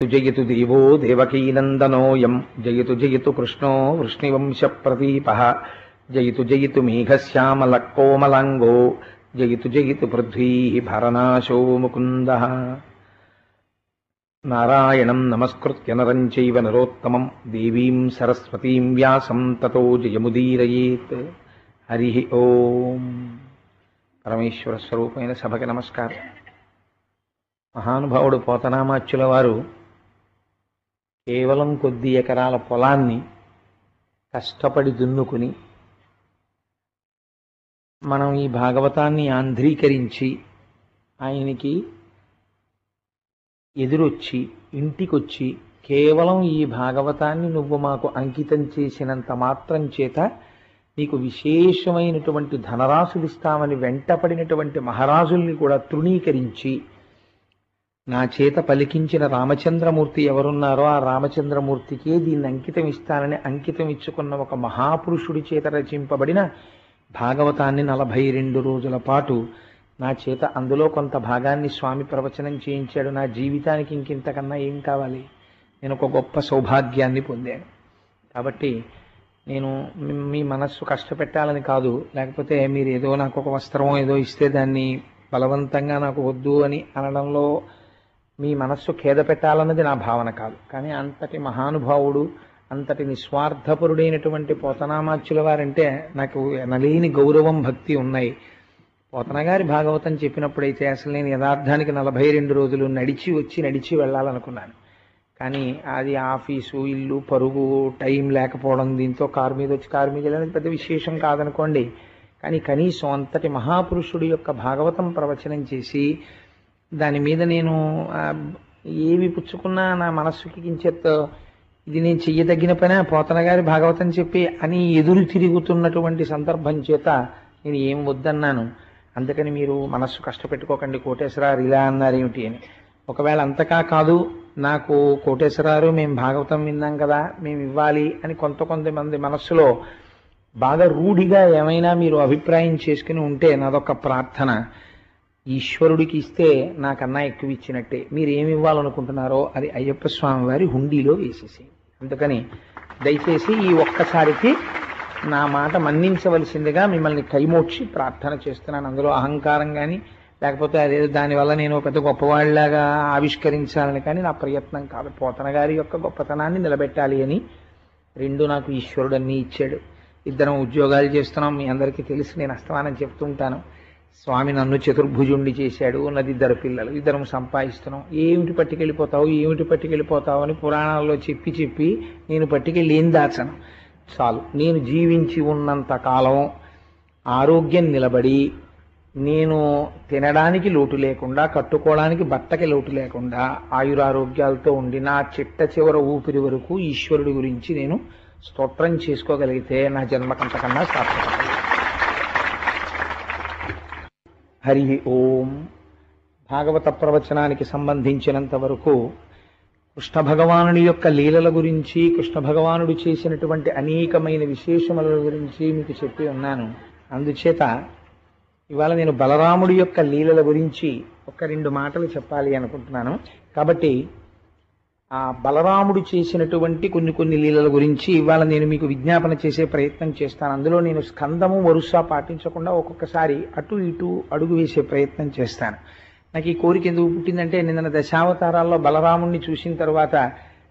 జయతు దేవో దేవకీనందనోయం జయతు జయతు కృష్ణో వృష్ణివంశ ప్రదీప జయతు జయతు మేఘశ్యామల కోమలాంగో జయతు జయతు పృథ్వీ భరనాశో ముకుంద. నారాయణం నమస్కృత్య నరం చైవ నరోత్తమం దేవీం సరస్వతీం వ్యాసం తతో జయముదీరయేత్. హరి ఓం. పరమేశ్వర స్వరూపమైన సభకి నమస్కారం. మహానుభావుడు పోతనామాచ్యుల వారు కేవలం కొద్ది ఎకరాల పొలాన్ని కష్టపడి దున్నుకుని మనం ఈ భాగవతాన్ని ఆంధ్రీకరించి ఆయనకి ఎదురొచ్చి ఇంటికొచ్చి కేవలం ఈ భాగవతాన్ని నువ్వు మాకు అంకితం చేసినంత మాత్రం చేత నీకు విశేషమైనటువంటి ధనరాశులు ఇస్తామని వెంటపడినటువంటి మహారాజుల్ని కూడా తృణీకరించి నా చేత పలికించిన రామచంద్రమూర్తి ఎవరున్నారో ఆ రామచంద్రమూర్తికే దీన్ని అంకితం ఇస్తానని అంకితం ఇచ్చుకున్న ఒక మహాపురుషుడి చేత రచింపబడిన భాగవతాన్ని 42 రోజుల పాటు నా చేత అందులో కొంత భాగాన్ని స్వామి ప్రవచనం చేయించాడు. నా జీవితానికి ఇంకింతకన్నా ఏం కావాలి? నేను ఒక గొప్ప సౌభాగ్యాన్ని పొందాను. కాబట్టి నేను మీ మనస్సు కష్టపెట్టాలని కాదు, లేకపోతే మీరు ఏదో నాకు ఒక వస్త్రమో ఏదో ఇస్తే దాన్ని బలవంతంగా నాకు వద్దు అని అనడంలో మీ మనస్సు ఖేద పెట్టాలన్నది నా భావన కాదు. కానీ అంతటి మహానుభావుడు, అంతటి నిస్వార్థపరుడైనటువంటి పోతనామాచ్యుల వారంటే నాకు ఎనలేని గౌరవం, భక్తి ఉన్నాయి. పోతన గారి భాగవతం చెప్పినప్పుడైతే అసలు నేను యథార్థానికి 42 రోజులు నడిచి వెళ్ళాలనుకున్నాను. కానీ అది ఆఫీసు, ఇల్లు, పరుగు, టైం లేకపోవడం, దీంతో కారు మీద వచ్చి కారు మీద వెళ్ళడానికి పెద్ద విశేషం కాదనుకోండి. కానీ కనీసం అంతటి మహాపురుషుడి యొక్క భాగవతం ప్రవచనం చేసి దాని మీద నేను ఏవి పుచ్చుకున్నా నా మనస్సుకి కించెత్ ఇది నేను చెయ్యదగిన పనే పోతన గారి భాగవతం చెప్పి అని ఎదురు తిరుగుతున్నటువంటి సందర్భం చేత నేను ఏం వద్దన్నాను. అందుకని మీరు మనస్సు కష్టపెట్టుకోకండి, కోటేశ్వరారు ఇలా అన్నారేమిటి అని. ఒకవేళ అంతకా కాదు, నాకు కోటేశ్వరారు మేము భాగవతం విన్నాం కదా మేము ఇవ్వాలి అని కొంతమంది మనస్సులో బాగా రూఢిగా ఏమైనా మీరు అభిప్రాయం చేసుకుని ఉంటే నాదొక ప్రార్థన, ఈశ్వరుడికి ఇస్తే నాకన్నా ఎక్కువ ఇచ్చినట్టే. మీరు ఏమి ఇవ్వాలనుకుంటున్నారో అది అయ్యప్ప స్వామి వారి హుండీలో వేసేసి. అందుకని దయచేసి ఈ ఒక్కసారికి నా మాట మన్నించవలసిందిగా మిమ్మల్ని కైమోడ్చి ప్రార్థన చేస్తున్నాను. అందులో అహంకారం కానీ లేకపోతే అదేదో దానివల్ల నేను పెద్ద గొప్పవాళ్ళలాగా ఆవిష్కరించాలని కానీ నా ప్రయత్నం కాదు. పోతన గారి యొక్క గొప్పతనాన్ని నిలబెట్టాలి అని రెండు నాకు ఈశ్వరుడు అన్నీ ఇచ్చాడు. ఇద్దరం ఉద్యోగాలు చేస్తున్నాం, మీ అందరికీ తెలిసి నేను అస్తమానం చెప్తుంటాను. స్వామి నన్ను చతుర్భుజుండి చేశాడు, ఉన్నది 2 పిల్లలు, ఇద్దరం సంపాదిస్తున్నాం. ఏమిటి పట్టుకెళ్ళిపోతావు అని పురాణాల్లో చెప్పి నేను పట్టుకెళ్ళి ఏం దాచను. చాలు, నేను జీవించి ఉన్నంత కాలం ఆరోగ్యం నిలబడి, నేను తినడానికి లోటు లేకుండా, కట్టుకోవడానికి బట్టకి లోటు లేకుండా ఆయురారోగ్యాలతో ఉండి నా చిట్ట చివర ఊపిరి వరకు ఈశ్వరుడి గురించి నేను స్తోత్రం చేసుకోగలిగితే నా జన్మకంతకన్నా సార్థకం. హరి ఓం. భాగవత ప్రవచనానికి సంబంధించినంత వరకు కృష్ణ భగవానుడి యొక్క లీలల గురించి, కృష్ణ భగవానుడు చేసినటువంటి అనేకమైన విశేషముల గురించి మీకు చెప్పి ఉన్నాను. అందుచేత ఇవాళ నేను బలరాముడి యొక్క లీలల గురించి 1-2 మాటలు చెప్పాలి అనుకుంటున్నాను. కాబట్టి ఆ బలరాముడు చేసినటువంటి కొన్ని లీలల గురించి ఇవాళ నేను మీకు విజ్ఞాపన చేసే ప్రయత్నం చేస్తాను. అందులో నేను స్కందము వరుస పాటించకుండా ఒక్కొక్కసారి అటు ఇటు అడుగు వేసే ప్రయత్నం చేస్తాను. నాకు ఈ కోరిక ఎందుకు పుట్టిందంటే, నిన్న దశావతారాల్లో బలరాముడిని చూసిన తర్వాత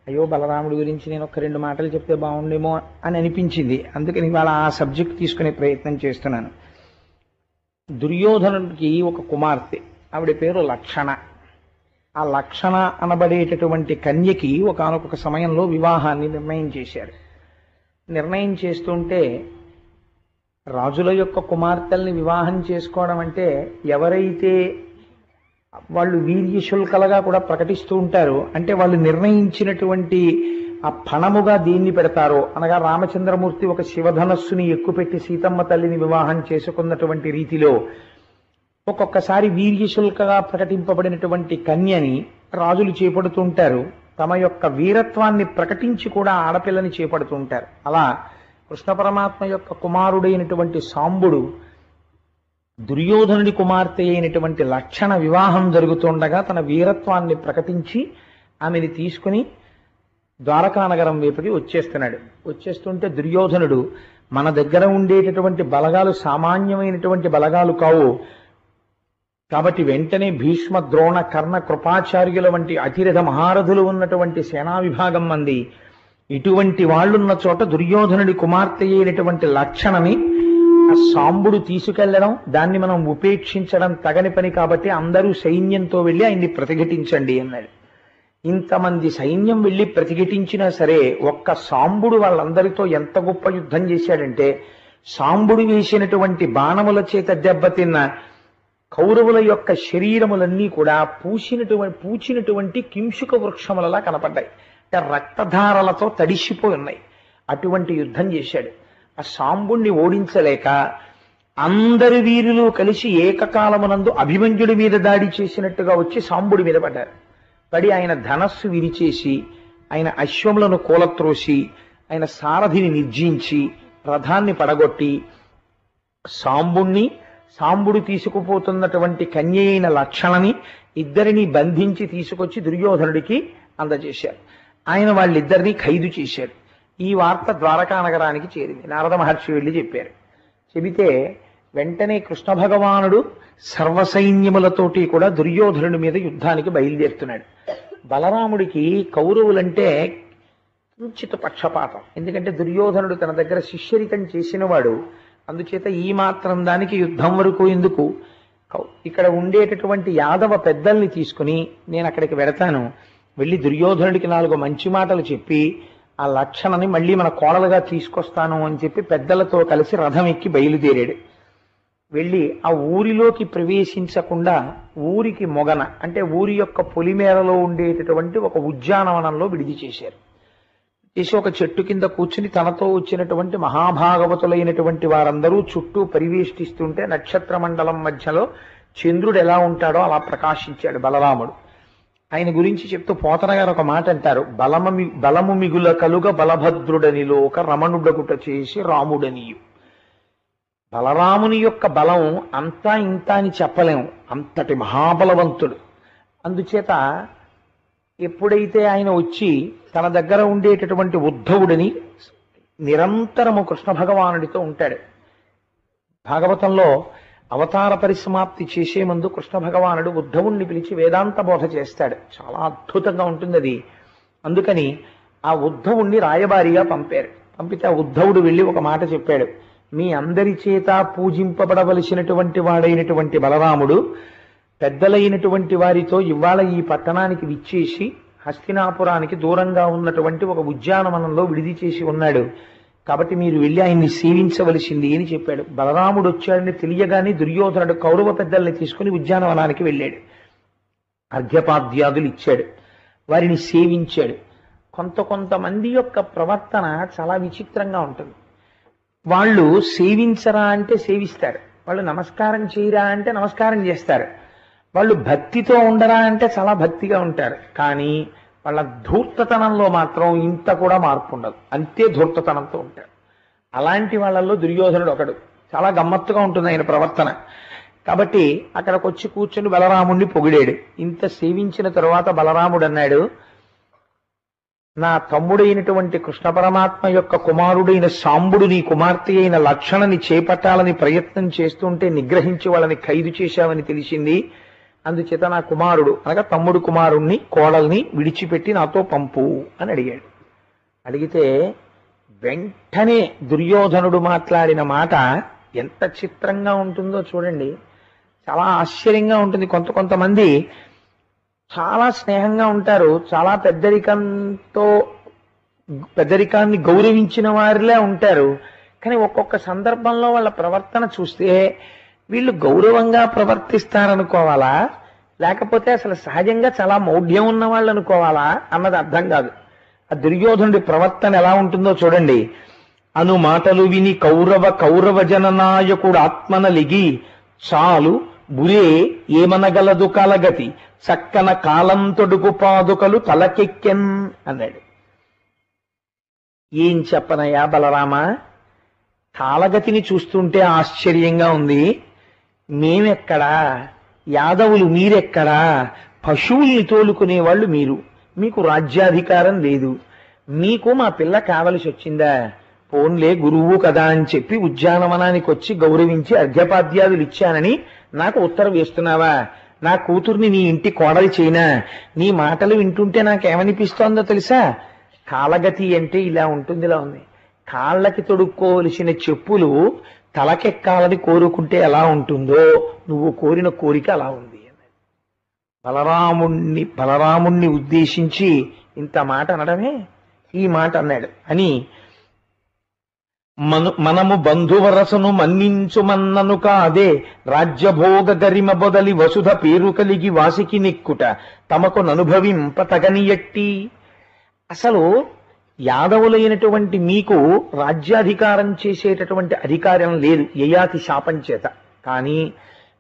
అయ్యో బలరాముడి గురించి నేను 1-2 మాటలు చెప్తే బాగుండేమో అని అనిపించింది. అందుకని ఇవాళ ఆ సబ్జెక్ట్ తీసుకునే ప్రయత్నం చేస్తున్నాను. దుర్యోధనుడికి ఒక కుమార్తె, ఆవిడ పేరు లక్షణ. ఆ లక్షణ అనబడేటటువంటి కన్యకి ఒకానొక సమయంలో వివాహాన్ని నిర్ణయం చేశారు. నిర్ణయం చేస్తుంటే రాజుల యొక్క కుమార్తెల్ని వివాహం చేసుకోవడం అంటే ఎవరైతే వాళ్ళు వీర్యశుల్కలుగా కూడా ప్రకటిస్తూ ఉంటారు, అంటే వాళ్ళు నిర్ణయించినటువంటి ఆ పణముగా దీన్ని పెడతారో, అనగా రామచంద్రమూర్తి ఒక శివధనస్సుని ఎక్కుపెట్టి సీతమ్మ తల్లిని వివాహం చేసుకున్నటువంటి రీతిలో ఒక్కొక్కసారి వీర్యశుల్కగా ప్రకటింపబడినటువంటి కన్యని రాజులు చేపడుతుంటారు. తమ యొక్క వీరత్వాన్ని ప్రకటించి కూడా ఆడపిల్లని చేపడుతుంటారు. అలా కృష్ణ పరమాత్మ యొక్క కుమారుడైనటువంటి సాంబుడు దుర్యోధనుడి కుమార్తె అయినటువంటి లక్షణ వివాహం జరుగుతుండగా తన వీరత్వాన్ని ప్రకటించి ఆమెని తీసుకుని ద్వారకానగరం వైపుకి వచ్చేస్తున్నాడు. వచ్చేస్తుంటే దుర్యోధనుడు, మన దగ్గర ఉండేటటువంటి బలగాలు సామాన్యమైనటువంటి బలగాలు కావు, కాబట్టి వెంటనే భీష్మ, ద్రోణ, కర్ణ, కృపాచార్యుల వంటి అతిరథ మహారథులు ఉన్నటువంటి సేనా విభాగం మంది, ఇటువంటి వాళ్ళున్న చోట దుర్యోధనుడి కుమార్తె అయినటువంటి లక్షణని ఆ సాంబుడు తీసుకెళ్లడం, దాన్ని మనం ఉపేక్షించడం తగని పని, కాబట్టి అందరూ సైన్యంతో వెళ్ళి ఆయన్ని ప్రతిఘటించండి అన్నాడు. ఇంతమంది సైన్యం వెళ్ళి ప్రతిఘటించినా సరే ఒక్క సాంబుడు వాళ్ళందరితో ఎంత గొప్ప యుద్ధం చేశాడంటే, సాంబుడు వేసినటువంటి బాణముల చేత దెబ్బతిన్న కౌరవుల యొక్క శరీరములన్నీ కూడా పూచినటువంటి కింశుక వృక్షములలా కనపడ్డాయి. అంటే రక్తధారలతో తడిసిపోయి ఉన్నాయి. అటువంటి యుద్ధం చేశాడు. ఆ సాంబుణ్ణి ఓడించలేక అందరి వీరులు కలిసి ఏకకాలమునందు అభిమన్యుడి మీద దాడి చేసినట్టుగా వచ్చి సాంబుడి మీద పడ్డారు. పడి ఆయన ధనస్సు విరిచేసి, ఆయన అశ్వములను కూలత్రోసి, ఆయన సారథిని నిర్జించి, రథాన్ని పడగొట్టి, సాంబుడు తీసుకుపోతున్నటువంటి కన్య అయిన లక్షణని ఇద్దరిని బంధించి తీసుకొచ్చి దుర్యోధనుడికి అందజేశారు. ఆయన వాళ్ళిద్దరినీ ఖైదు చేశారు. ఈ వార్త ద్వారకా నగరానికి చేరింది. నారద మహర్షి వెళ్ళి చెప్పారు. చెబితే వెంటనే కృష్ణ భగవానుడు సర్వసైన్యములతోటి కూడా దుర్యోధనుడి మీద యుద్ధానికి బయలుదేరుతున్నాడు. బలరాముడికి కౌరవులంటే కించిత పక్షపాతం. ఎందుకంటే దుర్యోధనుడు తన దగ్గర శిష్యరికం చేసినవాడు. అందుచేత ఈ మాత్రం దానికి యుద్ధం వరకు ఎందుకు, ఇక్కడ ఉండేటటువంటి యాదవ పెద్దల్ని తీసుకుని నేను అక్కడికి వెడతాను, వెళ్ళి దుర్యోధనుడికి 4 మంచి మాటలు చెప్పి ఆ లక్షణని మళ్ళీ మన కోడలుగా తీసుకొస్తాను అని చెప్పి పెద్దలతో కలిసి రథం ఎక్కి బయలుదేరాడు. వెళ్ళి ఆ ఊరిలోకి ప్రవేశించకుండా ఊరికి మొగన, అంటే ఊరి యొక్క పొలిమేరలో ఉండేటటువంటి ఒక ఉద్యానవనంలో విడిది చేశారు. చేసి ఒక చెట్టు కింద కూర్చుని తనతో వచ్చినటువంటి మహాభాగవతులైనటువంటి వారందరూ చుట్టూ పరివేష్టిస్తుంటే నక్షత్ర మండలం మధ్యలో చంద్రుడు ఎలా ఉంటాడో అలా ప్రకాశించాడు బలరాముడు. ఆయన గురించి చెప్తూ పోతన గారు ఒక మాట అంటారు, బలము మిగుల కలుగ బలభద్రుడనిలోక రమణుడగుట చేసి రాముడనియు. బలరాముని యొక్క బలం అంతా ఇంత అని చెప్పలేము, అంతటి మహాబలవంతుడు. అందుచేత ఎప్పుడైతే ఆయన వచ్చి తన దగ్గర ఉండేటటువంటి ఉద్ధవుడిని నిరంతరము కృష్ణ భగవానుడితో ఉంటాడు. భాగవతంలో అవతార పరిసమాప్తి చేసే ముందు కృష్ణ భగవానుడు ఉద్ధవుణ్ణి పిలిచి వేదాంత బోధ చేస్తాడు. చాలా అద్భుతంగా ఉంటుంది అది. అందుకని ఆ ఉద్ధవుణ్ణి రాయబారిగా పంపారు. పంపితే ఆ ఉద్ధవుడు వెళ్ళి ఒక మాట చెప్పాడు, మీ అందరి చేత పూజింపబడవలసినటువంటి వాడైనటువంటి బలరాముడు పెద్దలైనటువంటి వారితో ఇవాళ ఈ పట్టణానికి విచ్చేసి హస్తినాపురానికి దూరంగా ఉన్నటువంటి ఒక ఉద్యానవనంలో విడిది చేసి ఉన్నాడు, కాబట్టి మీరు వెళ్ళి ఆయన్ని సేవించవలసింది అని చెప్పాడు. బలరాముడు వచ్చాడని తెలియగానే దుర్యోధనుడు కౌరవ పెద్దల్ని తీసుకుని ఉద్యానవనానికి వెళ్ళాడు. అర్ఘ్యపాద్యాదులు ఇచ్చాడు, వారిని సేవించాడు. కొంతమంది యొక్క ప్రవర్తన చాలా విచిత్రంగా ఉంటుంది. వాళ్ళు సేవించరా అంటే సేవిస్తారు, వాళ్ళు నమస్కారం చేయరా అంటే నమస్కారం చేస్తారు, వాళ్ళు భక్తితో ఉండరా అంటే చాలా భక్తిగా ఉంటారు. కానీ వాళ్ళ ధూర్తతనంలో మాత్రం ఇంత కూడా మార్పు ఉండదు, అంతే ధూర్తతనంతో ఉంటారు. అలాంటి వాళ్ళల్లో దుర్యోధనుడు ఒకడు. చాలా గమ్మత్తుగా ఉంటుంది ఆయన ప్రవర్తన. కాబట్టి అక్కడికి వచ్చి కూర్చొని బలరాముడిని పొగిడాడు. ఇంత సేవించిన తరువాత బలరాముడు అన్నాడు, నా తమ్ముడైనటువంటి కృష్ణ పరమాత్మ యొక్క కుమారుడైన సాంబుడు నీ కుమార్తె అయిన లక్షణని చేపట్టాలని ప్రయత్నం చేస్తుంటే నిగ్రహించి వాళ్ళని ఖైదు చేశావని తెలిసింది. అందుచేత నా కుమారుడు అనగా తమ్ముడు కుమారుణ్ణి కోడల్ని విడిచిపెట్టి నాతో పంపు అని అడిగాడు. అడిగితే వెంటనే దుర్యోధనుడు మాట్లాడిన మాట ఎంత చిత్రంగా ఉంటుందో చూడండి. చాలా ఆశ్చర్యంగా ఉంటుంది. కొంతమంది చాలా స్నేహంగా ఉంటారు, చాలా పెద్దరికాన్ని గౌరవించిన వారిలే ఉంటారు. కానీ ఒక్కొక్క సందర్భంలో వాళ్ళ ప్రవర్తన చూస్తే వీళ్ళు గౌరవంగా ప్రవర్తిస్తారనుకోవాలా, లేకపోతే అసలు సహజంగా చాలా మౌఢ్యం ఉన్న వాళ్ళు అనుకోవాలా అన్నది అర్థం కాదు. ఆ దుర్యోధనుడి ప్రవర్తన ఎలా ఉంటుందో చూడండి. అను మాటలు విని కౌరవ జననాయకుడు ఆత్మన లిగి చాలు బురే ఏమనగలదు కలగతి చక్కన కాలంతొడుగు పాదుకలు తలకెక్కెన్ అన్నాడు. ఏం చెప్పనయ్యా బలరామ, కాలగతిని చూస్తుంటే ఆశ్చర్యంగా ఉంది. మేమెక్కడా, యాదవులు మీరెక్కడా, పశువుల్ని తోలుకునే వాళ్ళు మీరు, మీకు రాజ్యాధికారం లేదు, మీకు మా పిల్ల కావలసి వచ్చిందా? పోన్లే గురువు కదా అని చెప్పి ఉద్యానవనానికి వచ్చి గౌరవించి అర్ఘ్యపాద్యాదులు ఇచ్చానని నాకు ఉత్తరం వేస్తున్నావా? నా కూతుర్ని నీ ఇంటి కోడలి చేయనా? నీ మాటలు వింటుంటే నాకేమనిపిస్తోందో తెలుసా? కాలగతి అంటే ఇలా ఉంటుంది, ఇలా ఉంది. కాళ్ళకి తొడుక్కోవలసిన చెప్పులు తలకెక్కాలని కోరుకుంటే ఎలా ఉంటుందో నువ్వు కోరిన కోరిక అలా ఉంది. బలరాముణ్ణి ఉద్దేశించి ఇంత మాట అనడమే ఈ మాట అన్నాడు అని, మనము బంధువరసను మన్నించుమన్నను కాదే, రాజ్యభోగ గరిమ బొదలి వసుధ పేరు కలిగి వాసికి నిక్కుట తమకు ననుభవింప తగనియట్టి. అసలు యాదవులైనటువంటి మీకు రాజ్యాధికారం చేసేటటువంటి అధికారం లేదు యయాతి శాపం చేత. కానీ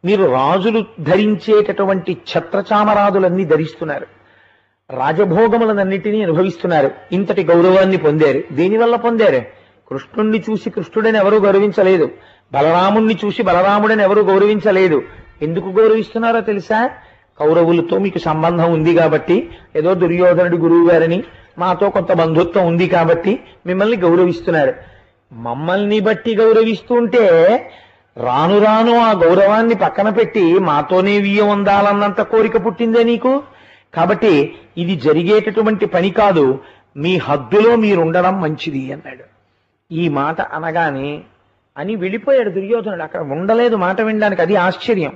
మీరు రాజులు ధరించేటటువంటి ఛత్రచామరాదులన్నీ ధరిస్తున్నారు, రాజభోగములనన్నిటినీ అనుభవిస్తున్నారు, ఇంతటి గౌరవాన్ని పొందారు. దేనివల్ల పొందారు? కృష్ణుణ్ణి చూసి కృష్ణుడని ఎవరూ గౌరవించలేదు, బలరాముణ్ణి చూసి బలరాముడని ఎవరూ గౌరవించలేదు. ఎందుకు గౌరవిస్తున్నారో తెలుసా? కౌరవులతో మీకు సంబంధం ఉంది కాబట్టి, ఏదో దుర్యోధనుడి గురువు గారని మాతో కొంత బంధుత్వం ఉంది కాబట్టి మిమ్మల్ని గౌరవిస్తున్నారు. మమ్మల్ని బట్టి గౌరవిస్తుంటే రాను రాను ఆ గౌరవాన్ని పక్కన పెట్టి మాతోనే వియ్యం ఉందాలన్నంత కోరిక పుట్టిందే నీకు. కాబట్టి ఇది జరిగేటటువంటి పని కాదు, మీ హద్దులో మీరుండడం మంచిది అన్నాడు. ఈ మాట అనగానే అని వెళ్ళిపోయాడు దుర్యోధనుడు. అక్కడ ఉండలేదు మాట వినడానికి. అది ఆశ్చర్యం.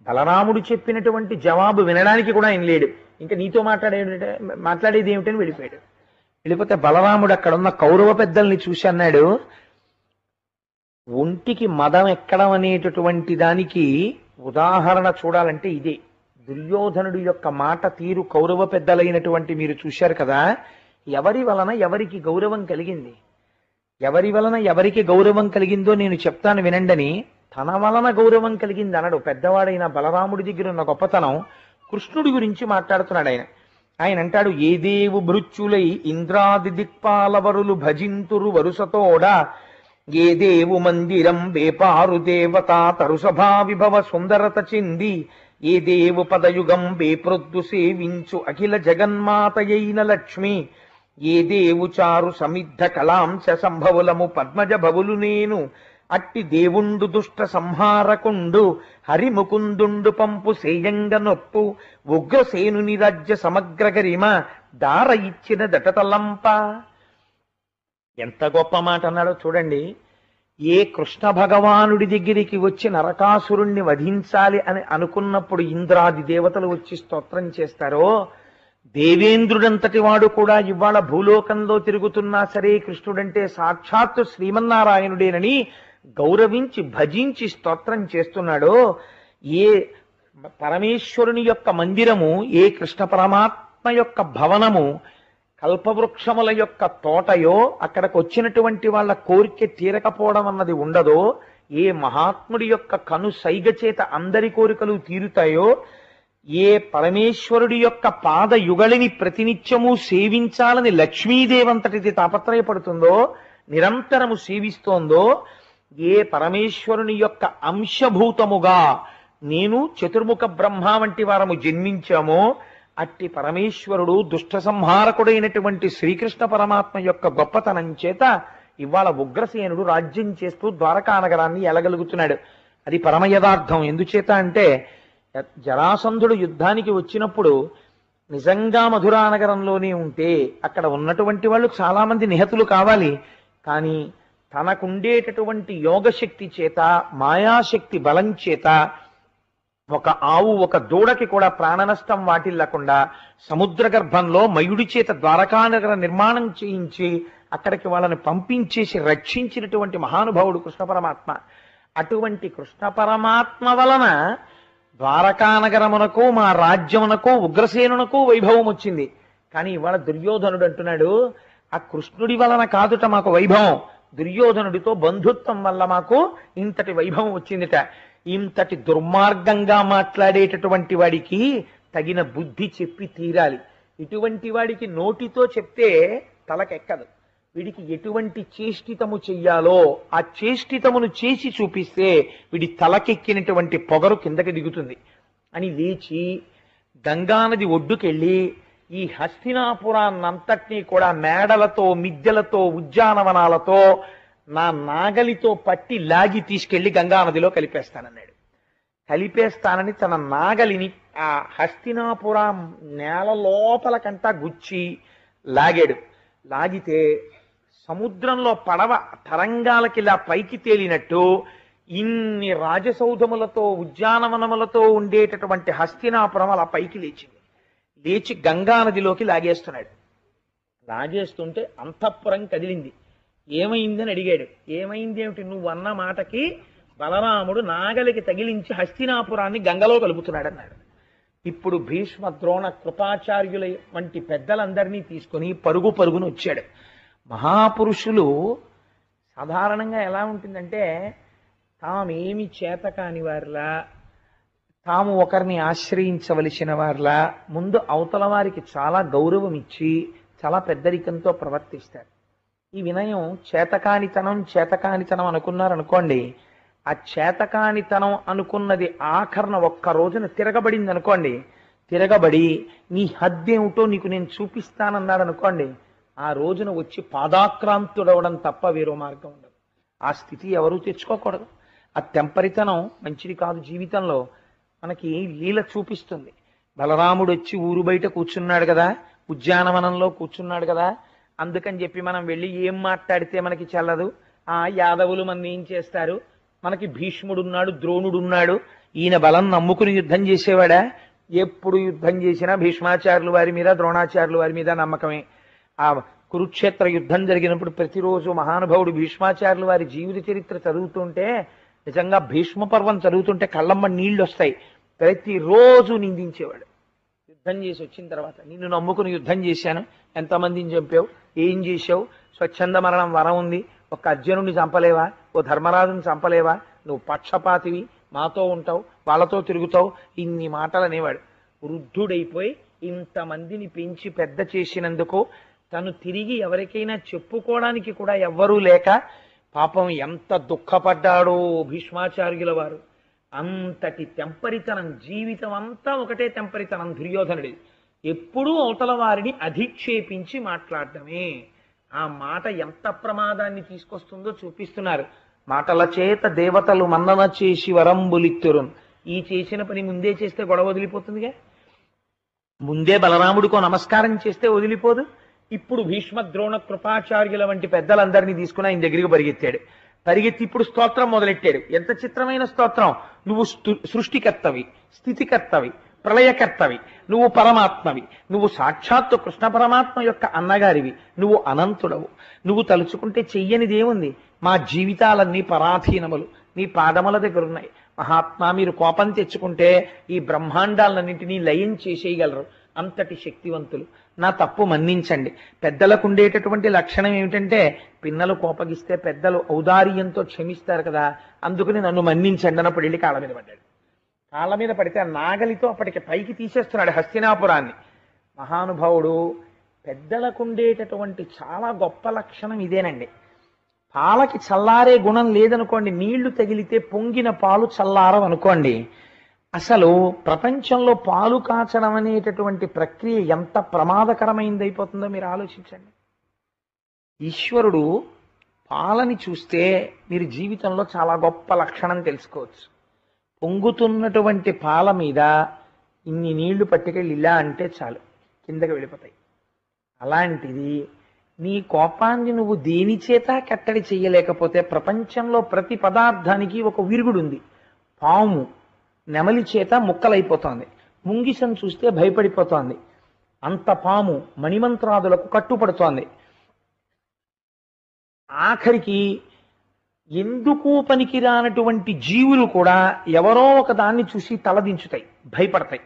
బలరాముడు చెప్పినటువంటి జవాబు వినడానికి కూడా ఆయన లేడు. ఇంకా నీతో మాట్లాడేది ఏమిటని వెళ్ళిపోయాడు. వెళ్ళిపోతే బలరాముడు అక్కడున్న కౌరవ పెద్దల్ని చూసి అన్నాడు, ఒంటికి మదం ఎక్కడం అనేటటువంటి దానికి ఉదాహరణ చూడాలంటే ఇదే. దుర్యోధనుడి యొక్క మాట తీరు కౌరవ పెద్దలైనటువంటి మీరు చూశారు కదా, ఎవరి వలన ఎవరికి గౌరవం కలిగింది, ఎవరి వలన ఎవరికి గౌరవం కలిగిందో నేను చెప్తాను వినండని. తన వలన గౌరవం కలిగింది అనడు. పెద్దవాడైన బలరాముడి దగ్గర ఉన్న గొప్పతనం కృష్ణుడి గురించి మాట్లాడుతున్నాడు ఆయన. ఆయన అంటాడు, ఏ దేవు భృత్యులై ఇంద్రాది దిక్పాలవరులు భజింతురు వరుసతోడ, ఏ దేవు మందిరం వేపారు దేవత తరుసభా విభవ సుందరత చెంది, ఏ దేవు పదయుగం వేప్రొద్దు సేవించు అఖిల జగన్మాతయైన లక్ష్మి, ఏ దేవు చారు సమిద్ధ కళాంశ సంభవులము పద్మజ భవులు నేను, అట్టి దేవుండు దుష్ట సంహారకుండు హరిముకుందుండు పంపు సేయంగ నొప్పు, ఉగ్రసేనుని రాజ్య సమగ్ర గరిమ దార ఇచ్చిన దటతలంప. ఎంత గొప్ప మాట అన్నాడో చూడండి. ఏ కృష్ణ భగవానుడి దగ్గరికి వచ్చి నరకాసురుణ్ణి వధించాలి అని అనుకున్నప్పుడు ఇంద్రాది దేవతలు వచ్చి స్తోత్రం చేస్తారో, దేవేంద్రుడంతటి వాడు కూడా ఇవాళ భూలోకంలో తిరుగుతున్నా సరే కృష్ణుడంటే సాక్షాత్తు శ్రీమన్నారాయణుడేనని గౌరవించి భజించి స్తోత్రం చేస్తున్నాడో, ఏ పరమేశ్వరుని యొక్క మందిరము, ఏ కృష్ణ పరమాత్మ యొక్క భవనము కల్పవృక్షముల యొక్క తోటయో, అక్కడికి వచ్చినటువంటి వాళ్ళ కోరిక తీరకపోవడం అన్నది ఉండదో, ఏ మహాత్ముడి యొక్క కను సైగ చేత అందరి కోరికలు తీరుతాయో, ఏ పరమేశ్వరుడి యొక్క పాద యుగళిని ప్రతినిత్యము సేవించాలని లక్ష్మీదేవంతటిది తాపత్రయపడుతుందో, నిరంతరము సేవిస్తోందో, ఏ పరమేశ్వరుని యొక్క అంశభూతముగా నేను చతుర్ముఖ బ్రహ్మ వంటి వారము జన్మించామో, అట్టి పరమేశ్వరుడు దుష్ట సంహారకుడైనటువంటి శ్రీకృష్ణ పరమాత్మ యొక్క గొప్పతనం చేత ఇవాళ ఉగ్రసేనుడు రాజ్యం చేస్తూ ద్వారకా నగరాన్ని ఎలగలుగుతున్నాడు. అది పరమ యథార్థం. ఎందుచేత అంటే జరాసంధుడు యుద్ధానికి వచ్చినప్పుడు నిజంగా మధురా నగరంలోనే ఉంటే అక్కడ ఉన్నటువంటి వాళ్ళు చాలా మంది నిహతులు కావాలి. కానీ తనకుండేటటువంటి యోగశక్తి చేత, మాయాశక్తి బలం చేత ఒక ఆవు ఒక దూడకి కూడా ప్రాణ నష్టం వాటిల్లకుండా సముద్ర గర్భంలో మయుడి చేత ద్వారకానగర నిర్మాణం చేయించి అక్కడికి వాళ్ళని పంపించేసి రక్షించినటువంటి మహానుభావుడు కృష్ణ పరమాత్మ. అటువంటి కృష్ణ పరమాత్మ వలన ద్వారకానగరమునకు మా రాజ్యమునకు ఉగ్రసేనునకు వైభవం వచ్చింది. కానీ ఇవాళ దుర్యోధనుడు అంటున్నాడు, ఆ కృష్ణుడి వలన కాదుట మాకు వైభవం, దుర్యోధనుడితో బంధుత్వం వల్ల మాకు ఇంతటి వైభవం వచ్చిందిట. ఇంతటి దుర్మార్గంగా మాట్లాడేటటువంటి వాడికి తగిన బుద్ధి చెప్పి తీరాలి. ఇటువంటి వాడికి నోటితో చెప్తే తలకెక్కదు. వీడికి ఎటువంటి చేష్టితము చెయ్యాలో ఆ చేష్టితమును చేసి చూపిస్తే వీడి తలకెక్కినటువంటి పొగరు కిందకి దిగుతుంది అని లేచి గంగానది ఒడ్డుకెళ్ళి ఈ హస్తినాపురాన్నంతటినీ కూడా మేడలతో మిద్దెలతో ఉద్యానవనాలతో నా నాగలితో పట్టి లాగి తీసుకెళ్లి గంగానదిలో కలిపేస్తానన్నాడు. కలిపేస్తానని తన నాగలిని ఆ హస్తినాపురం నేల లోపలకంటా గుచ్చి లాగాడు. లాగితే సముద్రంలో పడవ తరంగాలకి ఇలా పైకి తేలినట్టు ఇన్ని రాజసౌధములతో ఉద్యానవనములతో ఉండేటటువంటి హస్తినాపురం అలా పైకి లేచింది. లేచి గంగానదిలోకి లాగేస్తున్నాడు. లాగేస్తుంటే అంతఃపురం కదిలింది. ఏమైందని అడిగాడు. ఏమైంది ఏమిటి? నువ్వు అన్న మాటకి బలరాముడు నాగలికి తగిలించి హస్తినాపురాన్ని గంగలో కలుపుతున్నాడు అన్నాడు. ఇప్పుడు భీష్మ ద్రోణ కృపాచార్యుల వంటి పెద్దలందరినీ తీసుకుని పరుగు పరుగును వచ్చాడు. మహాపురుషులు సాధారణంగా ఎలా ఉంటుందంటే తామేమి చేత కాని వారిలా, తాము ఒకరిని ఆశ్రయించవలసిన వారిలా ముందు అవతల వారికి చాలా గౌరవం ఇచ్చి చాలా పెద్దరికంతో ప్రవర్తిస్తారు. ఈ వినయం చేతకానితనం అనుకున్నారనుకోండి, ఆ చేతకానితనం అనుకున్నది ఆఖరణ ఒక్క రోజున తిరగబడింది అనుకోండి, తిరగబడి నీ హద్దేమిటో నీకు నేను చూపిస్తానన్నాడు అనుకోండి, ఆ రోజున వచ్చి పాదాక్రాంతుడవడం తప్ప వేరో మార్గం ఉండదు. ఆ స్థితి ఎవరూ తెచ్చుకోకూడదు. ఆ తెంపరితనం మంచిది కాదు. జీవితంలో మనకి లీల చూపిస్తుంది. బలరాముడు వచ్చి ఊరు బయట కూర్చున్నాడు కదా, ఉద్యానవనంలో కూర్చున్నాడు కదా, అందుకని చెప్పి మనం వెళ్ళి ఏం మాట్లాడితే మనకి చెల్లదు. ఆ యాదవులు మన ఏం చేస్తారు, మనకి భీష్ముడున్నాడు, ద్రోణుడున్నాడు, ఈయన బలం నమ్ముకుని యుద్ధం చేసేవాడా? ఎప్పుడు యుద్ధం చేసినా భీష్మాచార్యుల వారి మీద ద్రోణాచార్యుల వారి మీద నమ్మకమే. ఆ కురుక్షేత్ర యుద్ధం జరిగినప్పుడు ప్రతిరోజు మహానుభావుడు భీష్మాచార్యుల వారి జీవిత చరిత్ర చదువుతుంటే, నిజంగా భీష్మ పర్వం చదువుతుంటే కళ్ళమ్మ నీళ్లు వస్తాయి. ప్రతిరోజు నిందించేవాడు. యుద్ధం చేసి వచ్చిన తర్వాత, నిన్ను నమ్ముకుని యుద్ధం చేశాను, ఎంతమందిని చంపావు, ఏం చేశావు, స్వచ్ఛంద మరణం వరం ఉంది, ఒక అర్జునుడిని చంపలేవా, ఓ ధర్మరాజుని చంపలేవా, నువ్వు పక్షపాతివి, మాతో ఉంటావు, వాళ్ళతో తిరుగుతావు, ఇన్ని మాటలు అనేవాడు. వృద్ధుడైపోయి ఇంతమందిని పెంచి పెద్ద చేసినందుకు తను తిరిగి ఎవరికైనా చెప్పుకోవడానికి కూడా ఎవ్వరూ లేక పాపం ఎంత దుఃఖపడ్డాడో భీష్మాచార్యుల వారు. అంతటి తెంపరితనం, జీవితం అంతా ఒకటే తెంపరితనం దుర్యోధనుడి. ఎప్పుడూ అవతల వారిని అధిక్షేపించి మాట్లాడటమే. ఆ మాట ఎంత ప్రమాదాన్ని తీసుకొస్తుందో చూపిస్తున్నారు. మాటల చేత దేవతలు మన్నన చేసి వరంబులిత్తురున్. ఈ చేసిన పని ముందే చేస్తే గొడవ వదిలిపోతుందిగా. ముందే బలరాముడికో నమస్కారం చేస్తే వదిలిపోదు. ఇప్పుడు భీష్మ ద్రోణ కృపాచార్యుల వంటి పెద్దలందరినీ తీసుకుని ఆయన దగ్గరికి పరిగెత్తాడు. పరిగెత్తి ఇప్పుడు స్తోత్రం మొదలెట్టాడు. ఎంత చిత్రమైన స్తోత్రం! నువ్వు సృష్టికర్తవి, స్థితికర్తవి, ప్రళయకర్తవి, నువ్వు పరమాత్మవి, నువ్వు సాక్షాత్తు కృష్ణ పరమాత్మ యొక్క అన్నగారివి, నువ్వు అనంతుడవు, నువ్వు తలుచుకుంటే చెయ్యనిదేముంది, మా జీవితాలన్నీ పరాధీనములు నీ పాదముల దగ్గర ఉన్నాయి. మహాత్మా, మీరు కోపం తెచ్చుకుంటే ఈ బ్రహ్మాండాలన్నింటినీ లయం చేసేయగలరు, అంతటి శక్తివంతులు, నా తప్పు మన్నించండి. పెద్దలకు ఉండేటటువంటి లక్షణం ఏమిటంటే, పిన్నలు కోపగిస్తే పెద్దలు ఔదార్యంతో క్షమిస్తారు కదా, అందుకని నన్ను మన్నించండి అన్నప్పుడు వెళ్ళి కాళ్ళ మీద పడ్డాడు. కాళ్ళ మీద పడితే ఆ నాగలితో అప్పటికి పైకి తీసేస్తున్నాడు హస్తినాపురాన్ని. మహానుభావుడు పెద్దలకు ఉండేటటువంటి చాలా గొప్ప లక్షణం ఇదేనండి. పాలకి చల్లారే గుణం లేదనుకోండి, నీళ్లు తగిలితే పొంగిన పాలు చల్లారవనుకోండి. అసలు ప్రపంచంలో పాలు కాచడం అనేటటువంటి ప్రక్రియ ఎంత ప్రమాదకరమైందైపోతుందో మీరు ఆలోచించండి. ఈశ్వరుడు పాలని చూస్తే మీరు జీవితంలో చాలా గొప్ప లక్షణం తెలుసుకోవచ్చు. పొంగుతున్నటువంటి పాల మీద ఇన్ని నీళ్లు పట్టుకెళ్ళి ఇలా అంటే చాలు, కిందకి వెళ్ళిపోతాయి. అలాంటిది నీ కోపాన్ని నువ్వు దేని చేత కట్టడి చెయ్యలేకపోతే, ప్రపంచంలో ప్రతి పదార్థానికి ఒక విరుగుడు ఉంది. పాము నెమలి చేత ముక్కలైపోతోంది, ముంగిసను చూస్తే భయపడిపోతోంది, అంత పాము మణిమంత్రాదులకు కట్టుపడుతోంది. ఆఖరికి ఎందుకు పనికిరానటువంటి జీవులు కూడా ఎవరో ఒక దాన్ని చూసి తలదించుతాయి, భయపడతాయి.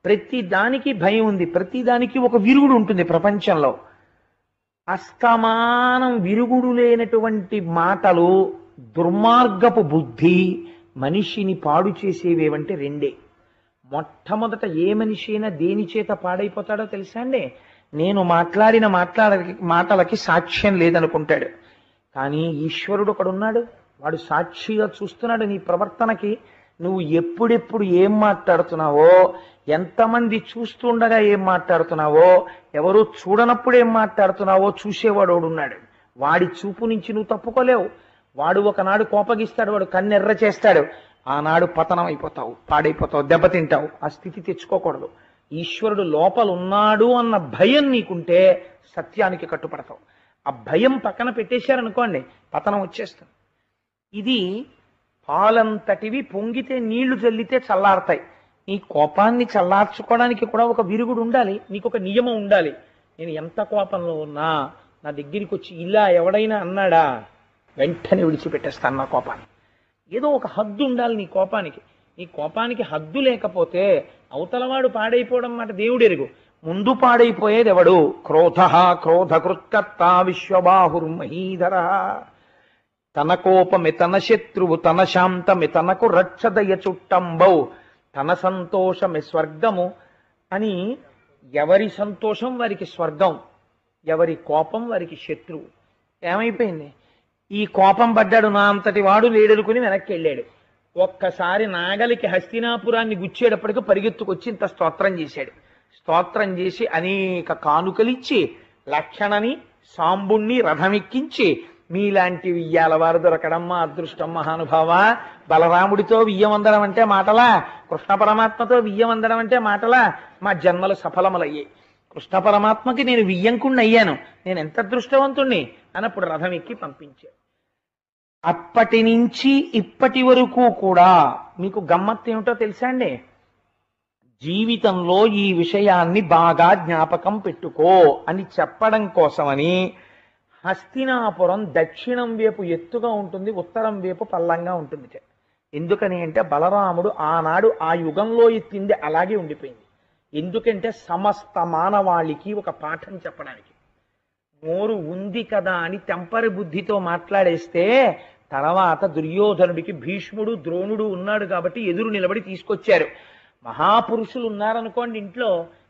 ప్రతి దానికి భయం ఉంది, ప్రతి దానికి ఒక విరుగుడు ఉంటుంది ప్రపంచంలో. అస్తమానం విరుగుడు లేనటువంటి మాటలు, దుర్మార్గపు బుద్ధి మనిషిని పాడు చేసేవేవంటే రెండే. మొట్టమొదట ఏ మనిషి అయినా దేని చేత పాడైపోతాడో తెలుసా అండి? నేను మాట్లాడిన మాటలకి సాక్ష్యం లేదనుకుంటాడు. కానీ ఈశ్వరుడు ఒకడున్నాడు, వాడు సాక్షిగా చూస్తున్నాడు నీ ప్రవర్తనకి. నువ్వు ఎప్పుడెప్పుడు ఏం మాట్లాడుతున్నావో, ఎంతమంది చూస్తుండగా ఏం మాట్లాడుతున్నావో, ఎవరు చూడనప్పుడు ఏం మాట్లాడుతున్నావో చూసేవాడు ఉన్నాడు. వాడి చూపు నుంచి నువ్వు తప్పుకోలేవు. వాడు ఒకనాడు కోపగిస్తాడు, వాడు కన్నెర్ర చేస్తాడు, ఆనాడు పతనం అయిపోతావు, పాడైపోతావు, దెబ్బతింటావు. ఆ స్థితి తెచ్చుకోకూడదు. ఈశ్వరుడు లోపల ఉన్నాడు అన్న భయం నీకుంటే సత్యానికి కట్టుపడతావు. ఆ భయం పక్కన పెట్టేశారనుకోండి, పతనం వచ్చేస్తుంది. ఇది పాలంతటివి పొంగితే నీళ్లు చల్లితే చల్లారతాయి. నీ కోపాన్ని చల్లార్చుకోవడానికి కూడా ఒక విరుగుడు ఉండాలి, నీకు ఒక నియమం ఉండాలి. నేను ఎంత కోపంలో ఉన్నా నా దగ్గరికి వచ్చి ఇలా ఎవడైనా అన్నాడా, వెంటనే విడిచిపెట్టేస్తాను నా కోపాన్ని. ఏదో ఒక హద్దు ఉండాలి నీ కోపానికి. నీ కోపానికి హద్దు లేకపోతే అవతలవాడు పాడైపోవడం మాట దేవుడెరుగు. ముందు పాడైపోయేది ఎవడు? క్రోధ క్రోధకృత్కర్త విశ్వబాహుర్మహీధర. తన కోపమే తన శత్రువు, తన శాంతమే తనకు రక్షదయ చుట్టంబౌ, తన సంతోషమే స్వర్గము అని. ఎవరి సంతోషం వారికి స్వర్గం, ఎవరి కోపం వారికి శత్రువు. ఏమైపోయింది? ఈ కోపం పడ్డాడు, నా అంతటి వాడు లేడనుకుని వెనక్కి వెళ్ళాడు. ఒక్కసారి నాగలికి హస్తినాపురాన్ని గుచ్చేటప్పటికి పరిగెత్తుకొచ్చి ఇంత స్తోత్రం చేశాడు. స్తోత్రం చేసి అనేక కానుకలిచ్చి లక్షణని సాంబుణ్ణి రథమెక్కించి, మీలాంటి వియ్యాల వారు దొరకడం మా అదృష్టం మహానుభావ. బలరాముడితో వియ్యమందడం అంటే మాటలా, కృష్ణ పరమాత్మతో వియ్యమందడం అంటే మాటలా? మా జన్మలు సఫలములయ్యాయి. కృష్ణ పరమాత్మకి నేను వియ్యంకుణ్ణి అయ్యాను, నేను ఎంత అదృష్టవంతుణ్ణి అన్నప్పుడు రథం ఎక్కి పంపించాడు. అప్పటి నుంచి ఇప్పటి వరకు కూడా మీకు గమ్మత్తు ఏమిటో తెలుసా అండి? జీవితంలో ఈ విషయాన్ని బాగా జ్ఞాపకం పెట్టుకో అని చెప్పడం కోసమని హస్తినాపురం దక్షిణం వైపు ఎత్తుగా ఉంటుంది, ఉత్తరం వైపు పల్లంగా ఉంటుంది. ఎందుకని అంటే బలరాముడు ఆనాడు ఆ యుగంలో ఎత్తింది అలాగే ఉండిపోయింది. ఎందుకంటే సమస్త మానవాళికి ఒక పాఠం చెప్పడానికి. నోరు ఉంది కదా అని తెంపరి బుద్ధితో మాట్లాడేస్తే తర్వాత దుర్యోధనుడికి భీష్ముడు ద్రోణుడు ఉన్నాడు కాబట్టి ఎదురు నిలబడి తీసుకొచ్చారు. మహాపురుషులు ఉన్నారనుకోండి ఇంట్లో,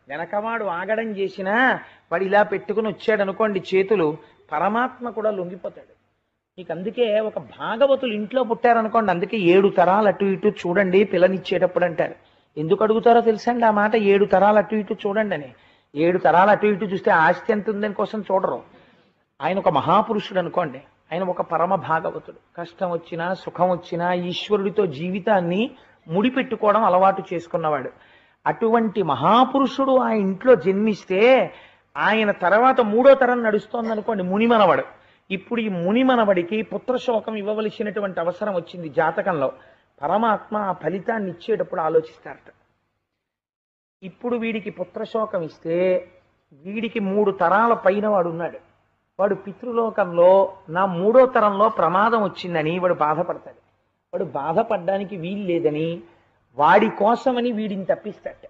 వెనకవాడు ఆగడం చేసినా వాడు ఇలా పెట్టుకుని వచ్చాడు అనుకోండి చేతులు, పరమాత్మ కూడా లొంగిపోతాడు. మీకు అందుకే ఒక భాగవతులు ఇంట్లో పుట్టారనుకోండి, అందుకే 7 తరాలు అటు ఇటు చూడండి పిల్లనిచ్చేటప్పుడు అంటారు. ఎందుకు అడుగుతారో తెలుసండి ఆ మాట, 7 తరాలు అటు ఇటు చూడండి అని. 7 తరాలు అటు ఇటు చూస్తే ఆస్తి ఎంత ఉందని కోసం చూడరు. ఆయన ఒక మహాపురుషుడు అనుకోండి, ఆయన ఒక పరమ భాగవతుడు. కష్టం వచ్చినా సుఖం వచ్చినా ఈశ్వరుడితో జీవితాన్ని ముడిపెట్టుకోవడం అలవాటు చేసుకున్నవాడు. అటువంటి మహాపురుషుడు ఆ ఇంట్లో జన్మిస్తే ఆయన తర్వాత 3వ తరం నడుస్తోంది అనుకోండి, మునిమనవడు. ఇప్పుడు ఈ మునిమనవడికి పుత్రశోకం ఇవ్వవలసినటువంటి అవసరం వచ్చింది జాతకంలో. పరమాత్మ ఆ ఫలితాన్ని ఇచ్చేటప్పుడు ఆలోచిస్తారట. ఇప్పుడు వీడికి పుత్రశోకం ఇస్తే వీడికి 3 తరాల పైన వాడు ఉన్నాడు. వాడు పితృలోకంలో నా 3వ తరంలో ప్రమాదం వచ్చిందని వాడు బాధపడతాడు. వాడు బాధపడడానికి వీలు లేదని వాడి కోసమని వీడిని తప్పిస్తాట.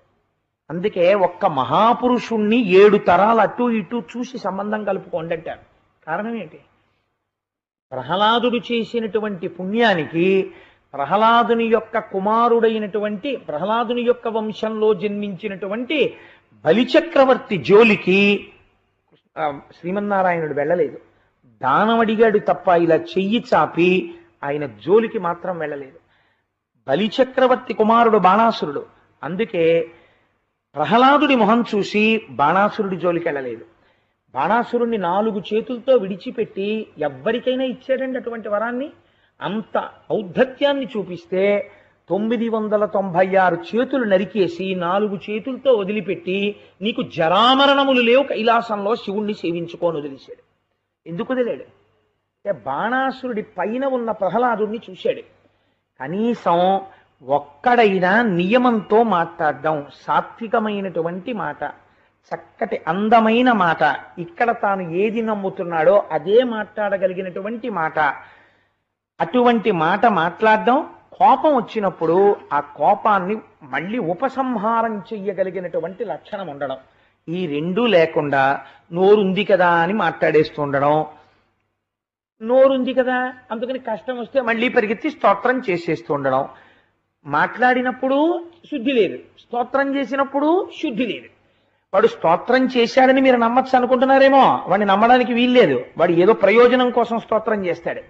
అందుకే ఒక్క మహాపురుషుణ్ణి 7 తరాలు అటు ఇటు చూసి సంబంధం కలుపుకోండి అంటారు. కారణం ఏంటి? ప్రహ్లాదుడు చేసినటువంటి పుణ్యానికి ప్రహ్లాదుని యొక్క కుమారుడైనటువంటి ప్రహ్లాదుని యొక్క వంశంలో జన్మించినటువంటి బలిచక్రవర్తి జోలికి శ్రీమన్నారాయణుడు వెళ్ళలేదు. దానం అడిగాడు తప్ప ఇలా చెయ్యి చాపి ఆయన జోలికి మాత్రం వెళ్ళలేదు. బలిచక్రవర్తి కుమారుడు బాణాసురుడు. అందుకే ప్రహ్లాదుడి మొహం చూసి బాణాసురుడి జోలికి వెళ్ళలేదు. బాణాసురుణ్ణి 4 చేతులతో విడిచిపెట్టి ఎవ్వరికైనా ఇచ్చాడండి అటువంటి వరాన్ని. అంత ఔద్ధత్యాన్ని చూపిస్తే 996 చేతులు నరికేసి 4 చేతులతో వదిలిపెట్టి నీకు జరామరణములు లేవు కైలాసంలో శివుణ్ణి సేవించుకోని వదిలేశాడు. ఎందుకు వదిలేడు అంటే బాణాసురుడి పైన ఉన్న ప్రహ్లాదుడిని చూశాడు. కనీసం ఒక్కడైనా నియమంతో మాట్లాడడం, సాత్వికమైనటువంటి మాట, చక్కటి అందమైన మాట, ఇక్కడ తాను ఏది నమ్ముతున్నాడో అదే మాట్లాడగలిగినటువంటి మాట, అటువంటి మాట మాట్లాడడం. కోపం వచ్చినప్పుడు ఆ కోపాన్ని మళ్ళీ ఉపసంహారం చెయ్యగలిగినటువంటి లక్షణం ఉండడం. ఈ 2 లేకుండా నోరుంది కదా అని మాట్లాడేస్తూ ఉండడం. నోరుంది కదా అందుకని కష్టం వస్తే మళ్ళీ పరిగెత్తి స్తోత్రం చేసేస్తూ ఉండడం. మాట్లాడినప్పుడు శుద్ధి లేదు, స్తోత్రం చేసినప్పుడు శుద్ధి లేదు. వాడు స్తోత్రం చేశాడని మీరు నమ్మచ్చు అనుకుంటున్నారేమో, వాడిని నమ్మడానికి వీల్లేదు. వాడు ఏదో ప్రయోజనం కోసం స్తోత్రం చేస్తాడు.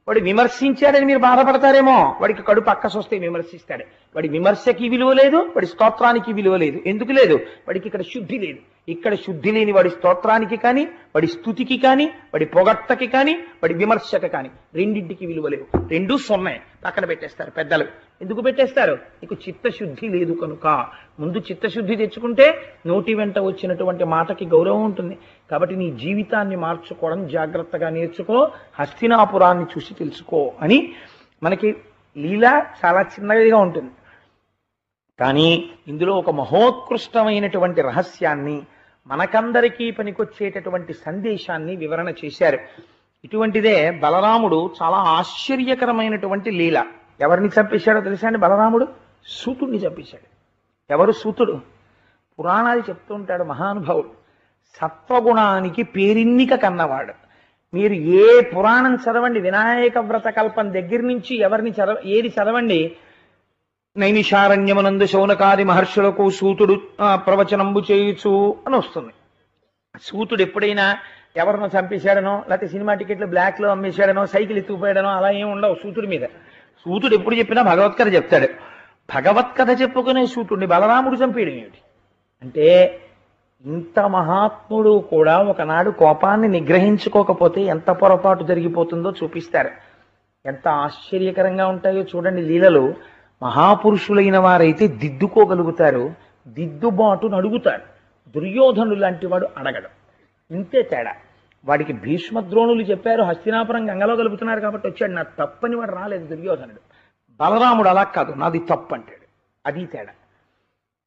వాడు విమర్శించాడని మీరు బాధపడతారేమో, వాడికి కడుపు అక్కసొస్తే విమర్శిస్తాడు. వాడి విమర్శకి విలువ లేదు, వాడి స్తోత్రానికి విలువ లేదు. ఎందుకు లేదు? వాడికి ఇక్కడ శుద్ధి లేదు. ఇక్కడ శుద్ధి లేని వాడి స్తోత్రానికి కానీ, వాడి స్తుతికి కానీ, వాడి పొగట్టకి కానీ, వాడి విమర్శకి కానీ రెండింటికి విలువ లేవు. రెండూ సున్నే, పక్కన పెట్టేస్తారు పెద్దలు. ఎందుకు పెట్టేస్తారు? నీకు చిత్తశుద్ధి లేదు కనుక. ముందు చిత్తశుద్ధి తెచ్చుకుంటే నోటి వెంట వచ్చినటువంటి మాటకి గౌరవం ఉంటుంది. కాబట్టి నీ జీవితాన్ని మార్చుకోవడం జాగ్రత్తగా నేర్చుకో, హస్తినాపురాన్ని చూసి తెలుసుకో అని మనకి లీల చాలా చిన్నదిగా ఉంటుంది. కానీ ఇందులో ఒక మహోత్కృష్టమైనటువంటి రహస్యాన్ని, మనకందరికీ పనికొచ్చేటటువంటి సందేశాన్ని వివరణ చేశారు. ఇటువంటిదే బలరాముడు చాలా ఆశ్చర్యకరమైనటువంటి లీల. ఎవరిని చంపేశాడో తెలుసా అండి? బలరాముడు సూతుడిని చంపేశాడు. ఎవరు సూతుడు? పురాణాలు చెప్తూ ఉంటాడు మహానుభావుడు. సత్వగుణానికి పేరిన్నిక కన్నవాడు. మీరు ఏ పురాణం చదవండి, వినాయక వ్రత కల్పం దగ్గర నుంచి ఏది చదవండి, నైమిషారణ్యమునందు శౌనకాది మహర్షులకు సూతుడు ప్రవచనంబు చేయొచ్చు అని వస్తుంది. సూతుడు ఎప్పుడైనా ఎవరినో చంపేశాడనో, లేకపోతే సినిమా టికెట్లు బ్లాక్ లో అమ్మేశాడనో, సైకిల్ ఎత్తుకుపోయాడనో అలా ఏమి ఉండవు సూతుడి మీద. సూతుడు ఎప్పుడు చెప్పినా భగవత్కథ చెప్తాడు. భగవత్కథ చెప్పుకునే సూతుడిని బలరాముడు చంపేయడం ఏమిటి అంటే, ఇంత మహాత్ముడు కూడా ఒకనాడు కోపాన్ని నిగ్రహించుకోకపోతే ఎంత పొరపాటు జరిగిపోతుందో చూపిస్తారు. ఎంత ఆశ్చర్యకరంగా ఉంటాయో చూడండి లీలలు. మహాపురుషులైన వారైతే దిద్దుకోగలుగుతారు, దిద్దుబాటును అడుగుతారు. దుర్యోధనుడు లాంటి వాడు అడగడం. ఇంతే తేడా. వాడికి భీష్మద్రోణులు చెప్పారు, హస్తినాపురం గంగలో కలుపుతున్నారు కాబట్టి వచ్చాడు. నా తప్పని వాడు రాలేదు దుర్యోధనుడు. బలరాముడు అలా కాదు, నాది తప్పు అంటాడు. అది తేడా.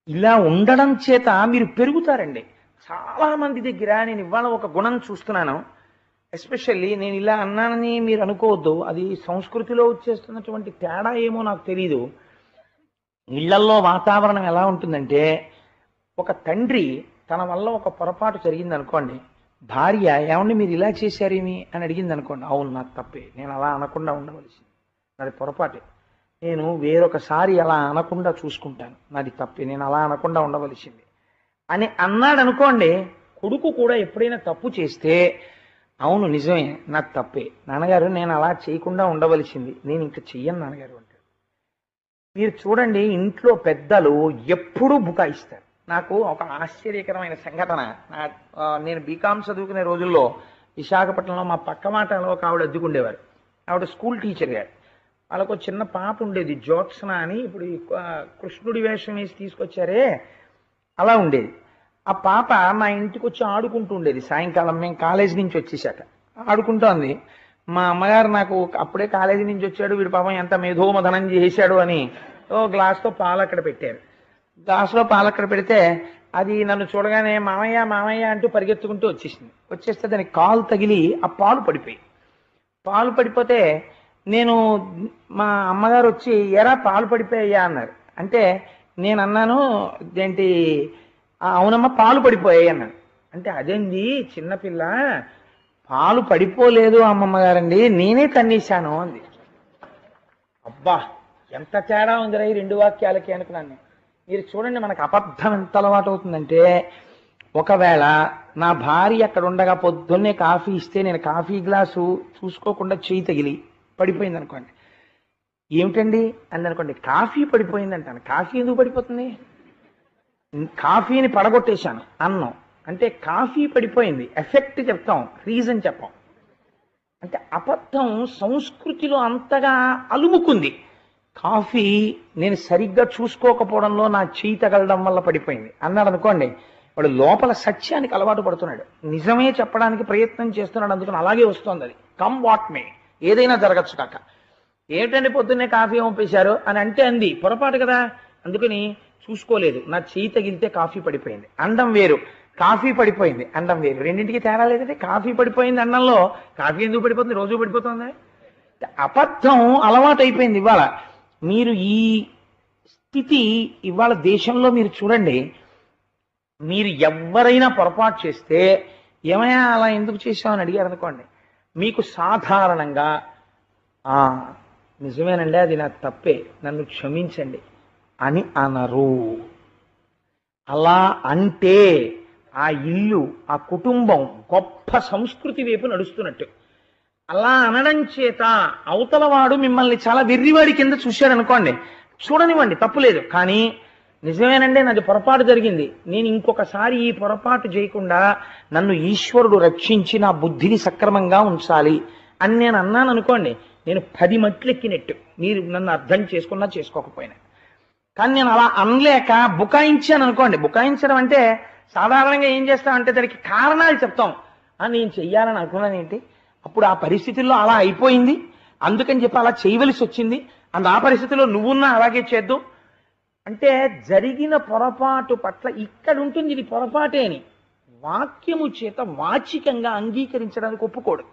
ఇలా ఉండడం చేత మీరు పెరుగుతారండి. చాలా మంది దగ్గర నేను ఇవాళ ఒక గుణం చూస్తున్నాను. ఎస్పెషల్లీ నేను ఇలా అన్నానని మీరు అనుకోవద్దు, అది సంస్కృతిలో వచ్చేస్తున్నటువంటి తేడా ఏమో నాకు తెలీదు. ఇళ్లల్లో వాతావరణం ఎలా ఉంటుందంటే, ఒక తండ్రి తన వల్ల ఒక పొరపాటు జరిగింది అనుకోండి, భార్య ఏమండి మీరు ఇలా చేశారేమి అని అడిగింది అనుకోండి, అవును నాకు తప్పే, నేను అలా అనకుండా ఉండవలసింది, నాది పొరపాటే, నేను వేరొకసారి అలా అనకుండా చూసుకుంటాను, నాది తప్పే, నేను అలా అనకుండా ఉండవలసింది అని అన్నాడు అనుకోండి. కొడుకు కూడా ఎప్పుడైనా తప్పు చేస్తే, అవును నిజమే నాకు తప్పే నాన్నగారు, నేను అలా చేయకుండా ఉండవలసింది, నేను ఇంకా చెయ్యను నాన్నగారు అంటాడు. మీరు చూడండి, ఇంట్లో పెద్దలు ఎప్పుడూ బుకాయిస్తారు. నాకు ఒక ఆశ్చర్యకరమైన సంఘటన, నేను బీకాం చదువుకునే రోజుల్లో విశాఖపట్నంలో మా పక్క మాటలో ఒక ఆవిడ అద్దుకుండేవారు. ఆవిడ స్కూల్ టీచర్ గారు. వాళ్ళకు చిన్న పాప ఉండేది, జ్యోత్స్న అని. ఇప్పుడు కృష్ణుడి వేషం వేసి తీసుకొచ్చారే అలా ఉండేది. ఆ పాప మా ఇంటికి వచ్చి ఆడుకుంటూ ఉండేది. సాయంకాలం మేము కాలేజీ నుంచి వచ్చేసాక ఆడుకుంటోంది. మా అమ్మగారు నాకు అప్పుడే కాలేజీ నుంచి వచ్చాడు, వీడి పాపం ఎంత మేధోమధనం చేశాడు అని ఓ గ్లాస్తో పాలు అక్కడ పెట్టారు. గ్లాసులో పాలు అక్కడ పెడితే అది నన్ను చూడగానే మామయ్య మామయ్య అంటూ పరిగెత్తుకుంటూ వచ్చేసింది. వచ్చేస్తే దానికి కాలు తగిలి ఆ పాలు పడిపోయి, పాలు పడిపోతే నేను మా అమ్మగారు వచ్చి ఎరా పాలు పడిపోయాయా అన్నారు. అంటే నేను అన్నాను ఏంటి, అవునమ్మా పాలు పడిపోయాయి అన్నాను. అంటే అదేంది చిన్నపిల్ల, పాలు పడిపోలేదు అమ్మమ్మ గారండి, నేనే తన్నేశాను అంది. అబ్బా ఎంత తేడా ఉందిరా ఈ రెండు వాక్యాలకి అనుకున్నాను. మీరు చూడండి, మనకు అబద్ధం ఎంత అలవాటు అవుతుందంటే, ఒకవేళ నా భార్య అక్కడ ఉండగా పొద్దున్నే కాఫీ ఇస్తే నేను కాఫీ గ్లాసు చూసుకోకుండా చేయి తగిలి పడిపోయింది అనుకోండి, ఏమిటండి అని అనుకోండి, కాఫీ పడిపోయింది అంటాను. కాఫీ ఎందుకు పడిపోతుంది? కాఫీని పడగొట్టేశాను అన్నం అంటే కాఫీ పడిపోయింది, ఎఫెక్ట్ చెప్తాం, రీజన్ చెప్పాం. అంటే అబద్ధం సంస్కృతిలో అంతగా అలుముకుంది. కాఫీ నేను సరిగ్గా చూసుకోకపోవడంలో నా చేయి తగలడం వల్ల పడిపోయింది అన్నాడు అనుకోండి, వాడు లోపల సత్యానికి అలవాటు పడుతున్నాడు, నిజమే చెప్పడానికి ప్రయత్నం చేస్తున్నాడు, అందుకని అలాగే వస్తుంది. అది కమ్ వాట్ మే, ఏదైనా జరగచ్చు కాక. ఏమిటండి పొద్దున్నే కాఫీ పంపేశారు అని అంటే అంది, పొరపాటు కదా, అందుకని చూసుకోలేదు, నా చేయి తగిలితే కాఫీ పడిపోయింది అండం వేరు, కాఫీ పడిపోయింది అండం వేరు, రెండింటికి తేడా లేదంటే. కాఫీ పడిపోయింది అన్నంలో కాఫీ ఎందుకు పడిపోతుంది, రోజు పడిపోతుంది. అబద్ధం అలవాటు అయిపోయింది. ఇవాళ మీరు ఈ స్థితి ఇవాళ దేశంలో మీరు చూడండి, మీరు ఎవరైనా పొరపాటు చేస్తే ఏమైనా అలా ఎందుకు చేశామని అడిగారు అనుకోండి, మీకు సాధారణంగా నిజమేనండి అది నా తప్పే, నన్ను క్షమించండి అని అనరు. అలా అంటే ఆ ఇల్లు, ఆ కుటుంబం గొప్ప సంస్కృతి వైపు నడుస్తున్నట్టు. అలా అనడం చేత అవతలవాడు మిమ్మల్ని చాలా వెర్రివాడి కింద చూశాడు అనుకోండి, చూడనివ్వండి, తప్పులేదు. కానీ నిజమేనండి, నాది పొరపాటు జరిగింది, నేను ఇంకొకసారి ఈ పొరపాటు చేయకుండా నన్ను ఈశ్వరుడు రక్షించి నా బుద్ధిని సక్రమంగా ఉంచాలి అని నేను అన్నాను అనుకోండి, నేను 10 మట్లు ఎక్కినట్టు, మీరు నన్ను అర్థం చేసుకున్నా చేసుకోకపోయినా. కానీ నేను అలా అనలేక బుకాయించాను అనుకోండి, బుకాయించడం అంటే సాధారణంగా ఏం చేస్తామంటే దానికి కారణాలు చెప్తాం. నేను చెయ్యాలని అనుకున్నాను ఏంటి, అప్పుడు ఆ పరిస్థితుల్లో అలా అయిపోయింది, అందుకని చెప్పి అలా చేయవలసి వచ్చింది, ఆ పరిస్థితిలో నువ్వున్నా అలాగే చేద్దు అంటే జరిగిన పొరపాటు పట్ల ఇక్కడ ఉంటుంది ఇది పొరపాటే అని వాక్యము చేత వాచికంగా అంగీకరించడానికి ఒప్పుకోడు.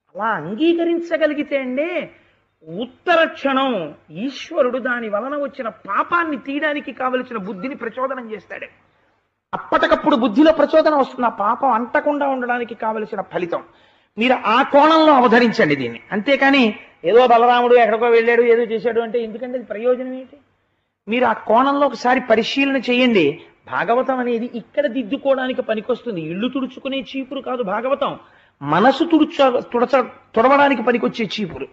అలా అంగీకరించగలిగితే అండి ఉత్తర క్షణం ఈశ్వరుడు దాని వలన వచ్చిన పాపాన్ని తీయడానికి కావలసిన బుద్ధిని ప్రచోదనం చేస్తాడు. అప్పటికప్పుడు బుద్ధిలో ప్రచోదనం వస్తుంది, ఆ పాపం అంటకుండా ఉండడానికి కావలసిన ఫలితం. మీరు ఆ కోణంలో అవధరించండి దీన్ని. అంతేకాని ఏదో బలరాముడు ఎక్కడికో వెళ్ళాడు ఏదో చేశాడు అంటే ఎందుకంటే అది ప్రయోజనం ఏంటి? మీరు ఆ కోణంలో ఒకసారి పరిశీలన చేయండి. భాగవతం అనేది ఇక్కడ దిద్దుకోవడానికి పనికొస్తుంది. ఇళ్ళు తుడుచుకునే చీపురు కాదు భాగవతం, మనసు తుడవడానికి పనికొచ్చే చీపురు.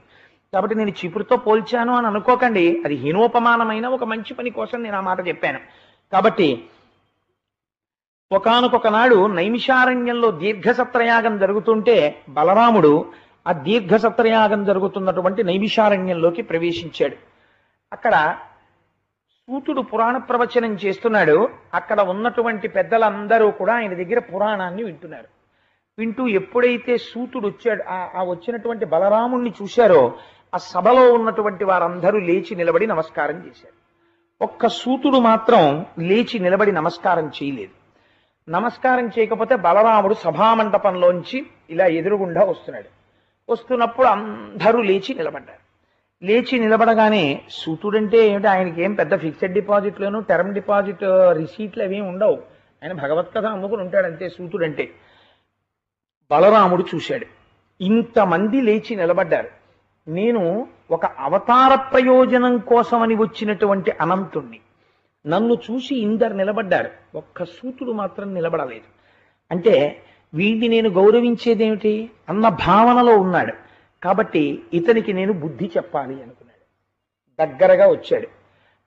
కాబట్టి నేను చీపురుతో పోల్చాను అని అనుకోకండి, అది హీనోపమానమైన ఒక మంచి పని కోసం నేను ఆ మాట చెప్పాను. కాబట్టి ఒకానొక నాడు నైమిషారణ్యంలో దీర్ఘసత్రయాగం జరుగుతుంటే బలరాముడు ఆ దీర్ఘసత్రయాగం జరుగుతున్నటువంటి నైమిషారణ్యంలోకి ప్రవేశించాడు. అక్కడ సూతుడు పురాణ ప్రవచనం చేస్తున్నాడు. అక్కడ ఉన్నటువంటి పెద్దలందరూ కూడా ఆయన దగ్గర పురాణాన్ని వింటున్నారు. వింటూ ఎప్పుడైతే సూతుడు వచ్చాడు, ఆ వచ్చినటువంటి బలరాముణ్ణి చూశారో ఆ సభలో ఉన్నటువంటి వారందరూ లేచి నిలబడి నమస్కారం చేశారు. ఒక్క సూతుడు మాత్రం లేచి నిలబడి నమస్కారం చేయలేదు. నమస్కారం చేయకపోతే బలరాముడు సభామండపంలోంచి ఇలా ఎదురుగుండా వస్తున్నాడు. వస్తున్నప్పుడు అందరూ లేచి నిలబడ్డారు. లేచి నిలబడగానే సూతుడంటే ఏమిటి, ఆయనకి ఏం పెద్ద ఫిక్స్డ్ డిపాజిట్లోను టర్మ్ డిపాజిట్ రిసీట్లు అవేం ఉండవు, ఆయన భగవత్కథ అమ్ముకుని ఉంటాడు అంతే సూతుడంటే. బలరాముడు చూశాడు, ఇంతమంది లేచి నిలబడ్డారు, నేను ఒక అవతార ప్రయోజనం కోసమని వచ్చినటువంటి అనంతుణ్ణి, నన్ను చూసి ఇందరు నిలబడ్డారు, ఒక్క సూతుడు మాత్రం నిలబడలేదు. అంటే వీడిని నేను గౌరవించేదేమిటి అన్న భావనలో ఉన్నాడు. కాబట్టి ఇతనికి నేను బుద్ధి చెప్పాలి అనుకున్నాడు. దగ్గరగా వచ్చాడు.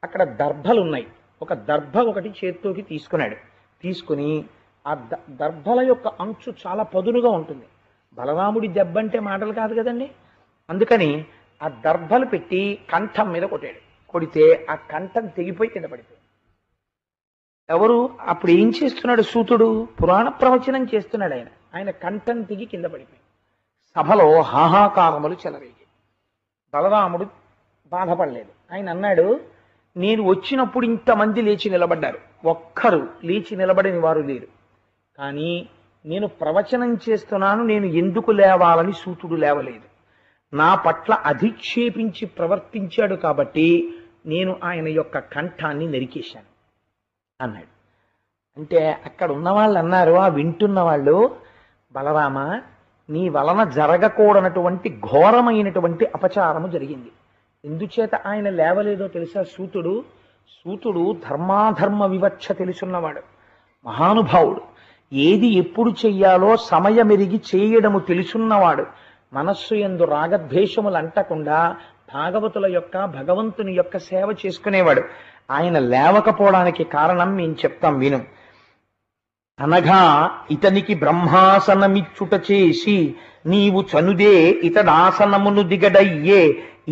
అక్కడ దర్భలున్నాయి, ఒక దర్భ ఒకటి చేత్తోకి తీసుకున్నాడు. తీసుకుని ఆ దర్భల యొక్క అంచు చాలా పదునుగా ఉంటుంది. బలరాముడి దెబ్బ అంటే మాటలు కాదు కదండి. అందుకని ఆ దర్భలు పెట్టి కంఠం మీద కొట్టాడు. కొడితే ఆ కంఠం తెగిపోయి కింద పడిపోయింది. ఎవరు అప్పుడు ఏం చేస్తున్నాడు? సూతుడు పురాణ ప్రవచనం చేస్తున్నాడు. ఆయన కంఠం తెగి కింద పడిపోయింది. సభలో హాహాకారములు చెలరేగి. బలరాముడు బాధపడలేదు. ఆయన అన్నాడు, నేను వచ్చినప్పుడు ఇంతమంది లేచి నిలబడ్డారు, ఒక్కరు లేచి నిలబడని వారు లేరు. కానీ నేను ప్రవచనం చేస్తున్నాను, నేను ఎందుకు లేవాలని సూతుడు లేవలేదు. నా పట్ల అధిక్షేపించి ప్రవర్తించాడు కాబట్టి నేను ఆయన యొక్క కంఠాన్ని నరికేశాను అన్నాడు. అంటే అక్కడ ఉన్నవాళ్ళు అన్నారు, ఆ వింటున్న వాళ్ళు, బలరామ నీ వలన జరగకూడనటువంటి ఘోరమైనటువంటి అపచారము జరిగింది. ఎందుచేత ఆయన లేవలేదో తెలుసా? సూతుడు ధర్మాధర్మ వివక్ష తెలుసున్నవాడు, మహానుభావుడు, ఏది ఎప్పుడు చెయ్యాలో సమయమెరిగి చేయడము తెలుసున్నవాడు, మనస్సు యందు రాగద్వేషములు అంటకుండా భాగవతుల యొక్క భగవంతుని యొక్క సేవ చేసుకునేవాడు. ఆయన లేవకపోవడానికి కారణం మేము చెప్తాం విను. అనగా ఇతనికి బ్రహ్మాసనమిచ్చుట చేసి నీవు చనుదే ఇతడాసనమును దిగడయ్యే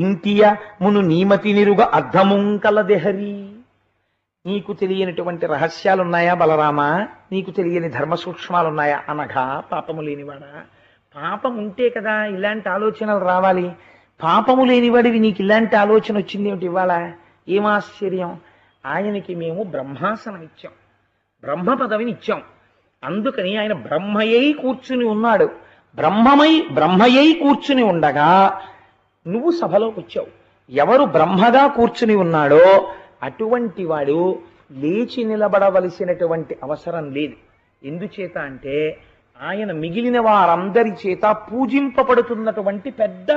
ఇంటియ మును నీమతి నిరుగ అర్ధముంకలదెహరి. నీకు తెలియనటువంటి రహస్యాలున్నాయా బలరామా? నీకు తెలియని ధర్మ సూక్ష్మాలున్నాయా? అనగా పాపము లేనివాడా? పాపం ఉంటే కదా ఇలాంటి ఆలోచనలు రావాలి. పాపము లేనివాడివి నీకు ఇలాంటి ఆలోచన వచ్చింది ఏమిటి ఇవాళ? ఏం ఆశ్చర్యం! ఆయనకి మేము బ్రహ్మాసనం ఇచ్చాం, బ్రహ్మ పదవిని ఇచ్చాం. అందుకని ఆయన బ్రహ్మయ్యై కూర్చుని ఉన్నాడు. బ్రహ్మయ్యై కూర్చుని ఉండగా నువ్వు సభలోకి వచ్చావు. ఎవరు బ్రహ్మగా కూర్చుని ఉన్నాడో అటువంటి వాడు లేచి నిలబడవలసినటువంటి అవసరం లేదు. ఎందుచేత అంటే ఆయన మిగిలిన వారందరి చేత పూజింపబడుతున్నటువంటి పెద్ద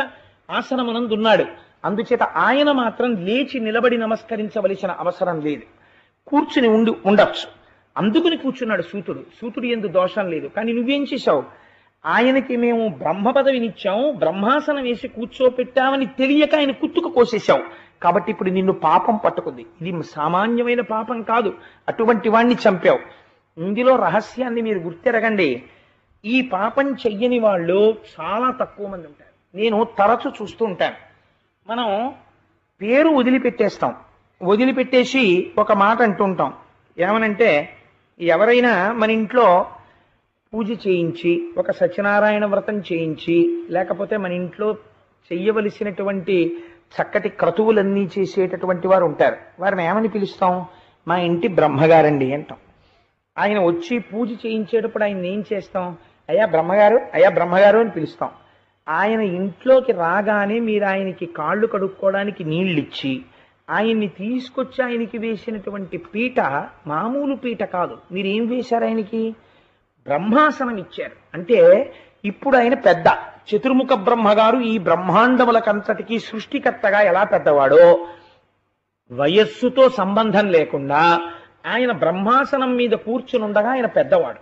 ఆసనమనందున్నాడు. అందుచేత ఆయన మాత్రం లేచి నిలబడి నమస్కరించవలసిన అవసరం లేదు, కూర్చుని ఉండొచ్చు. అందుకుని కూర్చున్నాడు సూతుడు. సూతుడు యందు దోషం లేదు. కానీ నువ్వేం చేశావు? ఆయనకి మేము బ్రహ్మ పదవినిచ్చాం, బ్రహ్మాసనం వేసి కూర్చోపెట్టామని తెలియక ఆయన కుత్తుకు కోసేశాం. కాబట్టి ఇప్పుడు నిన్ను పాపం పట్టుకుంది. ఇది సామాన్యమైన పాపం కాదు, అటువంటి వాణ్ణి చంపావు. ఇందులో రహస్యాన్ని మీరు గుర్తెరగండి. ఈ పాపం చెయ్యని వాళ్ళు చాలా తక్కువ మంది ఉంటారు. నేను తరచు చూస్తూ ఉంటాను. మనం పేరు వదిలిపెట్టేస్తాం, వదిలిపెట్టేసి ఒక మాట అంటుంటాం. ఏమనంటే, ఎవరైనా మన ఇంట్లో పూజ చేయించి, ఒక సత్యనారాయణ వ్రతం చేయించి, లేకపోతే మన ఇంట్లో చెయ్యవలసినటువంటి చక్కటి క్రతువులన్నీ చేసేటటువంటి వారు ఉంటారు. వారిని ఏమని పిలుస్తాం? మా ఇంటి బ్రహ్మగారండి అంటాం. ఆయన వచ్చి పూజ చేయించేటప్పుడు ఆయన ఏం చేస్తాం? అయ్యా బ్రహ్మగారు, అయ్యా బ్రహ్మగారు అని పిలుస్తాం. ఆయన ఇంట్లోకి రాగానే మీరు ఆయనకి కాళ్ళు కడుక్కోవడానికి నీళ్ళిచ్చి, ఆయన్ని తీసుకొచ్చి ఆయనకి వేసినటువంటి పీట మామూలు పీట కాదు. మీరేం వేశారు? ఆయనకి బ్రహ్మాసనం ఇచ్చారు. అంటే ఇప్పుడు ఆయన పెద్ద చతుర్ముఖ బ్రహ్మగారు ఈ బ్రహ్మాండములకంతటికీ సృష్టికర్తగా ఎలా పెద్దవాడో, వయస్సుతో సంబంధం లేకుండా ఆయన బ్రహ్మాసనం మీద కూర్చుని ఉండగా ఆయన పెద్దవాడు.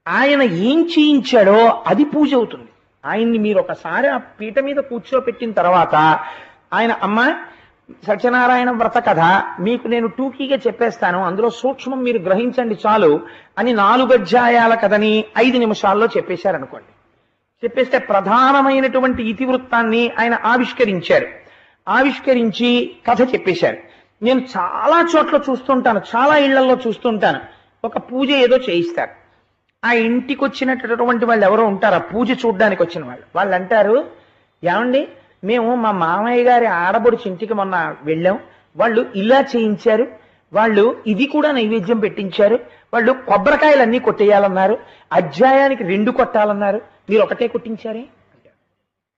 ఆయన ఏం చేయించాడో అది పూజ అవుతుంది. ఆయన్ని మీరు ఒకసారి ఆ పీట మీద కూర్చోపెట్టిన తర్వాత ఆయన, అమ్మ సత్యనారాయణ వ్రత కథ మీకు నేను టూకీగా చెప్పేస్తాను, అందులో సూక్ష్మం మీరు గ్రహించండి చాలు అని 4 అధ్యాయాల కథని 5 నిమిషాల్లో చెప్పేశారనుకోండి. చెప్పేస్తే ప్రధానమైనటువంటి ఇతివృత్తాన్ని ఆయన ఆవిష్కరించారు. ఆవిష్కరించి కథ చెప్పేశారు. నేను చాలా చోట్ల చూస్తుంటాను, చాలా ఇళ్లలో చూస్తుంటాను. ఒక పూజ ఏదో చేయిస్తారు. ఆ ఇంటికి వచ్చినటువంటి వాళ్ళు ఎవరో ఉంటారు, ఆ పూజ చూడ్డానికి వచ్చిన వాళ్ళు అంటారు, ఏమండి మేము మా మామయ్య గారి ఆడబడుచు ఇంటికి మొన్న వెళ్ళాం, వాళ్ళు ఇలా చేయించారు, వాళ్ళు ఇది కూడా నైవేద్యం పెట్టించారు, వాళ్ళు కొబ్బరికాయలన్నీ కొట్టేయాలన్నారు, అధ్యాయానికి 2 కొట్టాలన్నారు, మీరు ఒకటే కొట్టించారే.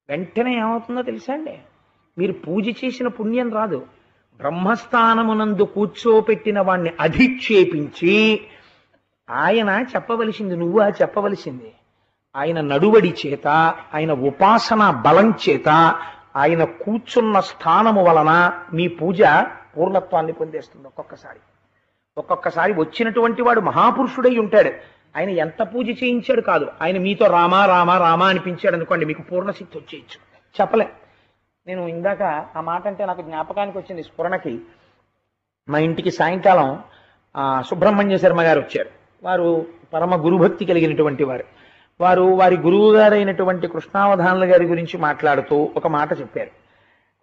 వెంటనే ఏమవుతుందో తెలుసా అండి? మీరు పూజ చేసిన పుణ్యం రాదు. బ్రహ్మస్థానమునందు కూర్చోపెట్టిన వాణ్ణి అధిక్షేపించి ఆయన చెప్పవలసింది నువ్వా చెప్పవలసింది? ఆయన నడువడి చేత, ఆయన ఉపాసన బలం చేత, ఆయన కూర్చున్న స్థానము వలన మీ పూజ పూర్ణత్వాన్ని పొందేస్తుంది. ఒక్కొక్కసారి వచ్చినటువంటి వాడు మహాపురుషుడై ఉంటాడు, ఆయన ఎంత పూజ చేయించాడు కాదు, ఆయన మీతో రామా రామా రామా అనిపించాడు అనుకోండి, మీకు పూర్ణసిద్ధి వచ్చేయచ్చు. చెప్పలే. నేను ఇందాక ఆ మాట అంటే నాకు జ్ఞాపకానికి వచ్చింది, స్ఫురణకి. మా ఇంటికి సాయంకాలం సుబ్రహ్మణ్య శర్మ గారు వచ్చారు. వారు పరమ గురుభక్తి కలిగినటువంటి వారు వారి గురువు గారైనటువంటి కృష్ణావధానుల గారి గురించి మాట్లాడుతూ ఒక మాట చెప్పారు.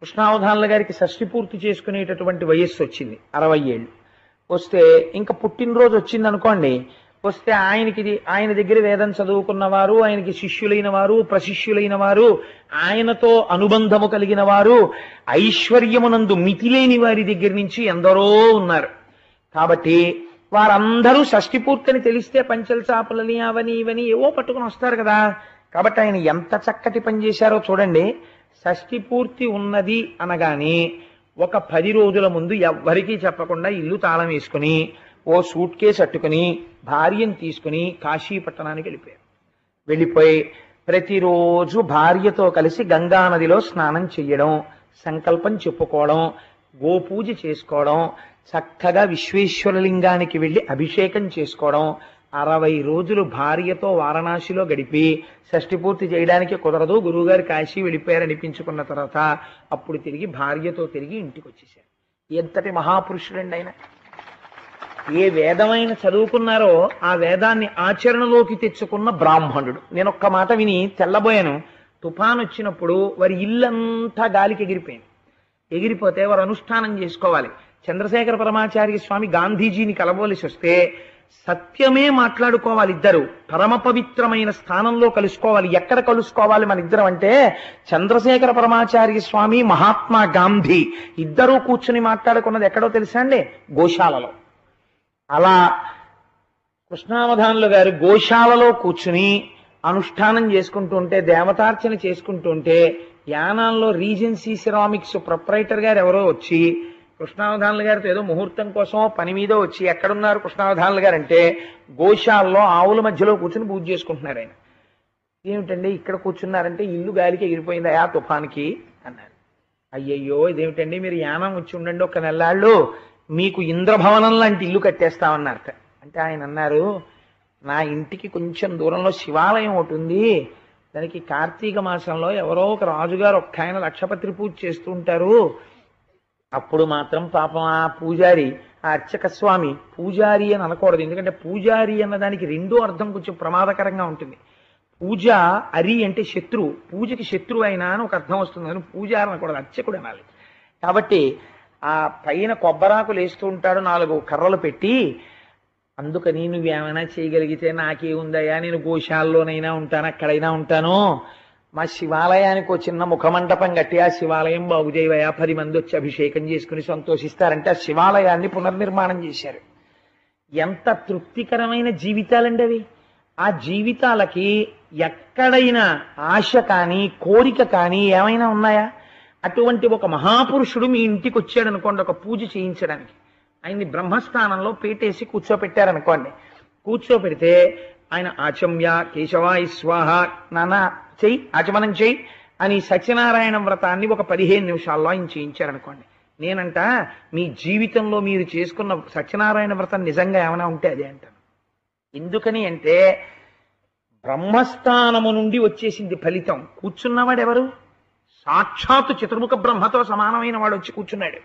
కృష్ణావధానుల గారికి షష్ఠి పూర్తి చేసుకునేటటువంటి వయస్సు వచ్చింది, 60 ఏళ్ళు. వస్తే ఇంకా పుట్టినరోజు వచ్చింది అనుకోండి, వస్తే ఆయన దగ్గర వేదం చదువుకున్న వారు, ఆయనకి శిష్యులైన వారు, ప్రశిష్యులైన వారు, ఆయనతో అనుబంధము కలిగిన వారు, ఐశ్వర్యమునందు మితిలేని వారి దగ్గర నుంచి ఎందరో ఉన్నారు. కాబట్టి వారందరూ షష్ఠి పూర్తిని తెలిస్తే పంచల చాపలని అవని ఇవని ఏవో పట్టుకుని వస్తారు కదా. కాబట్టి ఆయన ఎంత చక్కటి పని చేశారో చూడండి. షష్ఠి పూర్తి ఉన్నది అనగానే ఒక 10 రోజుల ముందు ఎవ్వరికీ చెప్పకుండా ఇల్లు తాళం వేసుకుని ఓ సూట్ కేసు అట్టుకుని భార్యను తీసుకుని కాశీ పట్టణానికి వెళ్ళిపోయి ప్రతిరోజు భార్యతో కలిసి గంగా నదిలో స్నానం చెయ్యడం, సంకల్పం చెప్పుకోవడం, గోపూజ చేసుకోవడం, చక్కగా విశ్వేశ్వరలింగానికి వెళ్ళి అభిషేకం చేసుకోవడం, 60 రోజులు భార్యతో వారణాసిలో గడిపి షష్ఠి పూర్తి చేయడానికి కుదరదు, గురువుగారు కాశీ వెళ్ళిపోయారనిపించుకున్న తర్వాత అప్పుడు తిరిగి భార్యతో తిరిగి ఇంటికి వచ్చేసారు. ఎంతటి మహాపురుషుడండి ఆయన! ఏ వేదమైన చదువుకున్నారో ఆ వేదాన్ని ఆచరణలోకి తెచ్చుకున్న బ్రాహ్మణుడు. నేను ఒక్క మాట విని తెల్లబోయాను. తుఫాన్ వచ్చినప్పుడు వారి ఇల్లంతా గాలికి ఎగిరిపోయింది. ఎగిరిపోతే వారు అనుష్ఠానం చేసుకోవాలి. చంద్రశేఖర పరమాచార్య స్వామి గాంధీజీని కలవలసి వస్తే సత్యమే మాట్లాడుకోవాలి. ఇద్దరు పరమ పవిత్రమైన స్థానంలో కలుసుకోవాలి. ఎక్కడ కలుసుకోవాలి మన ఇద్దరం అంటే, చంద్రశేఖర పరమాచార్య స్వామి, మహాత్మా గాంధీ ఇద్దరూ కూర్చుని మాట్లాడుకున్నది ఎక్కడో తెలుసా అండి? గోశాలలో. అలా కృష్ణావధానులు గారు గోశాలలో కూర్చుని అనుష్ఠానం చేసుకుంటూ ఉంటే, దేవతార్చన చేసుకుంటూ ఉంటే, యానాల్లో రీజెన్సీ సిరామిక్స్ ప్రొప్రైటర్ గారు ఎవరో వచ్చి కృష్ణావధానుల గారితో ఏదో ముహూర్తం కోసం పని మీద వచ్చి, ఎక్కడున్నారు కృష్ణావధానుల గారు అంటే, గోశాలలో ఆవుల మధ్యలో కూర్చుని పూజ చేసుకుంటున్నారు. ఆయన ఏమిటండి ఇక్కడ కూర్చున్నారంటే, ఇల్లు గాలికి ఎగిరిపోయింది ఆ తుఫాన్కి అన్నారు. అయ్యయ్యో ఇదేమిటండి, మీరు యానం వచ్చి ఉండండి ఒక నెల్లాళ్ళు, మీకు ఇంద్రభవనం లాంటి ఇల్లు కట్టేస్తామన్నారట. అంటే ఆయన అన్నారు, నా ఇంటికి కొంచెం దూరంలో శివాలయం ఒకటి ఉంది, దానికి కార్తీక మాసంలో ఎవరో ఒక రాజుగారు ఒక్క ఆయన లక్షపత్రి పూజ చేస్తూ ఉంటారు. అప్పుడు మాత్రం పాపం ఆ పూజారి, ఆ అర్చక స్వామి, పూజారి అని అనకూడదు, ఎందుకంటే పూజారి అన్నదానికి రెండో అర్థం కొంచెం ప్రమాదకరంగా ఉంటుంది. పూజ అరి అంటే శత్రువు, పూజకి శత్రువు అయినా అని ఒక అర్థం వస్తుంది, కానీ పూజారి అనకూడదు, అర్చకుడు అనాలి. కాబట్టి ఆ పైన కొబ్బరాకులు వేస్తూ ఉంటాడు, 4 కర్రలు పెట్టి. అందుకని నువ్వేమైనా చేయగలిగితే నాకేముందయ్యా, నేను గోశాలలోనైనా ఉంటాను, అక్కడైనా ఉంటాను, మా శివాలయానికి ఒక చిన్న ముఖమండపం కట్టి ఆ శివాలయం బాగు చేయవయా, 10 మంది వచ్చి అభిషేకం చేసుకుని సంతోషిస్తారంటే ఆ శివాలయాన్ని పునర్నిర్మాణం చేశారు. ఎంత తృప్తికరమైన జీవితాలండి అవి. ఆ జీవితాలకి ఎక్కడైనా ఆశ కానీ కోరిక కానీ ఏమైనా ఉన్నాయా? అటువంటి ఒక మహాపురుషుడు మీ ఇంటికి వచ్చాడు అనుకోండి, ఒక పూజ చేయించడానికి. ఆయన్ని బ్రహ్మస్థానంలో పేటేసి కూర్చోపెట్టారనుకోండి. కూర్చోపెడితే ఆయన ఆచమ్య కేశవాయ స్వాహ, నాన్న చెయ్యి, ఆచమనం చెయ్యి అని సత్యనారాయణ వ్రతాన్ని ఒక 15 నిమిషాల్లో ఆయన చేయించారనుకోండి. నేనంట మీ జీవితంలో మీరు చేసుకున్న సత్యనారాయణ వ్రతం నిజంగా ఏమైనా ఉంటే అదే అంటాను. ఎందుకని అంటే బ్రహ్మస్థానము నుండి వచ్చేసింది ఫలితం. కూర్చున్నవాడు ఎవరు? సాక్షాత్తు చతుర్ముఖ బ్రహ్మతో సమానమైన వాడు వచ్చి కూర్చున్నాడు.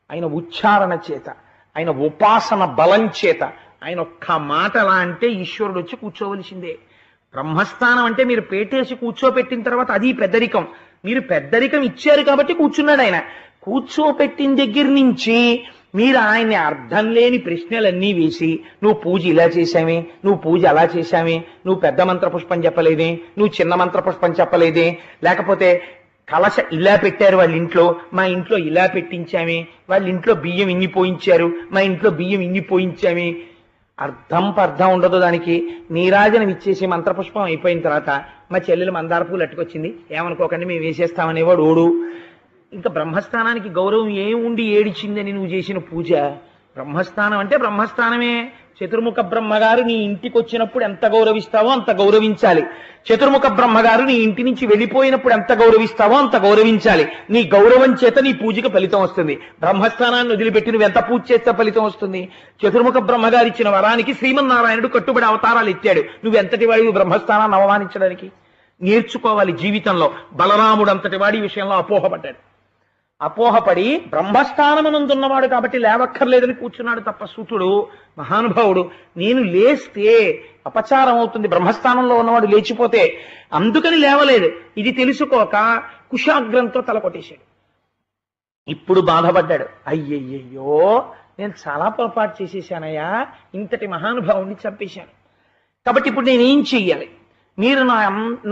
ఆయన ఉచ్చారణ చేత, ఆయన ఉపాసన బలం చేత, ఆయన ఒక్క మాట అలా అంటే ఈశ్వరుడు వచ్చి కూర్చోవలసిందే. బ్రహ్మస్థానం అంటే మీరు పేటేసి కూర్చోపెట్టిన తర్వాత అది పెద్దరికం. మీరు పెద్దరికం ఇచ్చారు కాబట్టి కూర్చున్నాడు ఆయన. కూర్చోపెట్టిన దగ్గర నుంచి మీరు ఆయన్ని అర్థం లేని ప్రశ్నలన్నీ వేసి, నువ్వు పూజ ఇలా చేశామే, నువ్వు పూజ అలా చేశామే, నువ్వు పెద్ద మంత్ర పుష్పం చెప్పలేదే, నువ్వు చిన్న మంత్ర పుష్పం చెప్పలేదే, లేకపోతే కలశ ఇలా పెట్టారు వాళ్ళ ఇంట్లో, మా ఇంట్లో ఇలా పెట్టించామే, వాళ్ళ ఇంట్లో బియ్యం ఇన్ని పోయించారు, మా ఇంట్లో బియ్యం ఇన్ని పోయించామే. అర్థం పర్థం ఉండదు దానికి. నీరాజనం ఇచ్చేసి మంత్రపుష్పం అయిపోయిన తర్వాత మా చెల్లెలు మందార పూలు అట్టుకొచ్చింది, ఏమనుకోకండి మేము వేసేస్తామనేవాడు ఓడు. ఇంకా బ్రహ్మస్థానానికి గౌరవం ఏముండి ఏడిచిందని నువ్వు చేసిన పూజ? బ్రహ్మస్థానం అంటే బ్రహ్మస్థానమే. చతుర్ముఖ బ్రహ్మగారు నీ ఇంటికి వచ్చినప్పుడు ఎంత గౌరవిస్తావో అంత గౌరవించాలి. చతుర్ముఖ బ్రహ్మగారు నీ ఇంటి నుంచి వెళ్ళిపోయినప్పుడు ఎంత గౌరవిస్తావో అంత గౌరవించాలి. నీ గౌరవం చేత నీ పూజకి ఫలితం వస్తుంది. బ్రహ్మస్థానాన్ని వదిలిపెట్టి నువ్వు ఎంత పూజ చేస్తే ఫలితం వస్తుంది? చతుర్ముఖ బ్రహ్మగారు ఇచ్చిన వరానికి శ్రీమన్నారాయణుడు కట్టుబడి అవతారాలు ఎత్తాడు. నువ్వెంతటి వాడివి బ్రహ్మస్థానాన్ని అవమానించడానికి? నేర్చుకోవాలి జీవితంలో. బలరాముడు అంతటి వాడి విషయంలో అపోహపడ్డాడు. అపోహపడి బ్రహ్మస్థానమునందున్నవాడు కాబట్టి లేవక్కర్లేదని కూర్చున్నాడు తప్ప సూతుడు మహానుభావుడు నేను లేస్తే అపచారం అవుతుంది, బ్రహ్మస్థానంలో ఉన్నవాడు లేచిపోతే, అందుకని లేవలేదు. ఇది తెలుసుకోక కుశాగ్రంతో తల కొట్టేశాడు. ఇప్పుడు బాధపడ్డాడు, అయ్యయ్యో నేను చాలా పొరపాటు చేసేసానయ్యా, ఇంతటి మహానుభావుడిని చంపేశాను. కాబట్టి ఇప్పుడు నేనేం చెయ్యాలి? మీరు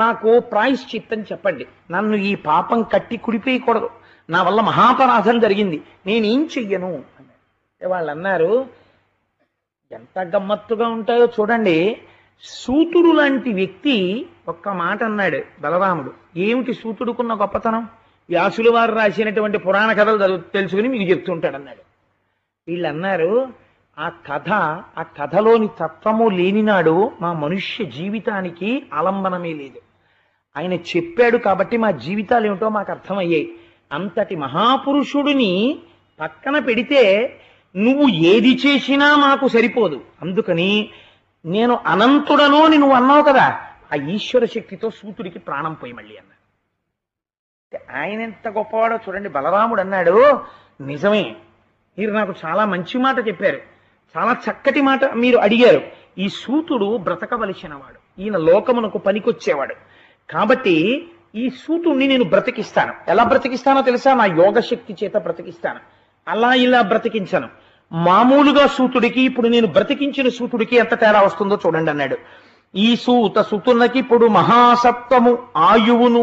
నాకు ప్రాయశ్చిత్తం చెప్పండి. నన్ను ఈ పాపం కట్టి కుడిపేయకూడదు, నా వల్ల మహాపరాధం జరిగింది, నేనేం చెయ్యను అంటే వాళ్ళు అన్నారు, ఎంత గమ్మత్తుగా ఉంటాయో చూడండి. సూతుడు లాంటి వ్యక్తి ఒక్క మాట అన్నాడు బలరాముడు. ఏమిటి సూతుడుకున్న గొప్పతనం? వ్యాసుల వారు రాసినటువంటి పురాణ కథలు తెలుసుకుని మీకు చెప్తుంటాడు అన్నాడు. వీళ్ళు అన్నారు, ఆ కథలోని తత్వము లేనినాడు మా మనుష్య జీవితానికి ఆలంబనమే లేదు. ఆయన చెప్పాడు కాబట్టి మా జీవితాలు ఏమిటో మాకు అర్థమయ్యాయి. అంతటి మహాపురుషుడిని పక్కన పెడితే నువ్వు ఏది చేసినా మాకు సరిపోదు, అందుకని నేను అనంతుడను అని నువ్వు అన్నావు కదా, ఆ ఈశ్వర శక్తితో సూతుడికి ప్రాణం పోయి మళ్ళీ అన్నాడు. ఆయన ఎంత గొప్పవాడో చూడండి. బలరాముడు అన్నాడు, నిజమే, మీరు నాకు చాలా మంచి మాట చెప్పారు, చాలా చక్కటి మాట మీరు అడిగారు. ఈ సూతుడు బ్రతకవలసిన వాడు, ఈయన లోకమునకు పనికొచ్చేవాడు, కాబట్టి ఈ సూతుడిని నేను బ్రతికిస్తాను. ఎలా బ్రతికిస్తానో తెలుసా? నా యోగశక్తి చేత బ్రతికిస్తాను. అలా ఇలా బ్రతికించను. మామూలుగా సూతుడికి ఇప్పుడు నేను బ్రతికించిన సూతుడికి ఎంత తేడా వస్తుందో చూడండి అన్నాడు. ఈ సుతునకి ఇప్పుడు మహాసత్వము ఆయువును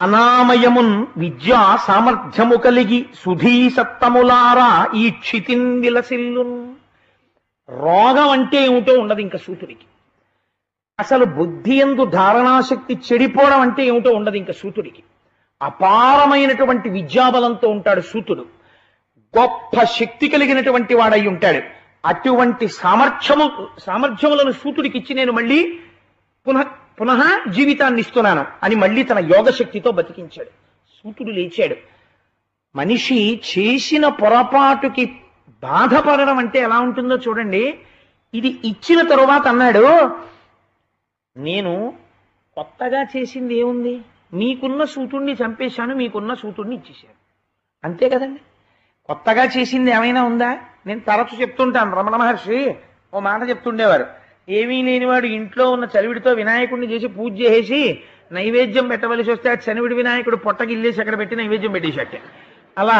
అనామయమున్ విద్యా సామర్థ్యము కలిగి సుధీ సత్తములారా ఈ క్షితిన్ విలసిల్లున్. రోగం అంటే ఏమిటో ఉండదు ఇంకా సూతుడికి. అసలు బుద్ధి యందు ధారణాశక్తి చెడిపోవడం అంటే ఏమిటో ఉండదు ఇంకా సూతుడికి. అపారమైనటువంటి విద్యాబలంతో ఉంటాడు సూతుడు. గొప్ప శక్తి కలిగినటువంటి వాడై ఉంటాడు. అటువంటి సామర్థ్యములను సూతుడికి ఇచ్చి నేను మళ్ళీ పునః జీవితాన్ని ఇస్తున్నాను అని మళ్ళీ తన యోగశక్తితో బతికించాడు. సూతుడు లేచాడు. మనిషి చేసిన పొరపాటుకి బాధపడడం అంటే ఎలా ఉంటుందో చూడండి. ఇది ఇచ్చిన తరువాత అన్నాడు, నేను కొత్తగా చేసింది ఏముంది, మీకున్న సూతుణ్ణి చంపేశాను, మీకున్న సూతుణ్ణి ఇచ్చేశాను, అంతే కదండి. కొత్తగా చేసింది ఏమైనా ఉందా? నేను తరచు చెప్తుంటాను, రమణ మహర్షి ఓ మాట చెప్తుండేవారు, ఏమీ లేనివాడు ఇంట్లో ఉన్న చలివిడితో వినాయకుడిని చేసి పూజ చేసి నైవేద్యం పెట్టవలసి వస్తే ఆ చనివిడి వినాయకుడు పొట్టగిల్లేసి అక్కడ పెట్టి నైవేద్యం పెట్టేశాట. అలా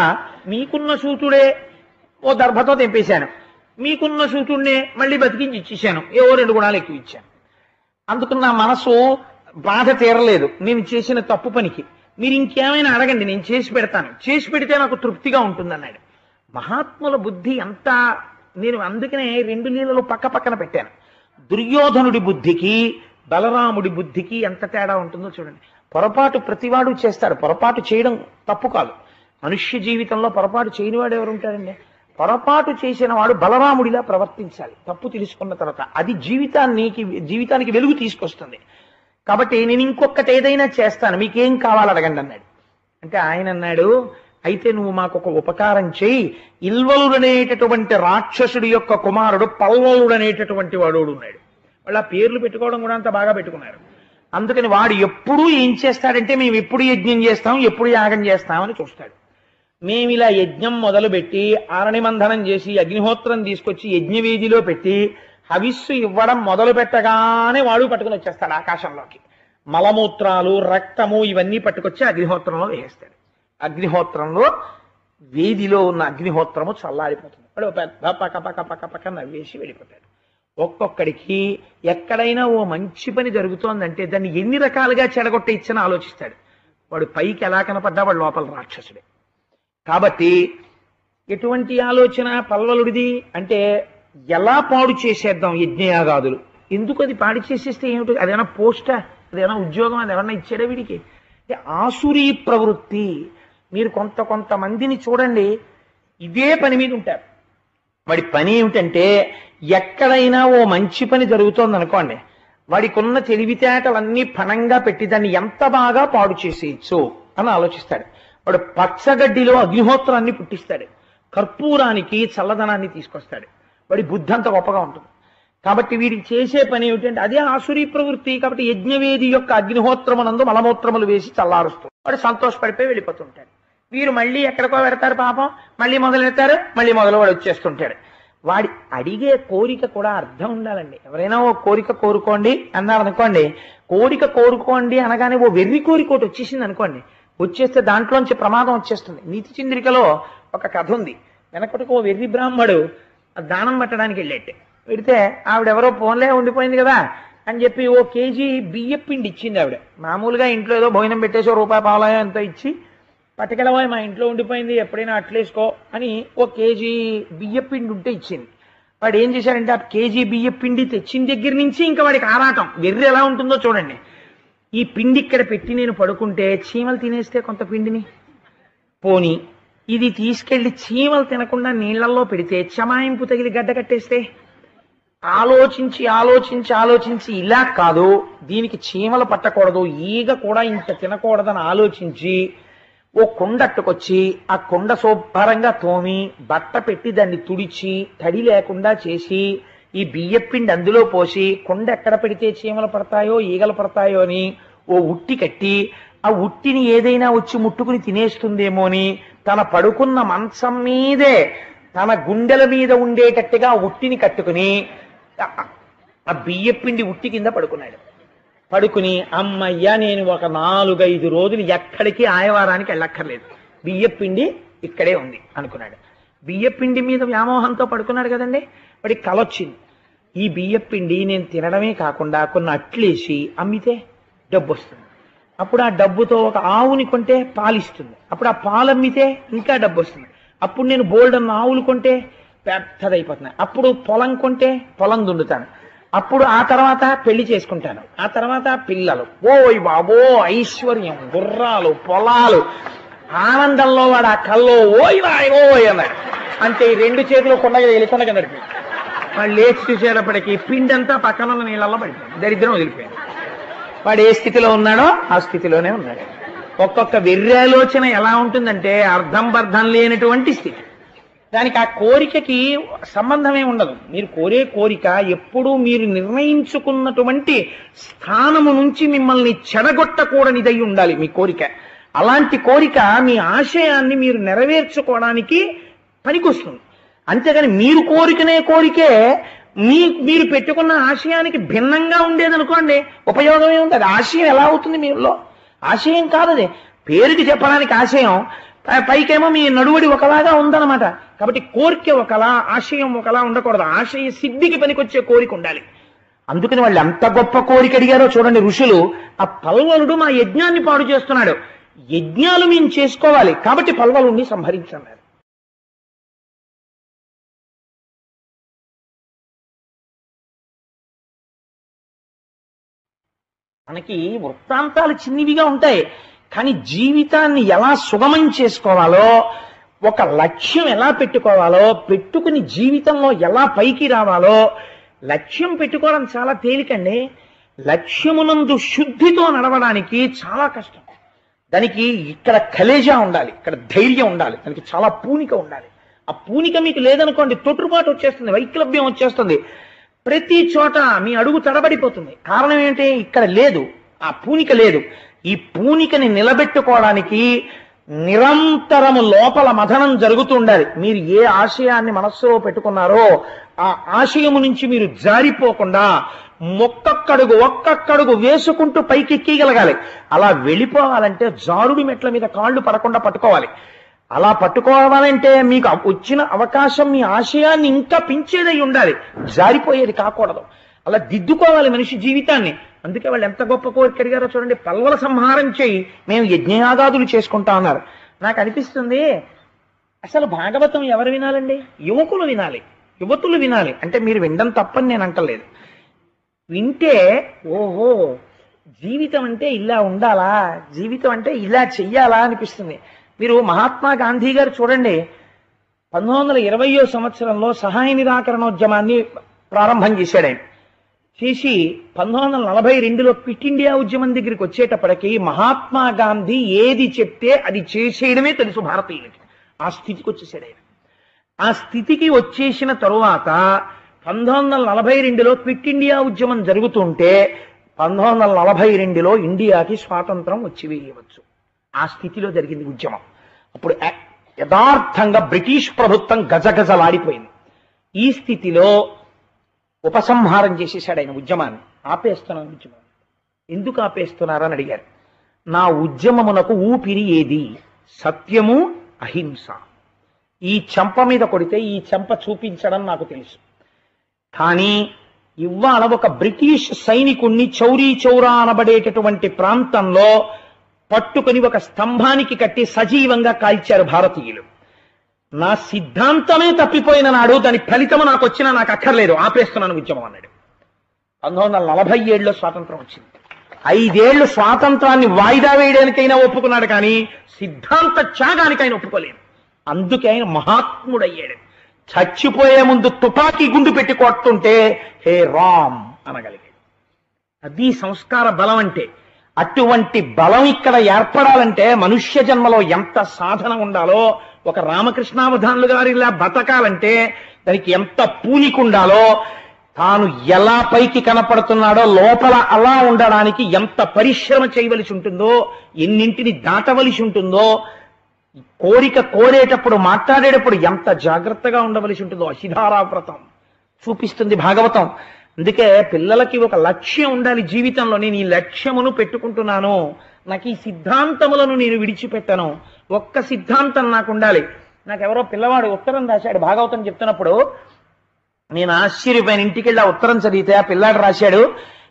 మీకున్న సూతుడే ఓ దర్భతో తెంపేశాను, మీకున్న సూతుడినే మళ్ళీ బతికించి ఇచ్చేశాను, ఏవో 2 గుణాలు ఎక్కువ ఇచ్చాను. అందుకు నా మనసు బాధ తీరలేదు నేను చేసిన తప్పు పనికి. మీరు ఇంకేమైనా అడగండి, నేను చేసి పెడతాను, చేసి పెడితే నాకు తృప్తిగా ఉంటుందన్నాడు. మహాత్ముల బుద్ధి ఎంత, నేను అందుకనే 2 లీలలు పక్క పక్కన పెట్టాను. దుర్యోధనుడి బుద్ధికి బలరాముడి బుద్ధికి ఎంత తేడా ఉంటుందో చూడండి. పొరపాటు ప్రతివాడు చేస్తాడు, పొరపాటు చేయడం తప్పు కాదు. మనుష్య జీవితంలో పొరపాటు చేయనివాడు ఎవరు ఉంటాడండి? పొరపాటు చేసిన వాడు బలరాముడిలా ప్రవర్తించాలి తప్పు తెలుసుకున్న తర్వాత. అది జీవితానికి వెలుగు తీసుకొస్తుంది. కాబట్టి నేను ఇంకొకటి ఏదైనా చేస్తాను, మీకేం కావాలి అడగండి అన్నాడు. అంటే ఆయన అన్నాడు, అయితే నువ్వు మాకు ఒక ఉపకారం చేయి, ఇల్వలుడనేటటువంటి రాక్షసుడి యొక్క కుమారుడు పల్వలుడనేటటువంటి వాడు ఉన్నాడు. వాళ్ళు ఆ పేర్లు పెట్టుకోవడం కూడా అంత బాగా పెట్టుకున్నారు. అందుకని వాడు ఎప్పుడూ ఏం చేస్తాడంటే, మేము ఎప్పుడు యజ్ఞం చేస్తాం, ఎప్పుడు యాగం చేస్తామని చూస్తాడు. మేము ఇలా యజ్ఞం మొదలుపెట్టి ఆరణిమంధనం చేసి అగ్నిహోత్రం తీసుకొచ్చి యజ్ఞవేదిలో పెట్టి హవిస్సు ఇవ్వడం మొదలు పెట్టగానే వాడు పట్టుకుని వచ్చేస్తాడు ఆకాశంలోకి. మలమూత్రాలు రక్తము ఇవన్నీ పట్టుకొచ్చి అగ్నిహోత్రంలో వేసేస్తాడు. అగ్నిహోత్రంలో వేదిలో ఉన్న అగ్నిహోత్రము చల్లారిపోతుంది. వాడు పెద్ద పక్క పక్క పక్క పక్క నవ్వేసి వెళ్ళిపోతాడు. ఒక్కొక్కడికి ఎక్కడైనా ఓ మంచి పని జరుగుతోందంటే దాన్ని ఎన్ని రకాలుగా చెడగొట్టే ఇచ్చని ఆలోచిస్తాడు. వాడు పైకి ఎలా కనపడ్డా వాడు లోపల రాక్షసుడే. కాబట్టి ఎటువంటి ఆలోచన పల్వలుడిది అంటే, ఎలా పాడు చేసేద్దాం యజ్ఞయాగాదులు, ఎందుకు అది పాడు చేసేస్తే ఏమిటి, అదేనా పోస్టా, అదేనా ఉద్యోగం, అది ఎవరన్నా ఇచ్చాడా వీడికి? ఆసురీ ప్రవృత్తి. మీరు కొంతమందిని చూడండి, ఇదే పని మీద ఉంటారు. వాడి పని ఏమిటంటే, ఎక్కడైనా ఓ మంచి పని జరుగుతోంది అనుకోండి, వాడికి ఉన్న తెలివితేటలన్నీ పణంగా పెట్టి దాన్ని ఎంత బాగా పాడు చేసేయచ్చు అని ఆలోచిస్తాడు. వాడు పచ్చగడ్డిలో అగ్నిహోత్రాన్ని పుట్టిస్తాడు, కర్పూరానికి చల్లదనాన్ని తీసుకొస్తాడు. వాడి బుద్ధి అంత గొప్పగా ఉంటుంది. కాబట్టి వీడికి చేసే పని ఏమిటంటే అదే ఆసురీ ప్రవృత్తి. కాబట్టి యజ్ఞవేది యొక్క అగ్నిహోత్రమునందు మలమూత్రములు వేసి చల్లారుస్తుంది. వాడు సంతోషపడిపోయి వెళ్ళిపోతుంటాడు. వీరు మళ్ళీ ఎక్కడికో పెడతారు పాపం, మళ్ళీ మొదలెడతారు, మళ్ళీ మొదలు వాడు వచ్చేస్తుంటాడు. వాడి అడిగే కోరిక కూడా అర్థం ఉండాలండి. ఎవరైనా ఓ కోరిక కోరుకోండి అన్నారు అనుకోండి, కోరిక కోరుకోండి అనగానే ఓ వెర్రి కోరిక ఒకటి వచ్చేసింది అనుకోండి, వచ్చేస్తే దాంట్లోంచి ప్రమాదం వచ్చేస్తుంది. నీతి చింద్రికలో ఒక కథ ఉంది. వెనకటికి ఓ వెర్రి బ్రాహ్మడు దానం పెట్టడానికి వెళ్ళేట్టే, పెడితే ఆవిడెవరో ఫోన్లే ఉండిపోయింది కదా అని చెప్పి ఓ కేజీ బియ్యం పిండి ఇచ్చింది ఆవిడ. మామూలుగా ఇంట్లో ఏదో భోజనం పెట్టేసి రూపాయి పావులాయో ఎంతో ఇచ్చి, పట్టుకెళ్ళబోయి మా ఇంట్లో ఉండిపోయింది ఎప్పుడైనా అట్లేసుకో అని ఓ కేజీ బియ్యం పిండి ఉంటే ఇచ్చింది. వాడు ఏం చేశాడంటే ఆ కేజీ బియ్యం పిండి తెచ్చిన దగ్గర నుంచి ఇంకా వాడికి ఆరాటం. వెర్రి ఎలా ఉంటుందో చూడండి. ఈ పిండి ఇక్కడ పెట్టి నేను పడుకుంటే చీమలు తినేస్తే కొంత పిండిని, పోని ఇది తీసుకెళ్లి చీమలు తినకుండా నీళ్లలో పెడితే చమాయింపు తగిలి గడ్డ కట్టేస్తే, ఆలోచించి ఆలోచించి ఆలోచించి ఇలా కాదు దీనికి చీమలు పట్టకూడదు, ఈగ కూడా ఇంత తినకూడదని ఆలోచించి ఓ కుండట్టుకొచ్చి ఆ కుండ శుభ్రంగా తోమి బట్ట పెట్టి దాన్ని తుడిచి తడి లేకుండా చేసి ఈ బియ్యపిండి అందులో పోసి కుండ ఎక్కడ పెడితే చీమలు పడతాయో ఈగలు పడతాయో అని ఓ ఉట్టి కట్టి, ఆ ఉట్టిని ఏదైనా వచ్చి ముట్టుకుని తినేస్తుందేమో అని తన పడుకున్న మంచం మీదే తన గుండెల మీద ఉండేటట్టుగా ఉట్టిని కట్టుకుని ఆ బియ్యపిండి ఉట్టి కింద పడుకున్నాడు. పడుకుని అమ్మయ్యా నేను ఒక 4-5 రోజులు ఎక్కడికి ఆయవారానికి వెళ్ళక్కర్లేదు, బియ్యపిండి ఇక్కడే ఉంది అనుకున్నాడు. బియ్యపిండి మీద వ్యామోహంతో పడుకున్నాడు కదండి. వాడికి కలొచ్చింది, ఈ బియ్యపిండి నేను తినడమే కాకుండా కొన్ని అట్లేసి అమ్మితే డబ్బు వస్తుంది. అప్పుడు ఆ డబ్బుతో ఒక ఆవుని కొంటే పాలిస్తుంది. అప్పుడు ఆ పాలు అమ్మితే ఇంకా డబ్బు వస్తుంది. అప్పుడు నేను బోల్డన్న ఆవులు కొంటే పెద్దదైపోతున్నాయి. అప్పుడు పొలం కొంటే పొలం దున్నుతాను. అప్పుడు ఆ తర్వాత పెళ్లి చేసుకుంటాను. ఆ తర్వాత పిల్లలు, ఓయ్ బాబో ఐశ్వర్యం, గుర్రాలు, పొలాలు, ఆనందంలో వాడు ఆ కల్లో ఓయ్ వాయ్ ఓయ్ అన్నాడు. అంతే, ఈ 2 చేతులు కొండగా వెళ్ళి నడిపి వాడు లేచి చూసేటప్పటికి పిండి అంతా పక్కన ఉన్న నీళ్ళల్లో పడిపోయింది. దరిద్రం వదిలిపోయింది. వాడు ఏ స్థితిలో ఉన్నాడో ఆ స్థితిలోనే ఉన్నాడు. ఒక్కొక్క వెర్రి ఆలోచన ఎలా ఉంటుందంటే అర్థం బర్థం లేనటువంటి స్థితి. దానికి ఆ కోరికకి సంబంధమే ఉండదు. మీరు కోరే కోరిక ఎప్పుడూ మీరు నిర్ణయించుకున్నటువంటి స్థానము నుంచి మిమ్మల్ని చెడగొట్టకూడనిదై ఉండాలి మీ కోరిక. అలాంటి కోరిక మీ ఆశయాన్ని మీరు నెరవేర్చుకోవడానికి పనికొస్తుంది. అంతేగాని మీరు కోరికే మీరు పెట్టుకున్న ఆశయానికి భిన్నంగా ఉండేదనుకోండి, ఉపయోగమే ఉంది. అది ఆశయం ఎలా అవుతుంది? మీలో ఆశయం కాదు అది, పేరుకి చెప్పడానికి ఆశయం, పైకేమో మీ నడువడి ఒకలాగా ఉందన్నమాట. కాబట్టి కోరిక ఒకలా, ఆశయం ఒకలా ఉండకూడదు. ఆశయ సిద్ధికి పనికొచ్చే కోరిక ఉండాలి. అందుకని వాళ్ళు ఎంత గొప్ప కోరిక అడిగారో చూడండి ఋషులు. ఆ పల్వలుడు మా యజ్ఞాన్ని పాడు చేస్తున్నాడు, యజ్ఞాలు మేము చేసుకోవాలి కాబట్టి పల్వలుణ్ణి సంహరించన్నారు. మనకి వృత్తాంతాలు చిన్నివిగా ఉంటాయి, కానీ జీవితాన్ని ఎలా సుగమం చేసుకోవాలో, ఒక లక్ష్యం ఎలా పెట్టుకోవాలో, పెట్టుకుని జీవితంలో ఎలా పైకి రావాలో, లక్ష్యం పెట్టుకోవడం చాలా తేలికండి. లక్ష్యమునందు శుద్ధితో నడవడానికి చాలా కష్టం. దానికి ఇక్కడ కలేజా ఉండాలి, ఇక్కడ ధైర్యం ఉండాలి, దానికి చాలా పూనిక ఉండాలి. ఆ పూనిక మీకు లేదనుకోండి, తొట్టుపాటు వచ్చేస్తుంది, వైక్లభ్యం వచ్చేస్తుంది, ప్రతి చోట మీ అడుగు తడబడిపోతుంది. కారణం ఏంటి? ఇక్కడ లేదు, ఆ పూనిక లేదు. ఈ పూనికని నిలబెట్టుకోవడానికి నిరంతరము లోపల మథనం జరుగుతూ ఉండాలి. మీరు ఏ ఆశయాన్ని మనస్సులో పెట్టుకున్నారో ఆ ఆశయము నుంచి మీరు జారిపోకుండా ఒక్కొక్కడుగు వేసుకుంటూ పైకెక్కగలగాలి. అలా వెళ్ళిపోవాలంటే జారుడి మెట్ల మీద కాళ్ళు పడకుండా పట్టుకోవాలి. అలా పట్టుకోవాలంటే మీకు వచ్చిన అవకాశం మీ ఆశయాన్ని ఇంకా పెంచేదై ఉండాలి, జారిపోయేది కాకూడదు. అలా దిద్దుకోవాలి మనిషి జీవితాన్ని. అందుకే వాళ్ళు ఎంత గొప్ప కోరిక అడిగారో చూడండి. పల్వల సంహారం చేయి, మేము యజ్ఞయాగాదులు చేసుకుంటా అన్నారు. నాకు అనిపిస్తుంది, అసలు భాగవతం ఎవరు వినాలండి? యువకులు వినాలి, యువతులు వినాలి. అంటే మీరు వినడం తప్పని నేను అంటలేదు. వింటే ఓహో జీవితం అంటే ఇలా ఉండాలా, జీవితం అంటే ఇలా చెయ్యాలా అనిపిస్తుంది. మీరు మహాత్మా గాంధీ గారు చూడండి, 1920వ సంవత్సరంలో సహాయ నిరాకరణోద్యమాన్ని ప్రారంభం చేశాడు. ఆయన చేసి 1942లో క్విట్ ఇండియా ఉద్యమం దగ్గరికి వచ్చేటప్పటికి మహాత్మా గాంధీ ఏది చెప్తే అది చేసేయడమే తెలుసు భారతీయులకి. ఆ స్థితికి వచ్చేసాడు ఆయన. ఆ స్థితికి వచ్చేసిన తరువాత 1942లో క్విట్ ఇండియా ఉద్యమం జరుగుతుంటే 1942లో ఇండియాకి స్వాతంత్రం వచ్చి వేయవచ్చు. ఆ స్థితిలో జరిగింది ఉద్యమం. అప్పుడు యథార్థంగా బ్రిటిష్ ప్రభుత్వం గజగజలాడిపోయింది. ఈ స్థితిలో ఉపసంహారం చేసేసాడు ఆయన ఉద్యమాన్ని. ఆపేస్తున్నాను ఉద్యమం. ఎందుకు ఆపేస్తున్నారని అడిగారు. నా ఉద్యమమునకు ఊపిరి ఏది? సత్యము, అహింస. ఈ చెంప మీద కొడితే ఈ చెంప చూపించడం నాకు తెలుసు. కానీ ఇవాళ ఒక బ్రిటిష్ సైనికుణ్ణి చౌరీ చౌరా అనబడేటటువంటి ప్రాంతంలో పట్టుకుని ఒక స్తంభానికి కట్టి సజీవంగా కాల్చారు భారతీయులు. నా సిద్ధాంతమే తప్పిపోయిన నాడు దాని ఫలితము నాకు వచ్చినా నాకు అక్కర్లేదు, ఆపేస్తున్నాను ఉద్యమం అన్నాడు. 1947లో స్వాతంత్రం వచ్చింది. 5 ఏళ్లు స్వాతంత్రాన్ని వాయిదా వేయడానికైనా ఒప్పుకున్నాడు, కానీ సిద్ధాంత త్యాగానికి ఆయన ఒప్పుకోలేదు. అందుకే ఆయన మహాత్ముడయ్యాడు. చచ్చిపోయే ముందు తుపాకీ గుండు పెట్టి కొడుతుంటే హే రామ్ అనగలిగాడు. అది సంస్కార బలం అంటే. అటువంటి బలం ఇక్కడ ఏర్పడాలంటే మనుష్య జన్మలో ఎంత సాధన ఉండాలో, ఒక రామకృష్ణావధానులు గారు ఇలా బతకాలంటే దానికి ఎంత పూనిక ఉండాలో, తాను ఎలా పైకి కనపడుతున్నాడో లోపల అలా ఉండడానికి ఎంత పరిశ్రమ చేయవలసి ఉంటుందో, ఎన్నింటిని దాటవలసి ఉంటుందో, కోరిక కోరేటప్పుడు మాట్లాడేటప్పుడు ఎంత జాగ్రత్తగా ఉండవలసి ఉంటుందో అశిధారా వ్రతం చూపిస్తుంది భాగవతం. అందుకే పిల్లలకి ఒక లక్ష్యం ఉండాలి జీవితంలో. నేను ఈ లక్ష్యమును పెట్టుకుంటున్నాను, నాకు ఈ సిద్ధాంతములను నేను విడిచిపెట్టాను, ఒక్క సిద్ధాంతం నాకు ఉండాలి. నాకెవరో పిల్లవాడు ఉత్తరం రాశాడు భాగవతం చెప్తున్నప్పుడు. నేను ఆశ్చర్యపోయిన. ఇంటికి వెళ్ళి ఆ ఉత్తరం చదివితే ఆ పిల్లాడు రాశాడు,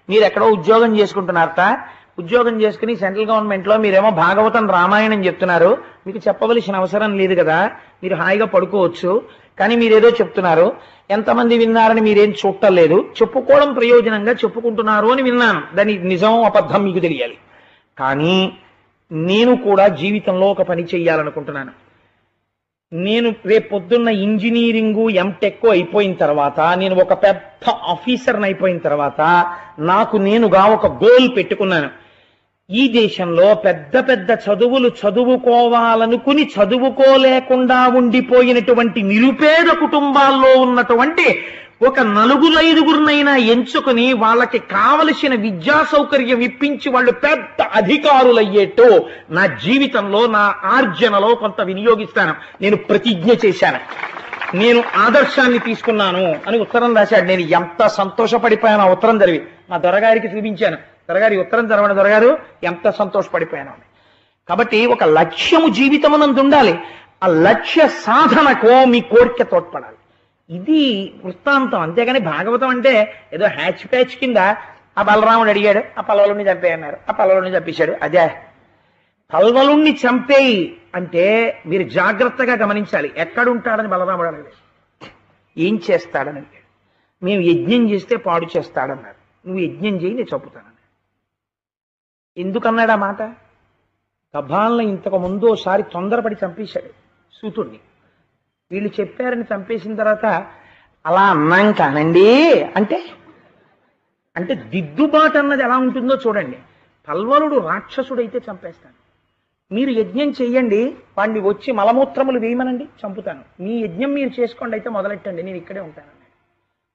మీరు ఎక్కడో ఉద్యోగం చేసుకుంటున్నారట, ఉద్యోగం చేసుకుని సెంట్రల్ గవర్నమెంట్ లో మీరేమో భాగవతం రామాయణం చెప్తున్నారు, మీకు చెప్పవలసిన అవసరం లేదు కదా, మీరు హాయిగా పడుకోవచ్చు, కానీ మీరేదో చెప్తున్నారు, ఎంతమంది విన్నారని మీరేం చూడటం లేదు, చెప్పుకోవడం ప్రయోజనంగా చెప్పుకుంటున్నారు అని విన్నాను, దాని నిజం అబద్ధం మీకు తెలియాలి. కానీ నేను కూడా జీవితంలో ఒక పని చెయ్యాలనుకుంటున్నాను. నేను రేపు పొద్దున్న ఇంజనీరింగు ఎంటెక్ అయిపోయిన తర్వాత, నేను ఒక పెద్ద ఆఫీసర్ని అయిపోయిన తర్వాత నాకు నేనుగా ఒక గోల్ పెట్టుకున్నాను. ఈ దేశంలో పెద్ద పెద్ద చదువులు చదువుకోవాలనుకుని చదువుకోలేకుండా ఉండిపోయినటువంటి నిరుపేద కుటుంబాల్లో ఉన్నటువంటి ఒక నలుగురు ఐదుగురినైనా ఎంచుకుని వాళ్ళకి కావలసిన విద్యా సౌకర్యం ఇప్పించి వాళ్ళు పెద్ద అధికారులయ్యేట్టు నా జీవితంలో నా ఆర్జనలో కొంత వినియోగిస్తాను, నేను ప్రతిజ్ఞ చేశాను, నేను ఆదర్శాన్ని తీసుకున్నాను అని ఉత్తరం రాశాడు. నేను ఎంత సంతోషపడిపోయాను ఆ ఉత్తరం చదివి. మా దొరగారికి చూపించాను, దొరగారి ఉత్తరం చదవండి దొరగారు, ఎంత సంతోషపడిపోయాను అని. కాబట్టి ఒక లక్ష్యము జీవితమునందు ఉండాలి. ఆ లక్ష్య సాధనకు మీ కోరిక తోడ్పడాలి. ఇది వృత్తాంతం. అంతేగాని భాగవతం అంటే ఏదో హ్యాచ్ ప్యాచ్ కింద ఆ బలరాముడు అడిగాడు, ఆ పల్లవుని చంపేయన్నారు, ఆ పల్లవుని చంపేశాడు. అదే పల్వలుణ్ణి చంపేయి అంటే మీరు జాగ్రత్తగా గమనించాలి. ఎక్కడుంటాడని బలరాముడు అడగలేదు, ఏం చేస్తాడని అడిగాడు. మేము యజ్ఞం చేస్తే పాడు చేస్తాడన్నారు, నువ్వు యజ్ఞం చేయి నేను చంపుతానన్నాడు. ఎందుకన్నాడు ఆ మాట? గభాలను ఇంతకు ముందు ఒకసారి తొందరపడి చంపేశాడు సూతుడిని. వీళ్ళు చెప్పారని చంపేసిన తర్వాత అలా అన్నాం కానండి అంటే అంటే దిద్దుబాటు అన్నది ఎలా ఉంటుందో చూడండి. పల్వలుడు రాక్షసుడైతే చంపేస్తాను, మీరు యజ్ఞం చెయ్యండి, వాడిని వచ్చి మలమూత్రములు వేయమనండి, చంపుతాను, మీ యజ్ఞం మీరు చేసుకోండి అయితే మొదలెట్టండి, నేను ఇక్కడే ఉంటానన్నాడు.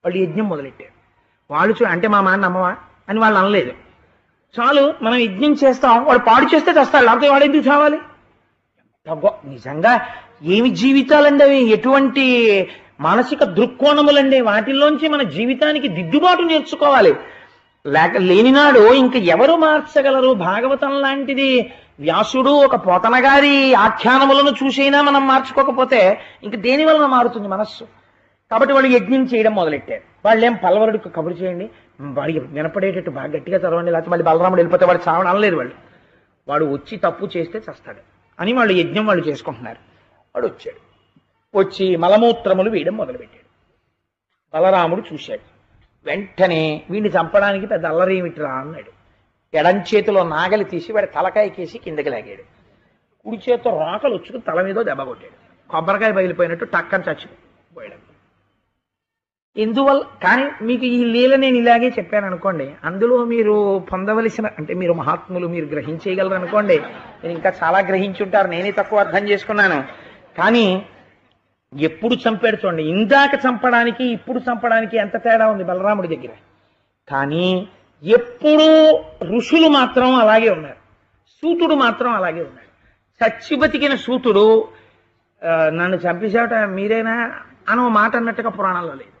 వాళ్ళు యజ్ఞం మొదలెట్టారు. వాళ్ళు అంటే మా మాట నమ్మవా అని వాళ్ళు అనలేదు. చాలు మనం యజ్ఞం చేస్తాం, వాడు పాడు చేస్తే చస్తాడు, లేకపోతే వాడు ఎందుకు చావాలి? నిజంగా ఏమి జీవితాలండి అవి, ఎటువంటి మానసిక దృక్కోణములండి. వాటిల్లోంచి మన జీవితానికి దిద్దుబాటు నేర్చుకోవాలి. లేనినాడు ఇంక ఎవరు మార్చగలరు? భాగవతం లాంటిది వ్యాసుడు ఒక పోతన గారి ఆఖ్యానములను చూసైనా మనం మార్చుకోకపోతే ఇంక దేని వలన మారుతుంది మనస్సు? కాబట్టి వాళ్ళు యజ్ఞం చేయడం మొదలెట్టారు. వాళ్ళేం పల్వరుడికి కబురు చేయండి, వాడికి వినపడేటట్టు బాగా గట్టిగా చదవండి, లేకపోతే మళ్ళీ బలరాముడు వెళ్ళిపోతే వాడు చావడం అనలేదు. వాడు వచ్చి తప్పు చేస్తే చస్తాడు అని వాళ్ళు యజ్ఞం వాళ్ళు చేసుకుంటున్నారు. వాడు వచ్చాడు, వచ్చి మలమూత్రములు వేయడం మొదలుపెట్టాడు. బలరాముడు చూశాడు, వెంటనే వీడిని చంపడానికి పెద్ద అల్లరేమిట్రా అన్నాడు. ఎడం చేతిలో నాగలి తీసి వాడి తలకాయకేసి కిందకి లాగాడు. కుడి చేతితో రోకలు వచ్చుకుని తల మీద దెబ్బ కొట్టాడు. కొబ్బరికాయ బయలిపోయినట్టు టక్కని చచ్చిపోయాడు. ఎందువల్ల? కానీ మీకు ఈ లీల నేను ఇలాగే చెప్పాను అనుకోండి, అందులో మీరు పొందవలసిన అంటే మీరు మహాత్ములు, మీరు గ్రహించేయగలరు అనుకోండి. నేను ఇంకా చాలా గ్రహించుంటారు, నేనే తక్కువ అర్థం చేసుకున్నాను. కానీ ఎప్పుడు చంపాడు చూడండి, ఇందాక చంపడానికి ఇప్పుడు చంపడానికి ఎంత తేడా ఉంది బలరాముడి దగ్గర. కానీ ఎప్పుడూ ఋషులు మాత్రం అలాగే ఉన్నారు, సూతుడు మాత్రం అలాగే ఉన్నాడు. చచ్చి బతికిన సూతుడు నన్ను చంపేశాట మీరేనా అనో మాట అన్నట్టుగా పురాణంలో లేదు.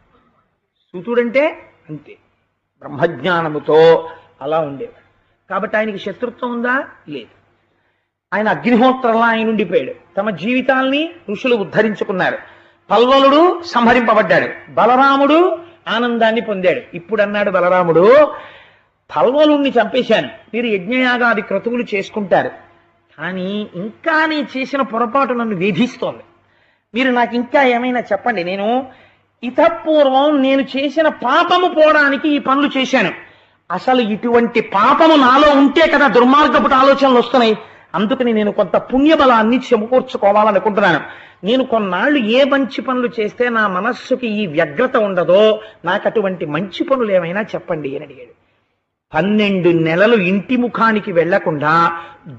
సూతుడంటే అంతే, బ్రహ్మజ్ఞానముతో అలా ఉండేవాడు. కాబట్టి ఆయనకి శత్రుత్వం ఉందా? లేదు. ఆయన అగ్నిహోత్రంలా ఆయన ఉండిపోయాడు. తమ జీవితాల్ని ఋషులు ఉద్ధరించుకున్నారు. పల్వలుడు సంహరింపబడ్డాడు, బలరాముడు ఆనందాన్ని పొందాడు. ఇప్పుడు అన్నాడు బలరాముడు, పల్వలుణ్ణి చంపేశాను, మీరు యజ్ఞయాగాది క్రతువులు చేసుకుంటారు, కానీ ఇంకా నేను చేసిన పొరపాటు నన్ను వేధిస్తోంది. మీరు నాకు ఇంకా ఏమైనా చెప్పండి. నేను ఇతపూర్వం నేను చేసిన పాపము పోవడానికి ఈ పనులు చేశాను. అసలు ఇటువంటి పాపము నాలో ఉంటే కదా దుర్మార్గపు ఆలోచనలు వస్తున్నాయి. అందుకని నేను కొంత పుణ్యబలాన్ని సమకూర్చుకోవాలనుకుంటున్నాను. నేను కొన్నాళ్ళు ఏ మంచి పనులు చేస్తే నా మనస్సుకి ఈ వ్యగ్రత ఉండదో నాకు అటువంటి మంచి పనులు ఏమైనా చెప్పండి అని అడిగాడు. 12 నెలలు ఇంటి ముఖానికి వెళ్లకుండా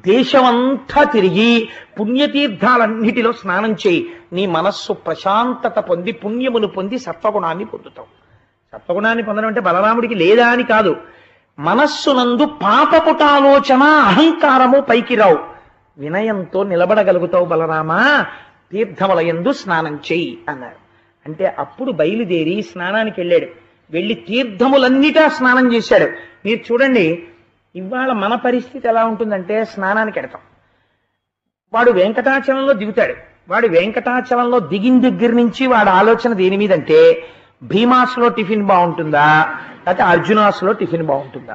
దేశమంతా తిరిగి పుణ్యతీర్థాలన్నిటిలో స్నానం చేయి, నీ మనస్సు ప్రశాంతత పొంది పుణ్యమును పొంది సత్వగుణాన్ని పొందుతావు. సత్వగుణాన్ని పొందడం అంటే బలరాముడికి లేదా అని కాదు, మనస్సునందు పాపపుటాలోచన అహంకారము పైకి రావు, వినయంతో నిలబడగలుగుతావు బలరామా, తీర్థములయందు స్నానం చెయ్యి అన్నారు. అంటే అప్పుడు బయలుదేరి స్నానానికి వెళ్ళాడు. వెళ్ళి తీర్థములన్నిటా స్నానం చేశాడు. మీరు చూడండి, ఇవాళ మన పరిస్థితి ఎలా ఉంటుందంటే స్నానానికి వెడతాం, వాడు వెంకటాచలంలో దిగుతాడు. వాడు వెంకటాచలంలో దిగిన దగ్గర నుంచి వాడు ఆలోచన దేని మీదంటే భీమాసులో టిఫిన్ బాగుంటుందా లేకపోతే అర్జునాసులో టిఫిన్ బాగుంటుందా.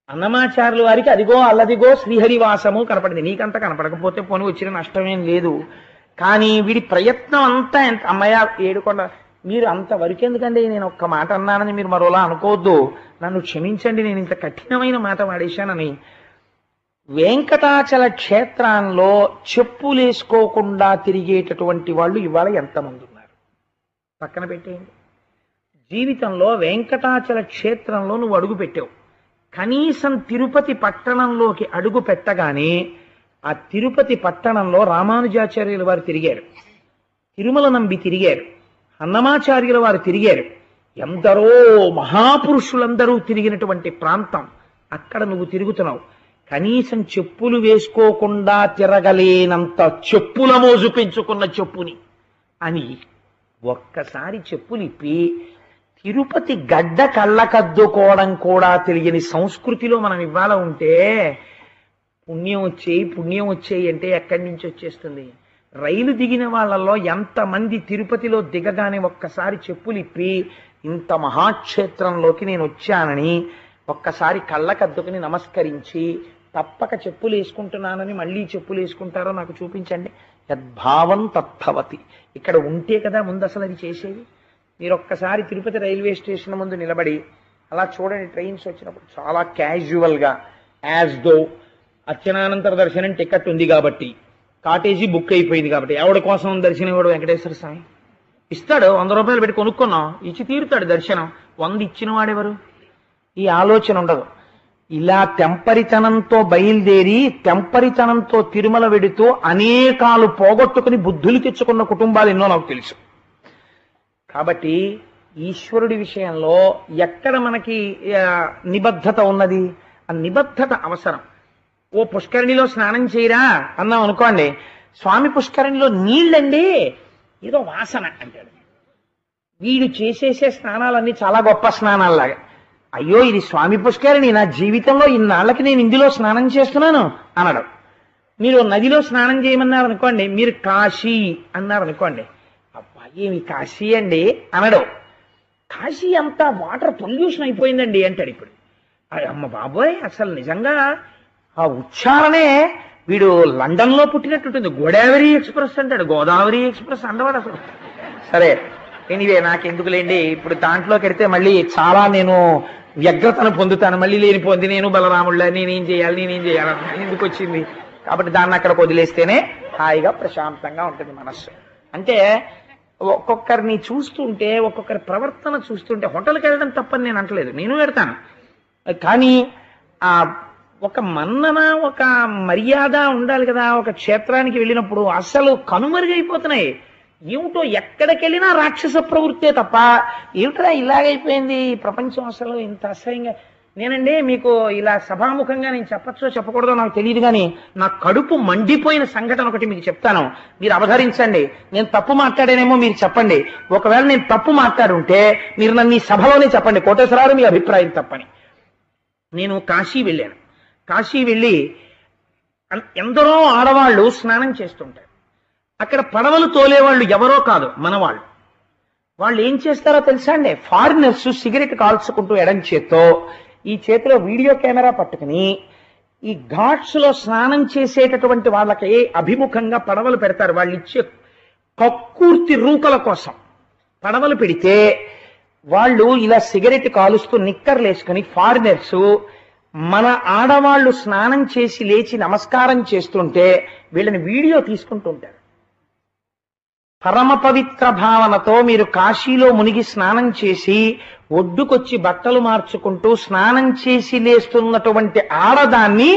అన్నమాచార్యుల వారికి అదిగో అల్లదిగో శ్రీహరివాసము కనపడింది, నీకంతా కనపడకపోతే పోనీ వచ్చిన నష్టమేం లేదు. కానీ వీడి ప్రయత్నం అంతా ఎంత అమ్మయ్య ఏడుకొండ, మీరు అంతవరకు ఎందుకండి, నేను ఒక్క మాట అన్నానని మీరు మరోలా అనుకోవద్దు, నన్ను క్షమించండి, నేను ఇంత కఠినమైన మాట వాడేశానని. వెంకటాచల క్షేత్రంలో చెప్పులేసుకోకుండా తిరిగేటటువంటి వాళ్ళు ఇవాళ ఎంతమంది ఉన్నారు పక్కన పెట్టేయండి. జీవితంలో వెంకటాచల క్షేత్రంలో నువ్వు అడుగు పెట్టావు, కనీసం తిరుపతి పట్టణంలోకి అడుగు పెట్టగానే ఆ తిరుపతి పట్టణంలో రామానుజాచార్యుల వారు తిరిగారు, తిరుమల నంబి తిరిగారు, అన్నమాచార్యుల వారు తిరిగారు, ఎందరో మహాపురుషులందరూ తిరిగినటువంటి ప్రాంతం. అక్కడ నువ్వు తిరుగుతున్నావు. కనీసం చెప్పులు వేసుకోకుండా తిరగలేనంత చెప్పుల మోజు పెంచుకున్న చెప్పుని అని ఒక్కసారి చెప్పులు ఇప్పి తిరుపతి గడ్డ కళ్ళకద్దుకోవడం కూడా తెలియని సంస్కృతిలో మనం ఇవాళ ఉంటే పుణ్యం వచ్చేయి అంటే ఎక్కడి నుంచి వచ్చేస్తుంది? రైలు దిగిన వాళ్ళల్లో ఎంతమంది తిరుపతిలో దిగగానే ఒక్కసారి చెప్పులు ఇప్పి ఇంత మహాక్షేత్రంలోకి నేను వచ్చానని ఒక్కసారి కళ్ళకద్దుకుని నమస్కరించి తప్పక చెప్పులు వేసుకుంటున్నానని మళ్ళీ చెప్పులు వేసుకుంటారో నాకు చూపించండి. యద్భావం తద్భవతి. ఇక్కడ ఉంటే కదా ముందు అసలు అది చేసేది. మీరు ఒక్కసారి తిరుపతి రైల్వే స్టేషన్ ముందు నిలబడి అలా చూడండి, ట్రైన్స్ వచ్చినప్పుడు చాలా క్యాజువల్గా యాజ్ దో అర్చనానంతర దర్శనం టికెట్ ఉంది కాబట్టి, కాటేజీ బుక్ అయిపోయింది కాబట్టి, ఎవడి కోసం దర్శనం ఇవ్వడు వెంకటేశ్వర స్వామి ఇస్తాడు. 100 రూపాయలు పెట్టి కొనుక్కున్నాం, ఇచ్చి తీరుతాడు దర్శనం. 100 ఇచ్చిన వాడెవరు? ఈ ఆలోచన ఉండదు. ఇలా తెంపరితనంతో బయలుదేరి తెంపరితనంతో తిరుమల వెడుతూ అనేకాలు పోగొట్టుకుని బుద్ధులు తెచ్చుకున్న కుటుంబాలు ఎన్నో నాకు తెలుసు. కాబట్టి ఈశ్వరుడి విషయంలో ఎక్కడ మనకి నిబద్ధత ఉన్నది? ఆ నిబద్ధత అవసరం. ఓ పుష్కరిణిలో స్నానం చేయరా అన్నాం అనుకోండి, స్వామి పుష్కరిణిలో నీళ్ళండి ఏదో వాసన అంటాడు. వీడు చేసేసే స్నానాలన్నీ చాలా గొప్ప స్నానాల్లాగా. అయ్యో ఇది స్వామి పుష్కరిణి, నా జీవితంలో ఇన్నాళ్ళకి నేను ఇందులో స్నానం చేస్తున్నాను అనడం. మీరు నదిలో స్నానం చేయమన్నారు అనుకోండి, మీరు కాశీ అన్నారు అనుకోండి, అబ్బా ఏమి కాశీ అండి అనడం. కాశీ అంతా వాటర్ పొల్యూషన్ అయిపోయిందండి అంటాడు. ఇప్పుడు అమ్మ బాబోయ్ అసలు నిజంగా ఆ ఉచ్చారణే వీడు లండన్లో పుట్టినట్టుంటుంది. గోదావరి ఎక్స్ప్రెస్ అంటాడు, గోదావరి ఎక్స్ప్రెస్ అండవాడు అసలు. సరే ఎనివే నాకెందుకులేండి, ఇప్పుడు దాంట్లోకి వెడితే మళ్ళీ చాలా నేను వ్యగ్రతను పొందుతాను. మళ్ళీ లేనిపోంది నేను బలరాముళ్ళ నేనేం చేయాలి ఎందుకు వచ్చింది. కాబట్టి దాన్ని అక్కడ వదిలేస్తేనే హాయిగా ప్రశాంతంగా ఉంటుంది మనస్సు. అంటే ఒక్కొక్కరిని చూస్తుంటే, ఒక్కొక్కరి ప్రవర్తన చూస్తుంటే, హోటల్కి వెళ్ళడం తప్పని నేను అంటలేదు, నేను పెడతాను. కానీ ఆ ఒక మన్నన, ఒక మర్యాద ఉండాలి కదా. ఒక క్షేత్రానికి వెళ్ళినప్పుడు అసలు కనుమరుగైపోతున్నాయి. ఏమిటో ఎక్కడికి వెళ్ళినా రాక్షస ప్రవృత్తే తప్ప ఏమిటా ఇలాగైపోయింది ప్రపంచం అసలు ఇంత అసహ్యంగా. నేనండి మీకు ఇలా సభాముఖంగా నేను చెప్పచ్చో చెప్పకూడదో నాకు తెలియదు, కానీ నా కడుపు మండిపోయిన సంఘటన ఒకటి మీకు చెప్తాను. మీరు అవధరించండి. నేను తప్పు మాట్లాడానేమో మీరు చెప్పండి. ఒకవేళ నేను తప్పు మాట్లాడుంటే మీరు నన్ను ఈ సభలోనే చెప్పండి, కోటేశ్వరరావు మీ అభిప్రాయం తప్పని. నేను కాశీ వెళ్ళాను. కాశీ వెళ్ళి ఎందరో ఆడవాళ్ళు స్నానం చేస్తుంటారు. అక్కడ పడవలు తోలేవాళ్ళు ఎవరో కాదు, మనవాళ్ళు. వాళ్ళు ఏం చేస్తారో తెలుసా అండి? ఫారినర్స్ సిగరెట్ కాల్చుకుంటూ ఎడం చేత్తో, ఈ చేతిలో వీడియో కెమెరా పట్టుకుని ఈ ఘాట్స్ లో స్నానం చేసేటటువంటి వాళ్ళకి అభిముఖంగా పడవలు పెడతారు. వాళ్ళు ఇచ్చే కక్కుర్తి రూకల కోసం పడవలు పెడితే వాళ్ళు ఇలా సిగరెట్ కాలుస్తూ నిక్కర్లు వేసుకుని ఫారినర్స్ మన ఆడవాళ్లు స్నానం చేసి లేచి నమస్కారం చేస్తుంటే వీళ్ళని వీడియో తీసుకుంటుంటారు. పరమ పవిత్ర భావనతో మీరు కాశీలో మునిగి స్నానం చేసి ఒడ్డుకొచ్చి బట్టలు మార్చుకుంటూ స్నానం చేసి లేస్తున్నటువంటి ఆడదాన్ని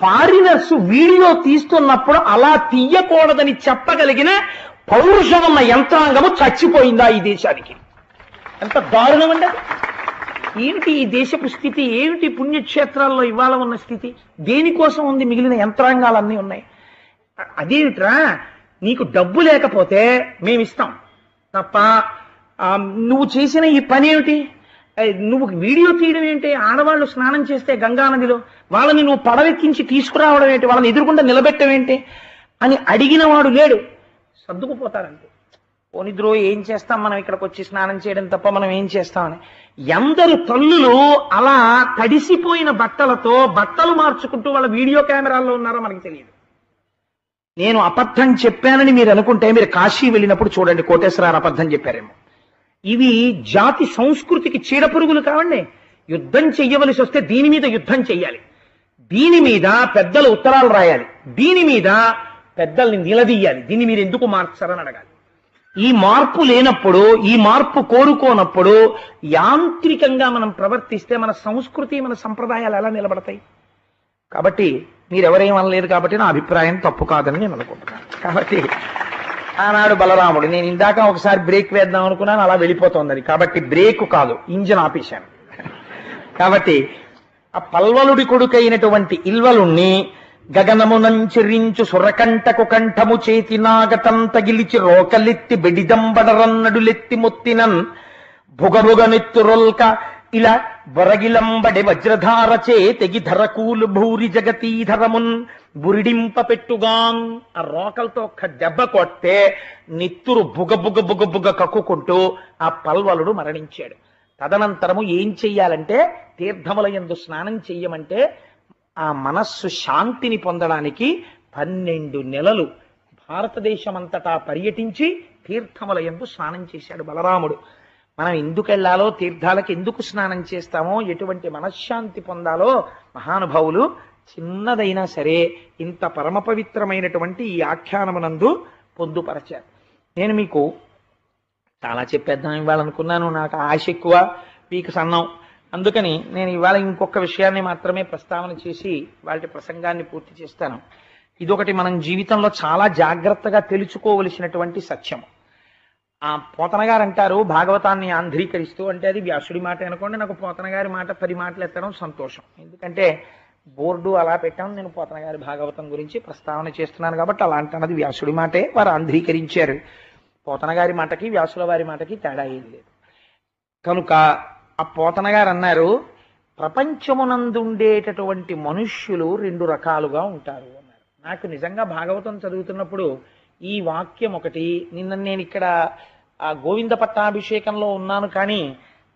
ఫారినర్స్ వీడియో తీస్తున్నప్పుడు అలా తీయకూడదని చెప్పగలిగిన పౌరుషం ఉన్న యంత్రాంగము చచ్చిపోయిందా ఈ దేశానికి? ఎంత దారుణం అండి! ఏమిటి ఈ దేశపు స్థితి? ఏమిటి పుణ్యక్షేత్రాల్లో ఇవాళ ఉన్న స్థితి? దేనికోసం ఉంది? మిగిలిన యంత్రాంగాలన్నీ ఉన్నాయి. అదేమిట్రా, నీకు డబ్బు లేకపోతే మేమిస్తాం తప్ప నువ్వు చేసిన ఈ పని ఏమిటి? నువ్వు వీడియో తీయడం ఏంటి? ఆడవాళ్ళు స్నానం చేస్తే గంగానదిలో వాళ్ళని నువ్వు పడవెక్కించి తీసుకురావడం ఏంటి? వాళ్ళని ఎదురుకుండా నిలబెట్టడం ఏంటి అని అడిగిన వాడు లేడు. సర్దుకుపోతారంటే పోనిద్రో ఏం చేస్తాం మనం, ఇక్కడికి వచ్చి స్నానం చేయడం తప్ప మనం ఏం చేస్తామని. ఎందరు తల్లులు అలా తడిసిపోయిన బట్టలతో బట్టలు మార్చుకుంటూ వాళ్ళ వీడియో కెమెరాల్లో ఉన్నారో మనకి తెలియదు. నేను అబద్ధం చెప్పానని మీరు అనుకుంటే మీరు కాశీ వెళ్ళినప్పుడు చూడండి, కోటేశ్వరరావు అబద్ధం చెప్పారేమో. ఇవి జాతి సంస్కృతికి చీడపురుగులు కావండి. యుద్ధం చెయ్యవలసి వస్తే దీని మీద యుద్ధం చెయ్యాలి, దీని మీద పెద్దలు ఉత్తరాలు రాయాలి, దీని మీద పెద్దల్ని నిలదీయాలి, దీన్ని మీరు ఎందుకు మార్చారని అడగాలి. ఈ మార్పు లేనప్పుడు, ఈ మార్పు కోరుకోనప్పుడు యాంత్రికంగా మనం ప్రవర్తిస్తే మన సంస్కృతి, మన సంప్రదాయాలు ఎలా నిలబడతాయి? కాబట్టి మీరెవరేం అనలేదు కాబట్టి నా అభిప్రాయం తప్పు కాదని నేను అనుకుంటున్నాను. కాబట్టి ఆనాడు బలరాముడు, నేను ఇందాక ఒకసారి బ్రేక్ వేద్దాం అనుకున్నాను, అలా వెళ్ళిపోతోందని, కాబట్టి బ్రేక్ కాదు, ఇంజన్ ఆపేశాను. కాబట్టి ఆ పల్వలుడి కొడుకైనటువంటి ఇల్వలుణ్ణి గగనమునంచెరించు సురకంఠకు కంఠము చేతి నాగటం తగిలిచి రోకలెత్తి బెడిదంబడరన్నడులెత్తి మొత్తినన్ భుగభుగనెత్తురొల్క ఇలా బొరగిలంబడి వజ్రధారచే తెగి ధరకూలు భూరి జగతీధరమున్ బురిడింప పెట్టుగాన్. ఆ రోకలతో ఒక్క దెబ్బ కొట్టే నెత్తురు బుగ బుగ బుగ బుగ కక్కుకుంటూ ఆ పల్వలుడు మరణించాడు. తదనంతరము ఏం చెయ్యాలంటే, తీర్థముల యందు స్నానం చెయ్యమంటే ఆ మనస్సు శాంతిని పొందడానికి 12 నెలలు భారతదేశమంతటా పర్యటించి తీర్థముల యందు స్నానం చేశాడు బలరాముడు. మనం ఎందుకు వెళ్ళాలో, తీర్థాలకు ఎందుకు స్నానం చేస్తామో, ఎటువంటి మనశ్శాంతి పొందాలో మహానుభావులు చిన్నదైనా సరే ఇంత పరమ పవిత్రమైనటువంటి ఈ ఆఖ్యానమునందు పొందుపరచారు. నేను మీకు చాలా చెప్పేద్దాం ఇవ్వాలనుకున్నాను, నాకు ఆశ ఎక్కువ, మీకు సన్నం. అందుకని నేను ఇవాళ ఇంకొక విషయాన్ని మాత్రమే ప్రస్తావన చేసి వాటి ప్రసంగాన్ని పూర్తి చేస్తాను. ఇదొకటి మనం జీవితంలో చాలా జాగ్రత్తగా తెలుసుకోవలసినటువంటి సత్యము. ఆ పోతన గారు అంటారు, భాగవతాన్ని ఆంధ్రీకరిస్తూ, అంటే అది వ్యాసుడి మాట అనుకోండి, నాకు పోతన గారి మాట 10 మాటలు ఎత్తడం సంతోషం. ఎందుకంటే బోర్డు అలా పెట్టాం, నేను పోతన గారి భాగవతం గురించి ప్రస్తావన చేస్తున్నాను కాబట్టి అలా అంటున్నది వ్యాసుడి మాటే, వారు ఆంధ్రీకరించారు. పోతన గారి మాటకి వ్యాసుల వారి మాటకి తేడా ఏం లేదు. కనుక ఆ పోతన గారు అన్నారు, ప్రపంచమునందుండేటటువంటి మనుష్యులు 2 రకాలుగా ఉంటారు అన్నారు. నాకు నిజంగా భాగవతం చదువుతున్నప్పుడు ఈ వాక్యం ఒకటి, నిన్న నేను ఇక్కడ ఆ గోవింద పట్టాభిషేకంలో ఉన్నాను, కానీ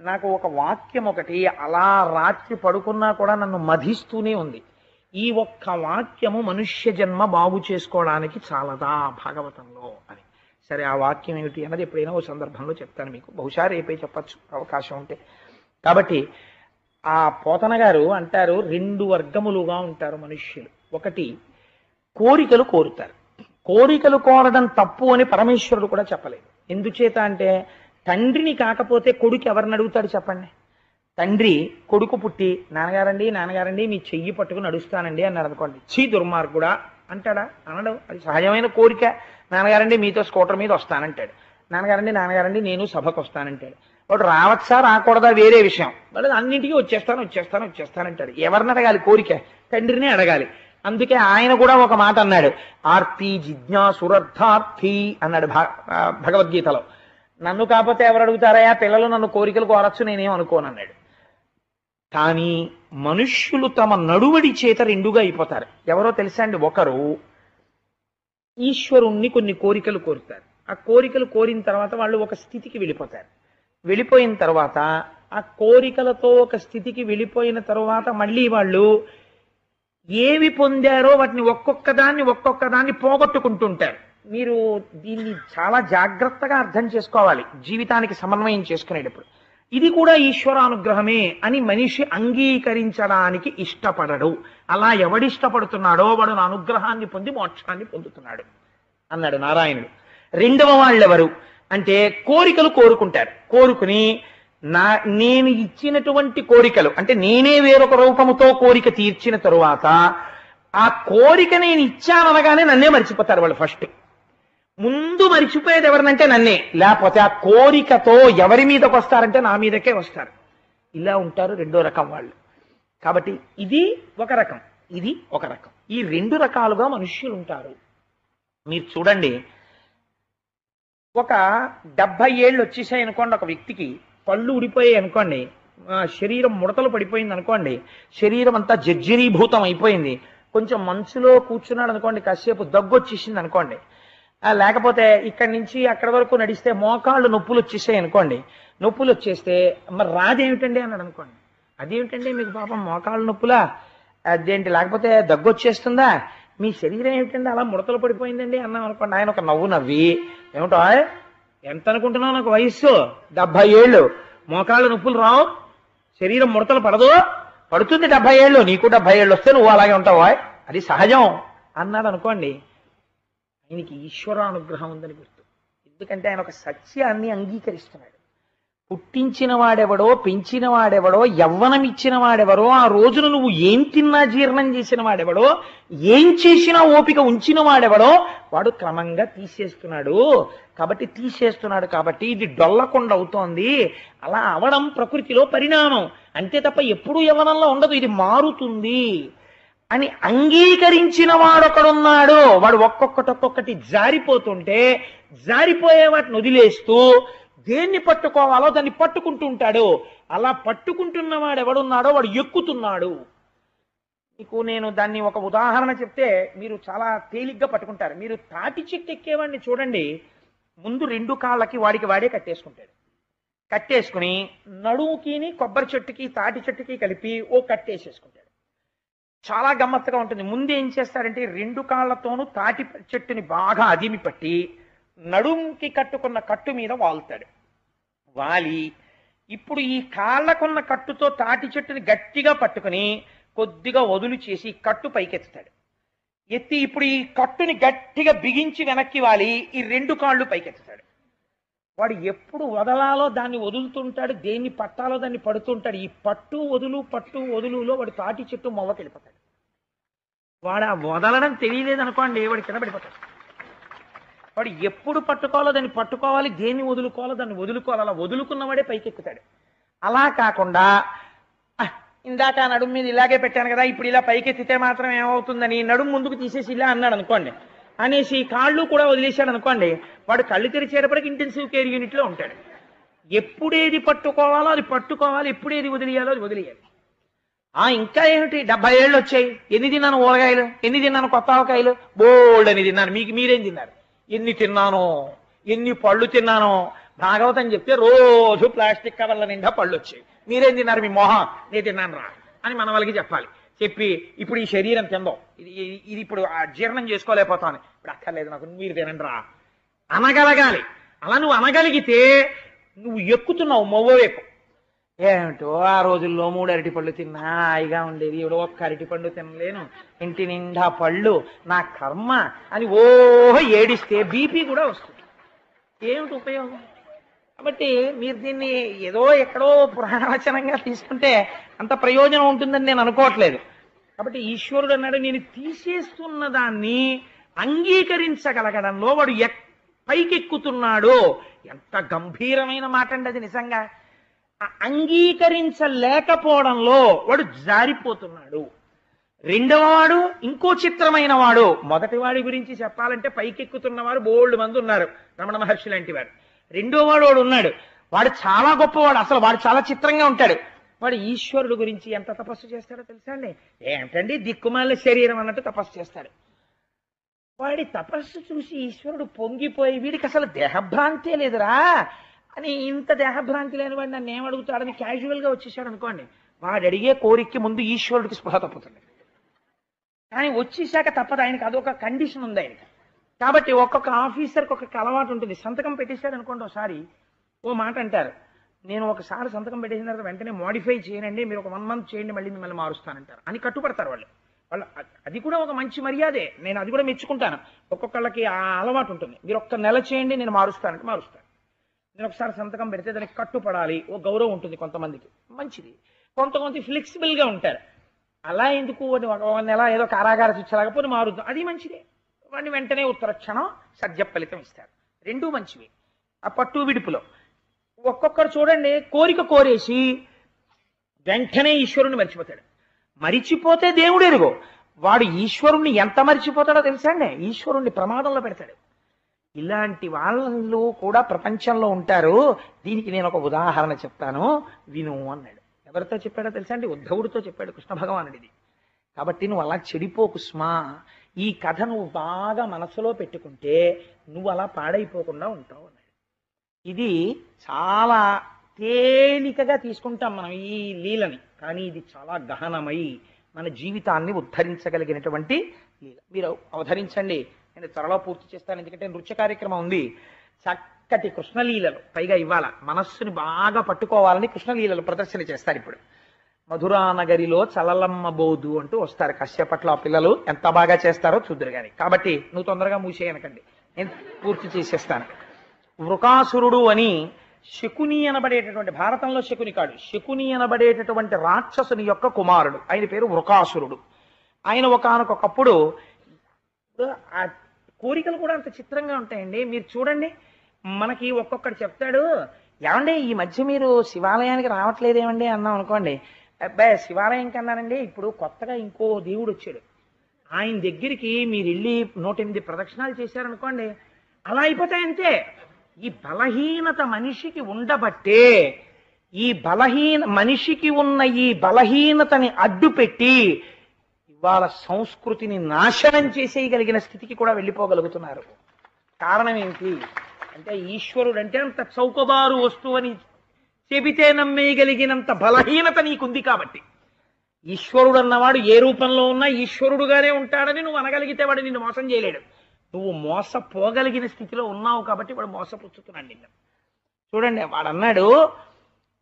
నాకు ఒక వాక్యం ఒకటి అలా రాత్రి పడుకున్నా కూడా నన్ను మధిస్తూనే ఉంది. ఈ ఒక్క వాక్యము మనుష్య జన్మ బాగు చేసుకోవడానికి చాలదా భాగవతంలో అని. సరే, ఆ వాక్యం ఏమిటి అన్నది ఎప్పుడైనా ఓ సందర్భంలో చెప్తాను మీకు, బహుశా రేపే చెప్పచ్చు అవకాశం ఉంటే. కాబట్టి ఆ పోతన గారు అంటారు, 2 వర్గములుగా ఉంటారు మనుష్యులు. ఒకటి కోరికలు కోరుతారు. కోరికలు కోరడం తప్పు అని పరమేశ్వరుడు కూడా చెప్పలేదు. ఎందుచేత అంటే, తండ్రిని కాకపోతే కొడుకు ఎవరిని అడుగుతాడు చెప్పండి? తండ్రి కొడుకు పుట్టి, నాన్నగారండి మీ చెయ్యి పట్టుకుని నడుస్తానండి అన్నాడు అనుకోండి, చీ దుర్మార్గుడా అంటాడా? అనడం. అది సహజమైన కోరిక. నాన్నగారండి మీతో స్కూటర్ మీద వస్తానంటాడు. నాన్నగారండి నేను సభకు వస్తానంటాడు. వాడు రావచ్చా రాకూడదా వేరే విషయం, వాడు అన్నింటికీ వచ్చేస్తానంటాడు. ఎవరిని అడగాలి? కోరిక తండ్రినే అడగాలి. అందుకే ఆయన కూడా ఒక మాట అన్నాడు, ఆర్తి జిజ్ఞాసురర్థార్థి అన్నాడు భగవద్గీతలో. నన్ను కాకపోతే ఎవరు అడుగుతారయా, పిల్లలు నన్ను కోరికలు కోరచ్చు, నేనేం అనుకోనన్నాడు. కానీ మనుష్యులు తమ నడువడి చేత 2గా అయిపోతారు. ఎవరో తెలుసా అండి? ఒకరు ఈశ్వరుణ్ణి కొన్ని కోరికలు కోరుతారు. ఆ కోరికలు కోరిన తర్వాత వాళ్ళు ఒక స్థితికి వెళ్ళిపోతారు. వెళ్ళిపోయిన తర్వాత ఆ కోరికలతో ఒక స్థితికి వెళ్ళిపోయిన తర్వాత మళ్ళీ వాళ్ళు ఏవి పొందారో వాటిని ఒక్కొక్కదాన్ని పోగొట్టుకుంటుంటారు. మీరు దీన్ని చాలా జాగ్రత్తగా అర్థం చేసుకోవాలి జీవితానికి సమన్వయం చేసుకునేటప్పుడు. ఇది కూడా ఈశ్వరానుగ్రహమే అని మనిషి అంగీకరించడానికి ఇష్టపడడు. అలా ఎవడిష్టపడుతున్నాడో వాడు నా అనుగ్రహాన్ని పొంది మోక్షాన్ని పొందుతున్నాడు అన్నాడు నారాయణుడు. రెండవ వాళ్ళెవరు అంటే, కోరికలు కోరుకుంటారు. కోరుకుని నేను ఇచ్చినటువంటి కోరికలు అంటే నేనే వేరొక రూపముతో కోరిక తీర్చిన తరువాత ఆ కోరిక నేను ఇచ్చాననగానే నన్నే మర్చిపోతారు వాళ్ళు. ఫస్ట్ ముందు మర్చిపోయేది ఎవరినంటే నన్నే. లేకపోతే ఆ కోరికతో ఎవరి మీదకి వస్తారంటే నా మీదకే వస్తారు. ఇలా ఉంటారు 2వ రకం వాళ్ళు. కాబట్టి ఇది ఒక రకం, ఇది ఒక రకం. ఈ 2 రకాలుగా మనుష్యులు ఉంటారు. మీరు చూడండి, ఒక 70 ఏళ్ళు వచ్చేసాయి అనుకోండి, ఒక వ్యక్తికి పళ్ళు ఊడిపోయాయి అనుకోండి, శరీరం ముడతలు పడిపోయింది అనుకోండి, శరీరం అంతా జర్జరీభూతం అయిపోయింది, కొంచెం మంచులో కూర్చున్నాడు అనుకోండి, కాసేపు దగ్గు వచ్చేసింది అనుకోండి, లేకపోతే ఇక్కడి నుంచి అక్కడి వరకు నడిస్తే మోకాళ్ళు నొప్పులు వచ్చేసాయి అనుకోండి, నొప్పులు వచ్చేస్తే మరి రాదేమిటండి అన్నాడు అనుకోండి. అదేమిటండి మీకు పాపం మోకాళ్ళు నొప్పులా, అదేంటి లేకపోతే దగ్గు వచ్చేస్తుందా, మీ శరీరం ఏమిటండి అలా ముడతలు పడిపోయిందండి అన్నాం అనుకోండి. ఆయన ఒక నవ్వు నవ్వి, ఏమిటో ఎంత అనుకుంటున్నావు, నాకు వయస్సు 70 ఏళ్ళు, మోకాళ్ళు నొప్పులు రావు, శరీరం ముడతలు పడుతుంది 70 ఏళ్ళు, నీకు 70 ఏళ్ళు వస్తే నువ్వు అలాగే ఉంటావా, అది సహజం అన్నాడు అనుకోండి. ఆయనకి ఈశ్వరానుగ్రహం ఉందని గుర్తు. ఎందుకంటే ఆయన ఒక సత్యాన్ని అంగీకరిస్తున్నాడు. పుట్టించిన వాడెవడో, పెంచిన వాడెవడో, యవ్వనం ఇచ్చిన వాడెవడో, ఆ రోజున నువ్వు ఏం తిన్నా జీర్ణం చేసిన వాడెవడో, ఏం చేసినా ఓపిక ఉంచిన వాడెవడో వాడు క్రమంగా తీసేస్తున్నాడు. కాబట్టి ఇది డొల్లకొండ అవుతోంది. అలా అవడం ప్రకృతిలో పరిణామం అంతే తప్ప ఎప్పుడూ యవ్వనంలో ఉండదు, ఇది మారుతుంది అని అంగీకరించిన వాడొకడున్నాడు. వాడు ఒక్కొక్కటి జారిపోతుంటే జారిపోయే వాటిని వదిలేస్తూ దేన్ని పట్టుకోవాలో దాన్ని పట్టుకుంటూ ఉంటాడు. అలా పట్టుకుంటున్న వాడు ఎవడున్నాడో వాడు ఎక్కుతున్నాడు. మీకు నేను దాన్ని ఒక ఉదాహరణ చెప్తే మీరు చాలా తేలిగ్గా పట్టుకుంటారు. మీరు తాటి చెట్టు ఎక్కేవాడిని చూడండి, ముందు 2 కాళ్ళకి వాడే కట్టేసుకుంటాడు. కట్టేసుకుని నడుముకిని కొబ్బరి చెట్టుకి తాటి చెట్టుకి కలిపి ఓ కట్టేసేసుకుంటాడు. చాలా గమ్మత్తుగా ఉంటుంది. ముందు ఏం చేస్తాడంటే 2 కాళ్ళతోనూ తాటి చెట్టుని బాగా అదిమి పట్టి నడుముకి కట్టుకున్న కట్టు మీద వాలుతాడు. వాలి ఇప్పుడు ఈ కాళ్ళకున్న కట్టుతో తాటి చెట్టుని గట్టిగా పట్టుకుని కొద్దిగా వదులు చేసి కట్టు పైకెత్తుతాడు. ఎత్తి ఇప్పుడు ఈ కట్టుని గట్టిగా బిగించి వెనక్కి వాలి ఈ 2 కాళ్ళు పైకెత్తుతాడు. వాడు ఎప్పుడు వదలాలో దాన్ని వదులుతుంటాడు, దేన్ని పట్టాలో దాన్ని పడుతుంటాడు. ఈ పట్టు వదులులో వాడు తాటి చెట్టు మొవ్వకి వెళ్ళిపోతాడు. వాడు ఆ వదలడం తెలియలేదనుకోండి, వాడు కింద పడిపోతాడు. వాడు ఎప్పుడు పట్టుకోవాలో దాన్ని పట్టుకోవాలి, దేన్ని వదులుకోవాలో దాన్ని వదులుకోవాలి. అలా వదులుకున్నవాడే పైకెక్కుతాడు. అలా కాకుండా ఇందాక నడుము మీద ఇలాగే పెట్టాను కదా, ఇప్పుడు ఇలా పైకెత్తితే మాత్రం ఏమవుతుందని నడుము ముందుకు తీసేసి ఇలా అన్నాడు అనుకోండి, అనేసి కాళ్ళు కూడా వదిలేశాడు అనుకోండి, వాడు కళ్ళు తెరిచేటప్పటికి ఇంటెన్సివ్ కేర్ యూనిట్లో ఉంటాడు. ఎప్పుడేది పట్టుకోవాలో అది పట్టుకోవాలి, ఎప్పుడేది వదిలేయాలో అది వదిలేయాలి. ఇంకా ఏమిటి 70 ఏళ్ళు వచ్చాయి, ఎన్ని తిన్నాను ఊరగాయలు, ఎన్ని తిన్నాను కొత్త ఆవకాయలు, బోల్డ్ అని తిన్నాను. మీరేం తిన్నారు? ఎన్ని తిన్నానో, ఎన్ని పళ్ళు తిన్నానో. భాగవతం చెప్తే రోజు ప్లాస్టిక్ కవర్ల నిండా పళ్ళు వచ్చాయి. మీరేం తిన్నారు? మీ మొహం నేను తిన్నాను రా అని మన వాళ్ళకి చెప్పాలి. చెప్పి ఇప్పుడు ఈ శరీరం తిందాం, ఇది ఇప్పుడు జీర్ణం చేసుకోలేకపోతాను, ఇప్పుడు అక్కర్లేదు నాకు, మీరు తినండి రా అనగలగాలి. అలా నువ్వు అనగలిగితే నువ్వు ఎక్కుతున్నావు, మొవ్వవేకు. ఏమిటో ఆ రోజుల్లో 3 అరటిపళ్ళు తిన్నా హాయిగా ఉండేది, ఇప్పుడు 1 అరటిపండు తినలేను, ఇంటి నిండా పళ్ళు, నా కర్మ అని ఏడిస్తే బీపీ కూడా వస్తుంది. ఏమిటి ఉపయోగం? కాబట్టి మీరు దీన్ని ఏదో ఎక్కడో పురాణవచనంగా తీసుకుంటే అంత ప్రయోజనం ఉంటుందని నేను అనుకోవట్లేదు. కాబట్టి ఈశ్వరుడు అన్నాడు, నేను తీసేస్తున్న దాన్ని అంగీకరించగలగడంలో వాడు పైకెక్కుతున్నాడు. ఎంత గంభీరమైన మాట అండి అది. నిజంగా అంగీకరించలేకపోవడంలో వాడు జారిపోతున్నాడు. రెండవ వాడు ఇంకో చిత్రమైన వాడు. మొదటి వాడి గురించి చెప్పాలంటే పైకెక్కుతున్నవారు బోల్డ్ మంది ఉన్నారు, రమణ మహర్షి లాంటి వారు. రెండో వాడు ఉన్నాడు, వాడు చాలా గొప్పవాడు, అసలు వాడు చాలా చిత్రంగా ఉంటాడు. వాడు ఈశ్వరుడు గురించి ఎంత తపస్సు చేస్తాడో తెలుసా అండి? ఏంటండి దిక్కుమాల శరీరం అన్నట్టు తపస్సు చేస్తాడు. వాడి తపస్సు చూసి ఈశ్వరుడు పొంగిపోయి, వీడికి అసలు దేహభ్రాంతే లేదురా అని, ఇంత దేహభ్రాంతి లేని వాడు నన్ను ఏమడుగుతాడని క్యాజువల్గా వచ్చేసాడు అనుకోండి, వాడు అడిగే కోరికకి ముందు ఈశ్వరుడికి స్పృహ తప్పుతుంది. కానీ వచ్చేసాక తప్పదు, ఆయనకి అదొక కండిషన్ ఉంది ఆయనకి. కాబట్టి ఒక్కొక్క ఆఫీసర్కి ఒక్కొక్క అలవాటు ఉంటుంది. సంతకం పెట్టేశాడు అనుకోండి, ఒకసారి ఓ మాట అంటారు, నేను ఒకసారి సంతకం పెట్టేసిన తర్వాత వెంటనే మోడిఫై చేయనండి, మీరు ఒక 1 మంత్ చేయండి, మళ్ళీ మిమ్మల్ని మారుస్తానంటారు అని కట్టుపడతారు వాళ్ళు. అది కూడా ఒక మంచి మర్యాదే, నేను అది కూడా మెచ్చుకుంటాను. ఒక్కొక్కళ్ళకి ఆ అలవాటు ఉంటుంది, మీరు 1 నెల చేయండి నేను మారుస్తానంటే మారుస్తాను. నేను ఒకసారి సంతకం పెడితే దానికి కట్టుపడాలి, ఓ గౌరవం ఉంటుంది కొంతమందికి, మంచిది. కొంతమంది ఫ్లెక్సిబుల్గా ఉంటారు, అలా ఎందుకు 1 నెల ఏదో కారాగార శిక్షలాకపోతే మారుద్దాం, అది మంచిదే. వాడిని వెంటనే ఉత్తరక్షణం సద్య ఫలితం ఇస్తారు. రెండూ మంచివి. ఆ పట్టు విడుపులో ఒక్కొక్కరు చూడండి, కోరిక కోరేసి వెంటనే ఈశ్వరుణ్ణి మర్చిపోతాడు. మరిచిపోతే దేవుడు ఎరుగో, వాడు ఈశ్వరుణ్ణి ఎంత మరిచిపోతాడో తెలుసా అండి? ఈశ్వరుణ్ణి ప్రమాదంలో పెడతాడు. ఇలాంటి వాళ్ళు కూడా ప్రపంచంలో ఉంటారు. దీనికి నేను ఒక ఉదాహరణ చెప్తాను, విను అన్నాడు. ఎవరితో చెప్పాడో తెలుసా అండి? ఉద్ధవుడితో చెప్పాడు కృష్ణ భగవానుడిది. కాబట్టి నువ్వు అలా చెడిపోకు స్మా, ఈ కథ నువ్వు బాగా మనసులో పెట్టుకుంటే నువ్వు అలా పాడైపోకుండా ఉంటావు అన్నాడు. ఇది చాలా తేలికగా తీసుకుంటాం మనం ఈ లీలని, కానీ ఇది చాలా గహనమై మన జీవితాన్ని ఉద్ధరించగలిగినటువంటి లీల. మీరు అవధరించండి, నేను త్వరలో పూర్తి చేస్తాను, ఎందుకంటే నృత్య కార్యక్రమం ఉంది. చక్కటి కృష్ణలీలలు, పైగా ఇవాళ మనస్సుని బాగా పట్టుకోవాలని కృష్ణలీలలు ప్రదర్శన చేస్తారు. ఇప్పుడు మధురానగరిలో చలలమ్మ బోధు అంటూ వస్తారు కశ్యపట్లో. ఆ పిల్లలు ఎంత బాగా చేస్తారో చూద్దరు కానీ. కాబట్టి నువ్వు తొందరగా మూసేయనకండి, నేను పూర్తి చేసేస్తాను. వృకాసురుడు అని శకుని అనబడేటటువంటి, భారతంలో శకుని కాడు, శకుని అనబడేటటువంటి రాక్షసుని యొక్క కుమారుడు, ఆయన పేరు వృకాసురుడు. ఆయన ఒకానొకప్పుడు, ఆ కోరికలు కూడా అంత చిత్రంగా ఉంటాయండి. మీరు చూడండి, మనకి ఒక్కొక్కడు చెప్తాడు, ఏమండి ఈ మధ్య మీరు శివాలయానికి రావట్లేదేమండి అన్నాం అనుకోండి, అబ్బాయి శివాలయం కన్నానండి, ఇప్పుడు కొత్తగా ఇంకో దేవుడు వచ్చాడు, ఆయన దగ్గరికి మీరు వెళ్ళి 108 ప్రదక్షిణాలు చేశారనుకోండి, అలా అయిపోతాయి అంతే. ఈ బలహీనత మనిషికి ఉండబట్టే, మనిషికి ఉన్న ఈ బలహీనతని అడ్డుపెట్టి ఇవాళ సంస్కృతిని నాశనం చేసేయగలిగిన స్థితికి కూడా వెళ్ళిపోగలుగుతున్నారు. కారణం ఏంటి అంటే, ఈశ్వరుడు అంటే అంత చౌకబారు వస్తువని చెబితే నమ్మేయగలిగినంత బలహీనత నీకుంది కాబట్టి. ఈశ్వరుడు అన్నవాడు ఏ రూపంలో ఉన్నా ఈశ్వరుడుగానే ఉంటాడని నువ్వు అనగలిగితే వాడు నిన్ను మోసం చేయలేడు. నువ్వు మోసపోగలిగిన స్థితిలో ఉన్నావు కాబట్టి వాడు మోసపుచ్చుతున్నాడు నిన్ను. చూడండి, వాడు అన్నాడు,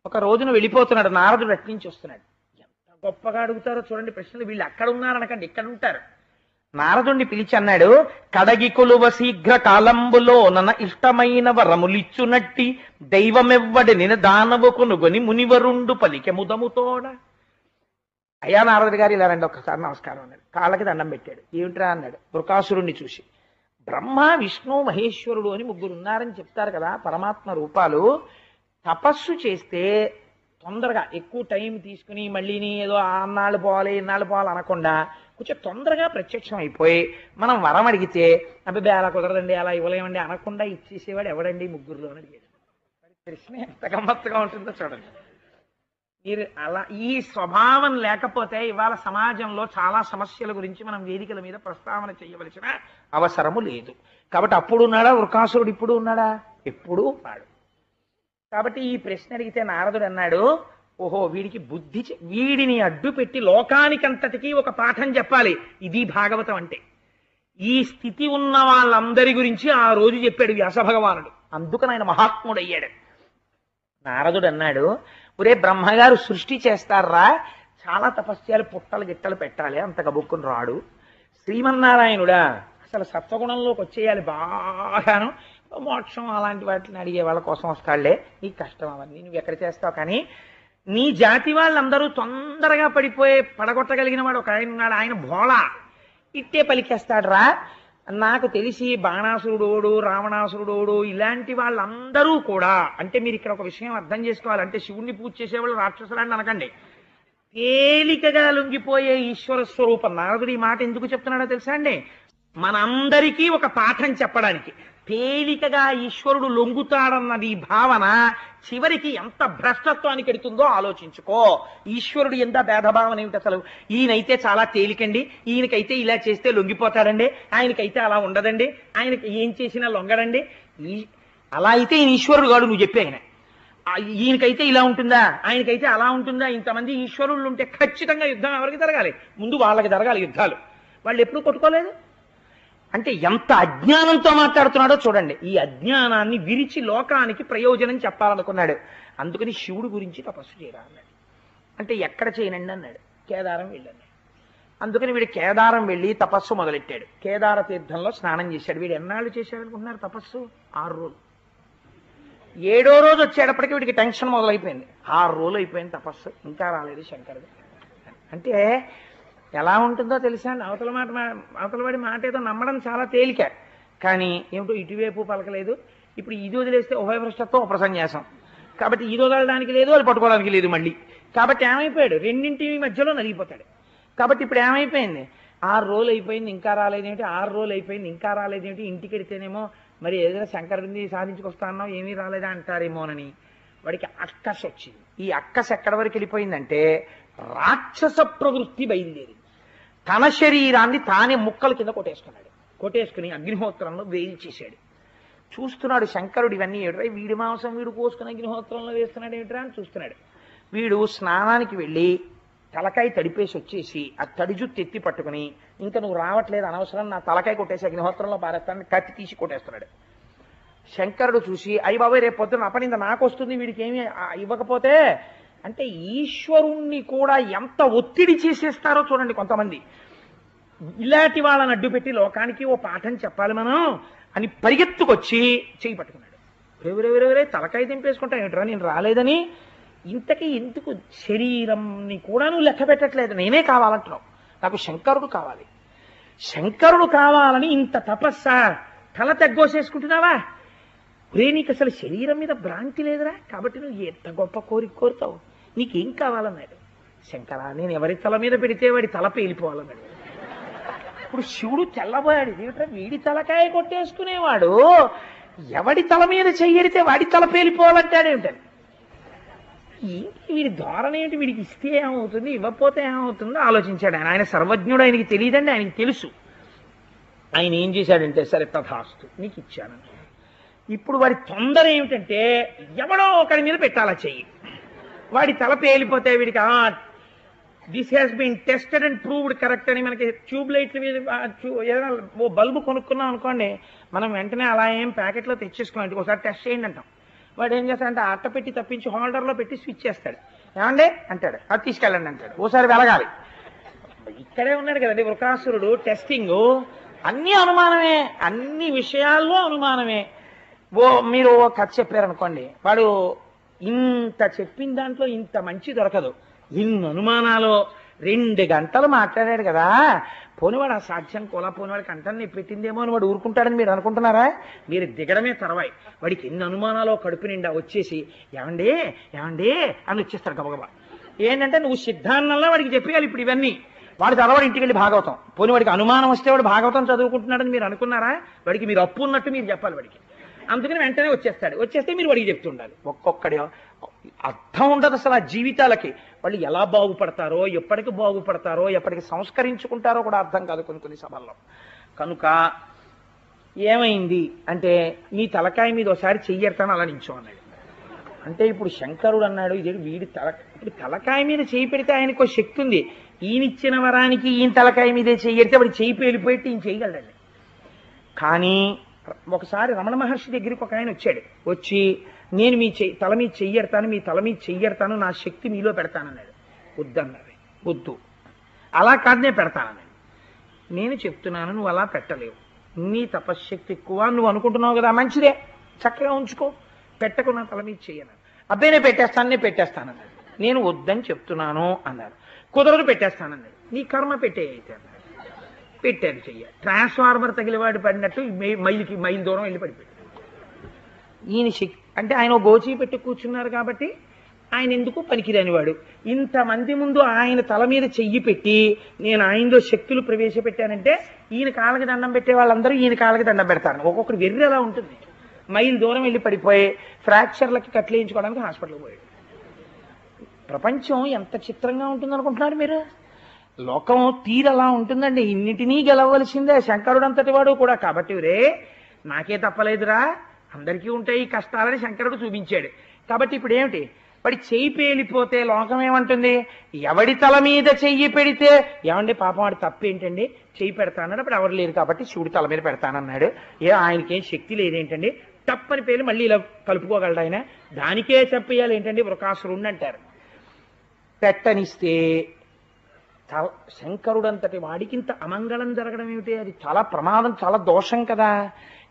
ఒక రోజున వెళ్ళిపోతున్నాడు, నారదుడు అట్నుంచి వస్తున్నాడు. ఎంత గొప్పగా అడుగుతారో చూడండి ప్రశ్నలు. వీళ్ళు అక్కడ ఉన్నారనకండి, ఇక్కడ ఉంటారు. నారదుణ్ణి పిలిచి అన్నాడు, కడగి కొలువ శీఘ్ర కాలంబులో నన్న ఇష్టమైన వరములిచ్చునట్టి దైవమెవ్వడి నిన దానవు కొనుగొని మునివరుండు పలికె ముదముతోడ. అయ్యా నారదుడి గారు ఇలా రండి ఒక్కసారి నమస్కారం అన్నాడు. కాళ్ళకి దండం పెట్టాడు. ఏమిట్రా అన్నాడు. వృకాసురుణ్ణి చూసి, బ్రహ్మ విష్ణు మహేశ్వరుడు అని ముగ్గురు ఉన్నారని చెప్తారు కదా పరమాత్మ రూపాలు. తపస్సు చేస్తే తొందరగా ఎక్కువ టైం తీసుకుని మళ్ళీని ఏదో అన్నాళ్ళు పోవాలి ఇన్నాళ్ళు పోవాలి అనకుండా కొంచెం తొందరగా ప్రత్యక్షం అయిపోయి మనం వరం అడిగితే అబ్బాయి అలా కుదరదండి అలా ఇవ్వలేమండి అనకుండా ఇచ్చేసేవాడు ఎవడండి ముగ్గురులో అని అడిగాడు. ప్రశ్న ఎంత గమ్మత్తుగా ఉంటుందో చూడండి. మీరు అలా ఈ స్వభావం లేకపోతే ఇవాళ సమాజంలో చాలా సమస్యల గురించి మనం వేదికల మీద ప్రస్తావన చేయవలసిన అవసరము లేదు. కాబట్టి అప్పుడు ఉన్నాడా వృకాసురుడు, ఇప్పుడు ఉన్నాడా? ఎప్పుడూ ఉన్నాడు. కాబట్టి ఈ ప్రశ్న అడిగితే నారదుడు అన్నాడు, ఓహో వీడికి బుద్ధి, వీడిని అడ్డు పెట్టి లోకానికంతటికీ ఒక పాఠం చెప్పాలి. ఇది భాగవతం అంటే. ఈ స్థితి ఉన్న వాళ్ళందరి గురించి ఆ రోజు చెప్పాడు వ్యాస భగవానుడు. అందుకని ఆయన మహాత్ముడయ్యాడు. నారదుడు అన్నాడు, ఒరే బ్రహ్మగారు సృష్టి చేస్తారా, చాలా తపస్యాలు పుట్టలు గిట్టలు పెట్టాలి, అంత గబుక్కుని రాడు. శ్రీమన్నారాయణుడా అసలు సత్వగుణంలోకి వచ్చేయాలి బాగాను, మోక్షం అలాంటి వాటిని అడిగే వాళ్ళ కోసం వస్తాడులే, నీకు కష్టం అవన్నీ నువ్వు ఎక్కడ చేస్తావు. కానీ నీ జాతి వాళ్ళందరూ తొందరగా పడగొట్టగలిగిన వాడు ఒక ఆయన ఉన్నాడు, ఆయన భోళా, ఇట్టే పలికేస్తాడు రా. నాకు తెలిసి బాణాసురుడోడు రావణాసురుడోడు ఇలాంటి వాళ్ళందరూ కూడా, అంటే మీరు ఇక్కడ ఒక విషయం అర్థం చేసుకోవాలి. అంటే శివుణ్ణి పూజ చేసేవాళ్ళు రాక్షసులాంటి అనకండి, తేలికగా లొంగిపోయే ఈశ్వర స్వరూపం. నారదుడు ఈ మాట ఎందుకు చెప్తున్నాడో తెలుసా అండి? మనందరికీ ఒక పాఠం చెప్పడానికి. తేలికగా ఈశ్వరుడు లొంగుతాడన్నది భావన చివరికి ఎంత భ్రష్టత్వానికి ఎడుతుందో ఆలోచించుకో. ఈశ్వరుడు ఎంత భేదభావన ఏమిటి అసలు? ఈయనైతే చాలా తేలికండి, ఈయనకైతే ఇలా చేస్తే లొంగిపోతాడండి, ఆయనకైతే అలా ఉండదండి, ఆయనకి ఏం చేసినా లొంగడండి. అలా అయితే ఈయన ఈశ్వరుడు కాడు నువ్వు చెప్పే. ఆయన ఈయనకైతే ఇలా ఉంటుందా, ఆయనకైతే అలా ఉంటుందా? ఇంతమంది ఈశ్వరులు ఉంటే ఖచ్చితంగా యుద్ధం ఎవరికి జరగాలి? ముందు వాళ్ళకి జరగాలి యుద్ధాలు. వాళ్ళు ఎప్పుడూ కొట్టుకోలేదు. అంటే ఎంత అజ్ఞానంతో మాట్లాడుతున్నాడో చూడండి. ఈ అజ్ఞానాన్ని విరిచి లోకానికి ప్రయోజనం చెప్పాలనుకున్నాడు. అందుకని శివుడు గురించి తపస్సు చేయరా అన్నాడు. అంటే ఎక్కడ చేయనండి అన్నాడు. కేదారం వెళ్ళన్నాడు. అందుకని వీడు కేదారం వెళ్ళి తపస్సు మొదలెట్టాడు. కేదార తీర్థంలో స్నానం చేశాడు. వీడు ఎన్నాళ్ళు చేశాడు అనుకుంటున్నారు తపస్సు? 6 రోజులు. 7వ రోజు వచ్చేటప్పటికి వీడికి టెన్షన్ మొదలైపోయింది. 6 రోజులు అయిపోయింది తపస్సు, ఇంకా రాలేదు శంకరుడు. అంటే ఎలా ఉంటుందో తెలుసా అండి? అవతలవాడి మాట ఏదో నమ్మడం చాలా తేలిక, కానీ ఏమిటో ఇటువైపు పలకలేదు. ఇప్పుడు ఇది వదిలేస్తే ఉభయభ్రష్టత్వం ఉపసన్యాసం, కాబట్టి ఇది వదలడానికి లేదు, అది పట్టుకోవడానికి లేదు మళ్ళీ. కాబట్టి ఏమైపోయాడు? రెండింటి మధ్యలో నలిగిపోతాడు. కాబట్టి ఇప్పుడు ఏమైపోయింది? 6 రోజులు అయిపోయింది ఇంకా రాలేదేమిటి, 6 రోజులు అయిపోయింది ఇంకా రాలేదేమిటి, ఇంటికి వెడితేనేమో మరి ఏదైనా శంకరుడిని సాధించుకొస్తా అన్నావు ఏమీ రాలేదా అంటారేమోనని వాడికి అక్కస్ వచ్చింది. ఈ అక్కస్ ఎక్కడి వరకు వెళ్ళిపోయిందంటే రాక్షస ప్రవృత్తి బయలుదేరింది. తన శరీరాన్ని తానే ముక్కల కింద కొట్టేసుకుని అగ్నిహోత్రంలో వేయించేశాడు. చూస్తున్నాడు శంకరుడు, ఇవన్నీ ఏమిట్రా, వీడి మాంసం వీడు కోసుకుని అగ్నిహోత్రంలో వేస్తున్నాడు ఏమిట్రా అని చూస్తున్నాడు. వీడు స్నానానికి వెళ్ళి తలకాయ తడిపేసి వచ్చేసి ఆ తడి జుత్తు ఎత్తి పట్టుకుని, ఇంకా నువ్వు రావట్లేదు అనవసరం, నా తలకాయ కొట్టేసి అగ్నిహోత్రంలో పారేస్తానని కత్తి తీసి కొట్టేస్తున్నాడు. శంకరుడు చూసి, అయ్యి బాబాయ్ రేపు పొద్దున్న అపనింద నాకు వస్తుంది, వీడికి ఏమి ఇవ్వకపోతే. అంటే ఈశ్వరుణ్ణి కూడా ఎంత ఒత్తిడి చేసేస్తారో చూడండి కొంతమంది. ఇలాంటి వాళ్ళని అడ్డుపెట్టి లోకానికి ఓ పాఠం చెప్పాలి మనం అని పరిగెత్తుకొచ్చి చేయి పట్టుకున్నాడు. ఎవరెవరెవరే తలకాయ దింపేసుకుంటా ఏమిట్రా నేను రాలేదని. ఇంతకీ ఎందుకు శరీరంని కూడా నువ్వు లెక్క పెట్టట్లేదు, నేనే కావాలంటున్నావు, నాకు శంకరుడు కావాలి. శంకరుడు కావాలని ఇంత తపస్సా, తల తెగ్గోసేసుకుంటున్నావా? నీకు అసలు శరీరం మీద భ్రాంతి లేదురా, కాబట్టి నువ్వు ఎంత గొప్ప కోరిక కోరుతావు, నీకేం కావాలన్నాడు. శంకరా, నేను ఎవరి తల మీద పెడితే వాడి తల పేలిపోవాలన్నాడు. ఇప్పుడు శివుడు తెల్లబోయాడు, ఏమిట్రా వీడి తలకాయ కొట్టేసుకునేవాడు ఎవడి తల మీద చెయ్యడితే వాడి తల పేలిపోవాలంటాడేమిటని. వీడి ధోరణి ఏంటి, వీడికి ఇస్తే ఏమవుతుంది, ఇవ్వకపోతే ఏమవుతుందో ఆలోచించాడు ఆయన. ఆయన సర్వజ్ఞుడు, ఆయనకి తెలియదండి, ఆయనకి తెలుసు. ఆయన ఏం చేశాడంటే, సరే తథాస్తు నీకు ఇచ్చాను. ఇప్పుడు వాడి తొందర ఏమిటంటే ఎవడో ఒకరి మీద పెట్టాలా చెయ్యి, వాడి తల పేలిపోతే వీడికి this has been tested and proved correct అని. మనకి ట్యూబ్ లైట్ల మీద ఏదైనా ఓ బల్బు కొనుక్కున్నాం అనుకోండి, మనం వెంటనే అలా ఏం ప్యాకెట్లో తెచ్చేసుకోండి, ఒకసారి టెస్ట్ చేయండి అంటాం. వాడు ఏం చేస్తాడంటే అట్ట పెట్టి తప్పించి హోల్డర్లో పెట్టి స్విచ్ చేస్తాడు, ఏమండే అంటాడు, అది తీసుకెళ్ళండి అంటాడు, ఓసారి వెలగాలి. ఇక్కడే ఉన్నాడు కదండి వృకాసురుడు, టెస్టింగ్ అన్ని అనుమానమే, అన్ని విషయాల్లో అనుమానమే. మీరు ఓ కథ చెప్పారనుకోండి, వాడు ఇంత చెప్పిన దాంట్లో ఇంత మంచి దొరకదు, ఇన్ని అనుమానాలు 2 గంటలు మాట్లాడాడు కదా, పోనివాడు ఆ సాధ్యం కోలా పోనివాడి కంఠాన్ని పెట్టిందేమో అని వాడు ఊరుకుంటాడని మీరు అనుకుంటున్నారా? మీరు దిగడమే తర్వాయి. వాడికి ఎన్ని అనుమానాలు కడుపు నిండా వచ్చేసి ఏమండే ఏమండే అని వచ్చేస్తాడు గబగబా. ఏంటంటే నువ్వు సిద్ధాన్నంలో వాడికి చెప్పేయాలి ఇప్పుడు ఇవన్నీ. వాడు చదవడు ఇంటికి వెళ్ళి భాగవతం, పోనీ వాడికి అనుమానం వస్తే వాడు భాగవతం చదువుకుంటున్నాడని మీరు అనుకున్నారా? వాడికి మీరు అప్పు ఉన్నట్టు మీరు చెప్పాలి వాడికి. అందుకని వెంటనే వచ్చేస్తాడు, వచ్చేస్తే మీరు వాడికి చెప్తుండాలి. ఒక్కొక్కడి అర్థం ఉండదు అసలు ఆ జీవితాలకి. వాళ్ళు ఎలా బాగుపడతారో, ఎప్పటికి బాగుపడతారో, ఎప్పటికి సంస్కరించుకుంటారో కూడా అర్థం కాదు కొన్ని సభల్లో. కనుక ఏమైంది అంటే, నీ తలకాయ మీద ఒకసారి చెయ్యెడతాను అలా నించో అన్నాడు. అంటే ఇప్పుడు శంకరుడు అన్నాడు, ఇది వీడి ఇప్పుడు తలకాయ మీద చేయి పెడితే ఆయనకు శక్తి ఉంది, ఈయనిచ్చిన వరానికి ఈయన తలకాయ మీదే చెయ్యడితే వాడు చేయి పేలిపోయి ఈయన చేయగలడండి. కానీ ఒకసారి రమణ మహర్షి దగ్గరికి ఒక ఆయన వచ్చాడు, వచ్చి నేను మీ తల మీద చెయ్యడతాను, మీ తల మీద చెయ్యడతాను, నా శక్తి మీలో పెడతానన్నాడు. వద్దన్నాడు, వద్దు అలా కాదు నేను పెడతానన్నాడు. నేను చెప్తున్నాను నువ్వు అలా పెట్టలేవు, నీ తపశ్శక్తి ఎక్కువ, నువ్వు అనుకుంటున్నావు కదా, మంచిదే చక్కగా ఉంచుకో, పెట్టకు నా తల మీద చెయ్యను. అబ్బాయి నేను పెట్టేస్తానన్నాడు. నేను వద్దని చెప్తున్నాను అన్నాడు. కుదరదు పెట్టేస్తానన్నాడు. నీ కర్మ పెట్టేయైతే అన్నాడు. పెట్టారు చెయ్య. ట్రాన్స్ఫార్మర్ తగిలివాడు పడినట్టు మైలు దూరం వెళ్ళి పడిపోయాడు. ఈయన అంటే ఆయన గోచి పెట్టి కూర్చున్నారు కాబట్టి ఆయన ఎందుకు పనికిరానివాడు. ఇంతమంది ముందు ఆయన తల మీద చెయ్యి పెట్టి నేను ఆయనలో శక్తులు ప్రవేశపెట్టానంటే ఈయన కాళ్ళకి దండం పెట్టే వాళ్ళందరూ ఈయన కాళ్ళకి దండం పెడతారు. ఒక్కొక్కటి వెర్రి అలా ఉంటుంది. మైలు దూరం వెళ్ళి పడిపోయి ఫ్రాక్చర్లకి కట్లేయించుకోవడానికి హాస్పిటల్కి పోయాడు. ప్రపంచం ఎంత చిత్రంగా ఉంటుందనుకుంటున్నారు మీరు? లోకం తీరలా ఉంటుందండి. ఇన్నిటినీ గెలవలసిందే శంకరుడు అంతటి వాడు కూడా. కాబట్టి రే నాకే తప్పలేదురా, అందరికీ ఉంటాయి ఈ కష్టాలని శంకరుడు చూపించాడు. కాబట్టి ఇప్పుడు ఏమిటి, వాడి చెయ్యి పేలిపోతే లోకం ఏమంటుంది? ఎవడి తల మీద చెయ్యి పెడితే ఏమండి పాపం వాడి తప్పేంటండి, చెయ్యి పెడతానన్నాడు. అప్పుడు ఎవరు లేరు కాబట్టి శివుడి తల మీద పెడతానన్నాడు. ఆయనకేం శక్తి లేదేంటండి, తప్పని పేరు మళ్ళీ ఇలా కలుపుకోగలడు ఆయన, దానికే చెప్పేయాలి ఏంటండి వృకాసురుణ్ణి అంటారు. పెట్టనిస్తే శంకరుడంతటి వాడికి ఇంత అమంగళం జరగడం ఏమిటి? అది చాలా ప్రమాదం, చాలా దోషం కదా.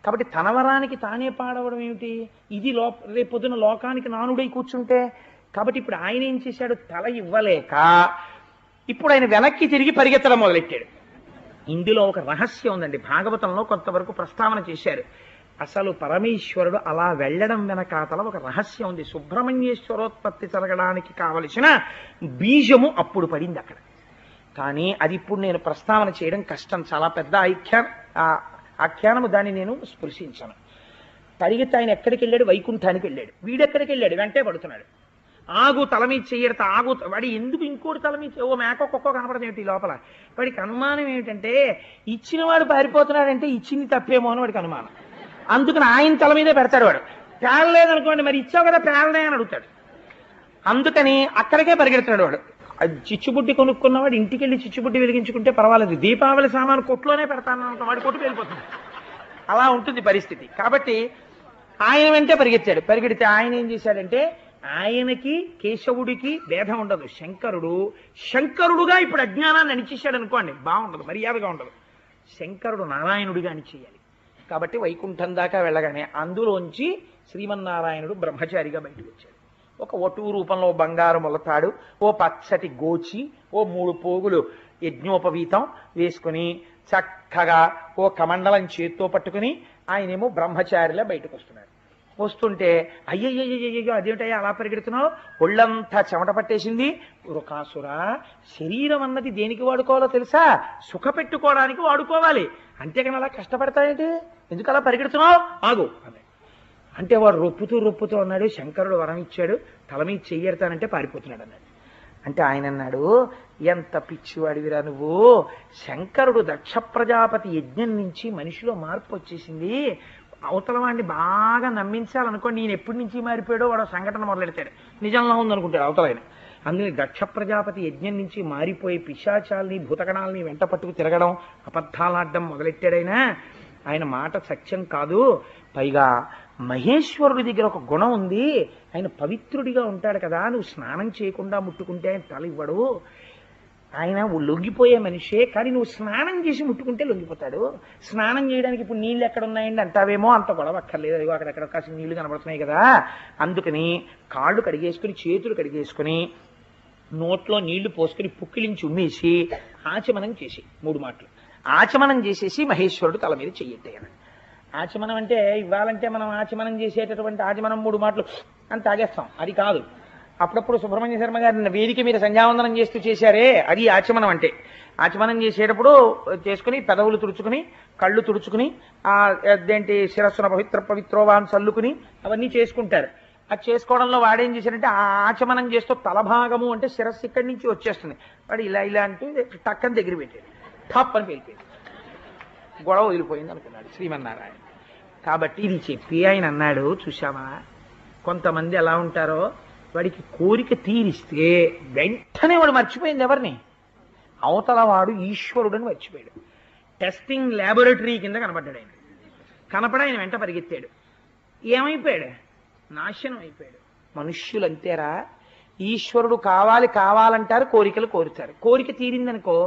కాబట్టి తన వరానికి తానే పాడవడం ఏమిటి? ఇది రేపొద్దున లోకానికి నానుడై కూర్చుంటే. కాబట్టి ఇప్పుడు ఆయన ఏం చేశాడు, తల ఇవ్వలేక ఇప్పుడు ఆయన వెనక్కి తిరిగి పరిగెత్తడం మొదలెట్టాడు. ఇందులో ఒక రహస్యం ఉందండి. భాగవతంలో కొంతవరకు ప్రస్తావన చేశారు. అసలు పరమేశ్వరుడు అలా వెళ్ళడం వెనకాతల ఒక రహస్యం ఉంది. సుబ్రహ్మణ్యేశ్వరోత్పత్తి జరగడానికి కావలసిన బీజము అప్పుడు పడింది అక్కడ. కానీ అది ఇప్పుడు నేను ప్రస్తావన చేయడం కష్టం, చాలా పెద్ద ఆఖ్యానము, దాన్ని నేను స్పృశించను. పరిగెత్తి ఆయన ఎక్కడికి వెళ్ళాడు? వైకుంఠానికి వెళ్ళాడు. వీడెక్కడికి వెళ్ళాడు? వెంటే పడుతున్నాడు. ఆగు, తల మీద చెయ్యడతా, ఆగు. వాడి ఎందుకు ఇంకోటి తల మీద, ఓ మేక కుక్క కనపడదు ఏమిటి లోపల? వాడికి అనుమానం ఏమిటంటే ఇచ్చిన వాడు పారిపోతున్నాడంటే ఇచ్చింది తప్పేమో అని వాడికి అనుమానం. అందుకని ఆయన తల మీదే పెడతాడు. వాడు పేలలేదనుకోండి, మరి ఇచ్చావు కదా పేలనే అని అడుగుతాడు. అందుకని అక్కడికే పరిగెడుతున్నాడు వాడు. చిచ్చుబుడ్డి కొనుక్కున్నవాడు ఇంటికి వెళ్ళి చిచ్చుబుడ్డి వెలిగించుకుంటే పర్వాలేదు, దీపావళి సామాను కొట్లోనే పెడతాను వాడి కొట్టు వెళ్ళిపోతుంది. అలా ఉంటుంది పరిస్థితి. కాబట్టి ఆయన వెంటే పరిగెత్తాడు. పరిగెడితే ఆయన ఏం చేశాడంటే, ఆయనకి కేశవుడికి భేదం ఉండదు. శంకరుడుగా ఇప్పుడు అజ్ఞానాన్ని అణిచేశాడు అనుకోండి, బాగుండదు, మర్యాదగా ఉండదు. శంకరుడు నారాయణుడిగా అణిచేయాలి. కాబట్టి వైకుంఠం దాకా వెళ్ళగానే అందులోంచి శ్రీమన్నారాయణుడు బ్రహ్మచారిగా బయటకు వచ్చాడు. ఒక వటువు రూపంలో బంగారు మొలతాడు, ఓ పచ్చటి గోచి, ఓ 3 పోగులు యజ్ఞోపవీతం వేసుకుని చక్కగా ఓ కమండలం చేత్తో పట్టుకుని ఆయనేమో బ్రహ్మచారిలా బయటకు వస్తున్నాడు. వస్తుంటే అయ్యయ్యో అదేమిటయ్యా అలా పరిగెడుతున్నావు, ఒళ్ళంతా చెమట పట్టేసింది. వృకాసుర, శరీరం అన్నది దేనికి వాడుకోవాలో తెలుసా? సుఖ పెట్టుకోవడానికి వాడుకోవాలి, అంతేగాని అలా కష్టపడతాయేంటి, ఎందుకు అలా పరిగెడుతున్నావు, ఆగు అన్నాడు. అంటే వాడు రొప్పుతూ అన్నాడు, శంకరుడు వరం ఇచ్చాడు, తల మీద చెయ్యెడతానంటే పారిపోతున్నాడు అన్నాడు. అంటే ఆయన అన్నాడు, ఎంత పిచ్చివాడివిరా నువ్వు, శంకరుడు దక్ష ప్రజాపతి యజ్ఞం నుంచి మనిషిలో మార్పు వచ్చేసింది, అవతల వాడిని బాగా నమ్మించాలనుకోండి, ఈయన ఎప్పటి నుంచి మారిపోయాడో వాడు సంఘటన మొదలెడతాడు, నిజంలో ఉందనుకుంటాడు అవతలైన. అందుకని దక్ష ప్రజాపతి యజ్ఞం నుంచి మారిపోయి పిశాచాల్ని భూతగణాలని వెంట పట్టుకు తిరగడం, అబద్ధాలాడడం మొదలెట్టాడైనా ఆయన మాట సత్యం కాదు. పైగా మహేశ్వరుడి దగ్గర ఒక గుణం ఉంది, ఆయన పవిత్రుడిగా ఉంటాడు కదా, నువ్వు స్నానం చేయకుండా ముట్టుకుంటే ఆయన తల ఇవ్వడు, ఆయన లొంగిపోయే మనిషే, కానీ నువ్వు స్నానం చేసి ముట్టుకుంటే లొంగిపోతాడు. స్నానం చేయడానికి ఇప్పుడు నీళ్ళు ఎక్కడ ఉన్నాయండి అంటావేమో, అంత గొడవ అక్కర్లేదు, అదిగో అక్కడెక్కడ కాసిన నీళ్లు కనబడుతున్నాయి కదా. అందుకని కాళ్ళు కడిగేసుకుని చేతులు కడిగేసుకుని నోట్లో నీళ్లు పోసుకుని పుక్కిలించి ఉమ్మేసి ఆచమనం చేసి 3 మాటలు ఆచమనం చేసేసి మహేశ్వరుడు తల మీద చెయ్యెట్టాయని. ఆచమనం అంటే ఇవ్వాలంటే మనం ఆచమనం చేసేటటువంటి ఆచమనం 3 మాటలు అని తాగేస్తాం, అది కాదు. అప్పుడప్పుడు సుబ్రహ్మణ్య శర్మ గారిని వేదిక మీద సంధ్యావందనం చేస్తూ చేశారే, అది ఆచమనం అంటే. ఆచమనం చేసేటప్పుడు చేసుకుని పెదవులు తుడుచుకుని కళ్ళు తుడుచుకుని అదేంటి శిరస్సున పవిత్రోవాన్ చల్లుకుని అవన్నీ చేసుకుంటారు. అది చేసుకోవడంలో వాడేం చేశారంటే ఆ ఆచమనం చేస్తూ తలభాగము అంటే శిరస్సు ఇక్కడి నుంచి వచ్చేస్తుంది, వాడు ఇలా అంటూ టక్కని దగ్గర పెట్టాడు, ఠప్ అని వెళ్ళిపోయింది, గొడవ వదిలిపోయింది అనుకున్నాడు శ్రీమన్నారాయణ. కాబట్టి ఇది చెప్పి ఆయన అన్నాడు, చూశామా కొంతమంది ఎలా ఉంటారో, వాడికి కోరిక తీరిస్తే వెంటనే వాడు మర్చిపోయింది ఎవరిని, అవతల వాడు ఈశ్వరుడని మర్చిపోయాడు. టెస్టింగ్ ల్యాబొరేటరీ కింద కనపడ్డాడు ఆయన. కనపడ ఆయన వెంట పరిగెత్తాడు, ఏమైపోయాడు, నాశనం అయిపోయాడు. మనుష్యులు అంతేరా, ఈశ్వరుడు కావాలంటారు, కోరికలు కోరుతారు. కోరిక తీరిందనుకో,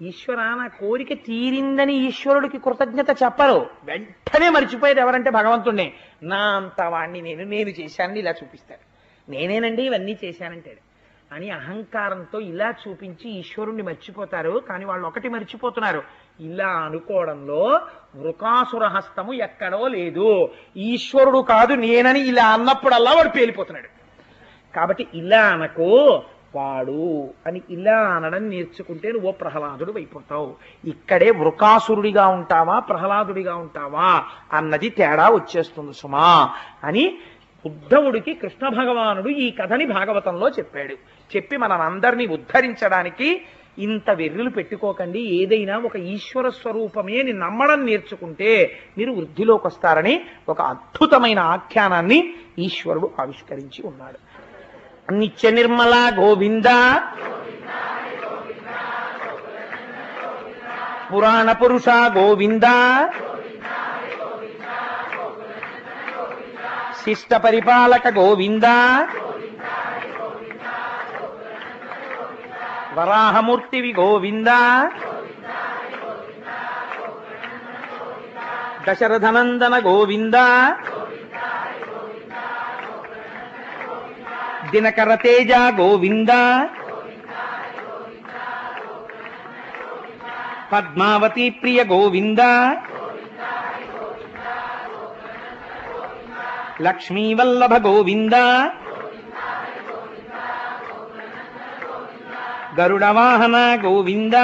ఈశ్వరా నా కోరిక తీరిందని ఈశ్వరుడికి కృతజ్ఞత చెప్పరు, వెంటనే మర్చిపోయేది ఎవరంటే భగవంతుడినే. నా అంత వాణ్ణి నేను చేశానని ఇలా చూపిస్తాడు, నేనేనండి ఇవన్నీ చేశానంటాడు అని అహంకారంతో ఇలా చూపించి ఈశ్వరుణ్ణి మర్చిపోతారు. కానీ వాళ్ళు ఒకటి మర్చిపోతున్నారు, ఇలా అనుకోవడంలో వృకాసుర హస్తము ఎక్కడో లేదు, ఈశ్వరుడు కాదు నేనని ఇలా అన్నప్పుడల్లా వాడు పేలిపోతున్నాడు. కాబట్టి ఇలా అనకు, వాడు అని ఇలా అనడం నేర్చుకుంటే నువ్వు ప్రహ్లాదుడు అయిపోతావు. ఇక్కడే వృకాసురుడిగా ఉంటావా ప్రహ్లాదుడిగా ఉంటావా అన్నది తేడా వచ్చేస్తుంది సుమా అని ఉద్ధవుడికి కృష్ణ భగవానుడు ఈ కథని భాగవతంలో చెప్పాడు. చెప్పి మనందరినీ ఉద్ధరించడానికి ఇంత వెర్రులు పెట్టుకోకండి, ఏదైనా ఒక ఈశ్వర స్వరూపమే అని నమ్మడం నేర్చుకుంటే మీరు వృద్ధిలోకి వస్తారని ఒక అద్భుతమైన ఆఖ్యానాన్ని ఈశ్వరుడు ఆవిష్కరించి ఉన్నాడు. నిత్య నిర్మల గోవింద, పురాణ పురుష గోవింద, శిష్ట పరిపాలక గోవింద, వరాహమూర్తివి గోవింద, దశరథనందన గోవింద, దినకర తేజ గోవింద, పద్మావతి ప్రియ గోవింద, లక్ష్మీవల్లభ గోవింద, గరుడవాహన గోవింద,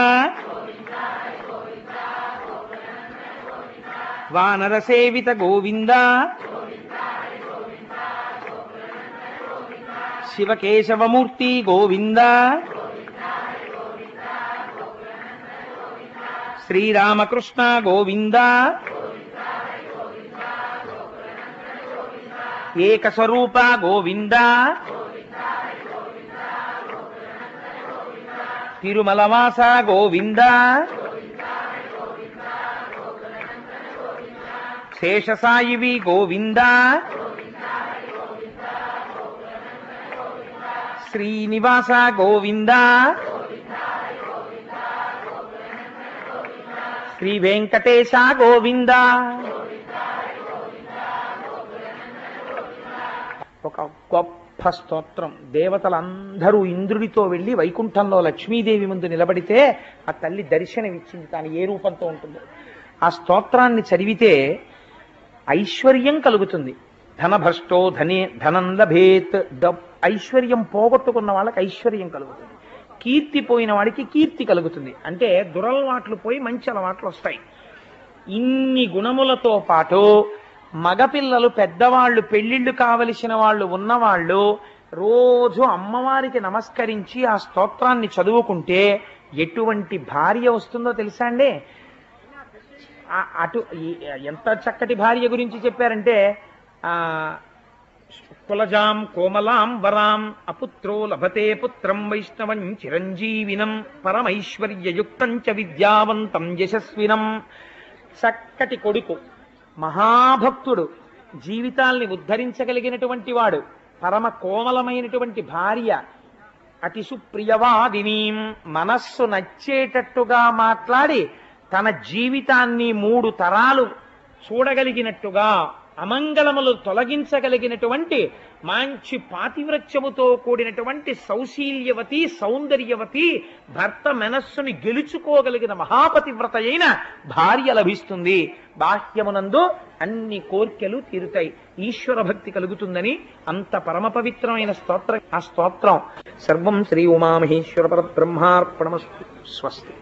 వానర సేవిత గోవింద, శివకేశవమూర్తి గోవింద, శ్రీరామకృష్ణ గోవింద, ఏకస్వరూప గోవింద, తిరుమలవాస గోవింద, శేషసాయివి గోవింద, శ్రీనివాస గోవింద, శ్రీ వెంకటేశ గోవింద, ఒక గొప్ప స్తోత్రం. దేవతలందరూ ఇంద్రుడితో వెళ్ళి వైకుంఠంలో లక్ష్మీదేవి ముందు నిలబడితే ఆ తల్లి దర్శనమిచ్చింది, తాను ఏ రూపంతో ఉంటుందో. ఆ స్తోత్రాన్ని చదివితే ఐశ్వర్యం కలుగుతుంది. ధనభ్రష్టో ధనం లభేత్. ఐశ్వర్యం పోగొట్టుకున్న వాళ్ళకి ఐశ్వర్యం కలుగుతుంది, కీర్తి పోయిన వాడికి కీర్తి కలుగుతుంది. అంటే దురలవాట్లు పోయి మంచి అలవాట్లు వస్తాయి. ఇన్ని గుణములతో పాటు మగపిల్లలు, పెద్దవాళ్ళు, పెళ్లిళ్ళు కావలసిన వాళ్ళు ఉన్నవాళ్ళు రోజు అమ్మవారికి నమస్కరించి ఆ స్తోత్రాన్ని చదువుకుంటే ఎటువంటి భార్య వస్తుందో తెలుసా అండి? అటు ఎంత చక్కటి భార్య గురించి చెప్పారంటే, కులజాం కోమలాం వరాం అపుత్రో లభతే పుత్రం వైష్ణవం చిరంజీవినం పరమైశ్వర్యయుక్తం చ విద్యావంతం యశస్వినం. చక్కటి కొడుకు, మహాభక్తుడు, జీవితాల్ని ఉద్ధరించగలిగినటువంటి వాడు, పరమ కోమలమైనటువంటి భార్య, అతి సుప్రియవాదినీం, మనస్సు నచ్చేటట్టుగా మాట్లాడి తన జీవితాన్ని 3 తరాలు చూడగలిగినట్టుగా, అమంగళములు తొలగించగలిగినటువంటి మంచి పాతివ్రత్యముతో కూడినటువంటి సౌశీల్యవతి, సౌందర్యవతి, భర్త మనస్సుని గెలుచుకోగలిగిన మహాపతివ్రత అయిన భార్య లభిస్తుంది. బాహ్యమునందు అన్ని కోర్కెలు తీరుతాయి, ఈశ్వర భక్తి కలుగుతుందని అంత పరమ పవిత్రమైన స్తోత్రం ఆ స్తోత్రం. సర్వం శ్రీ ఉమామహేశ్వర పరబ్రహ్మార్పణమస్తు. స్వస్తి.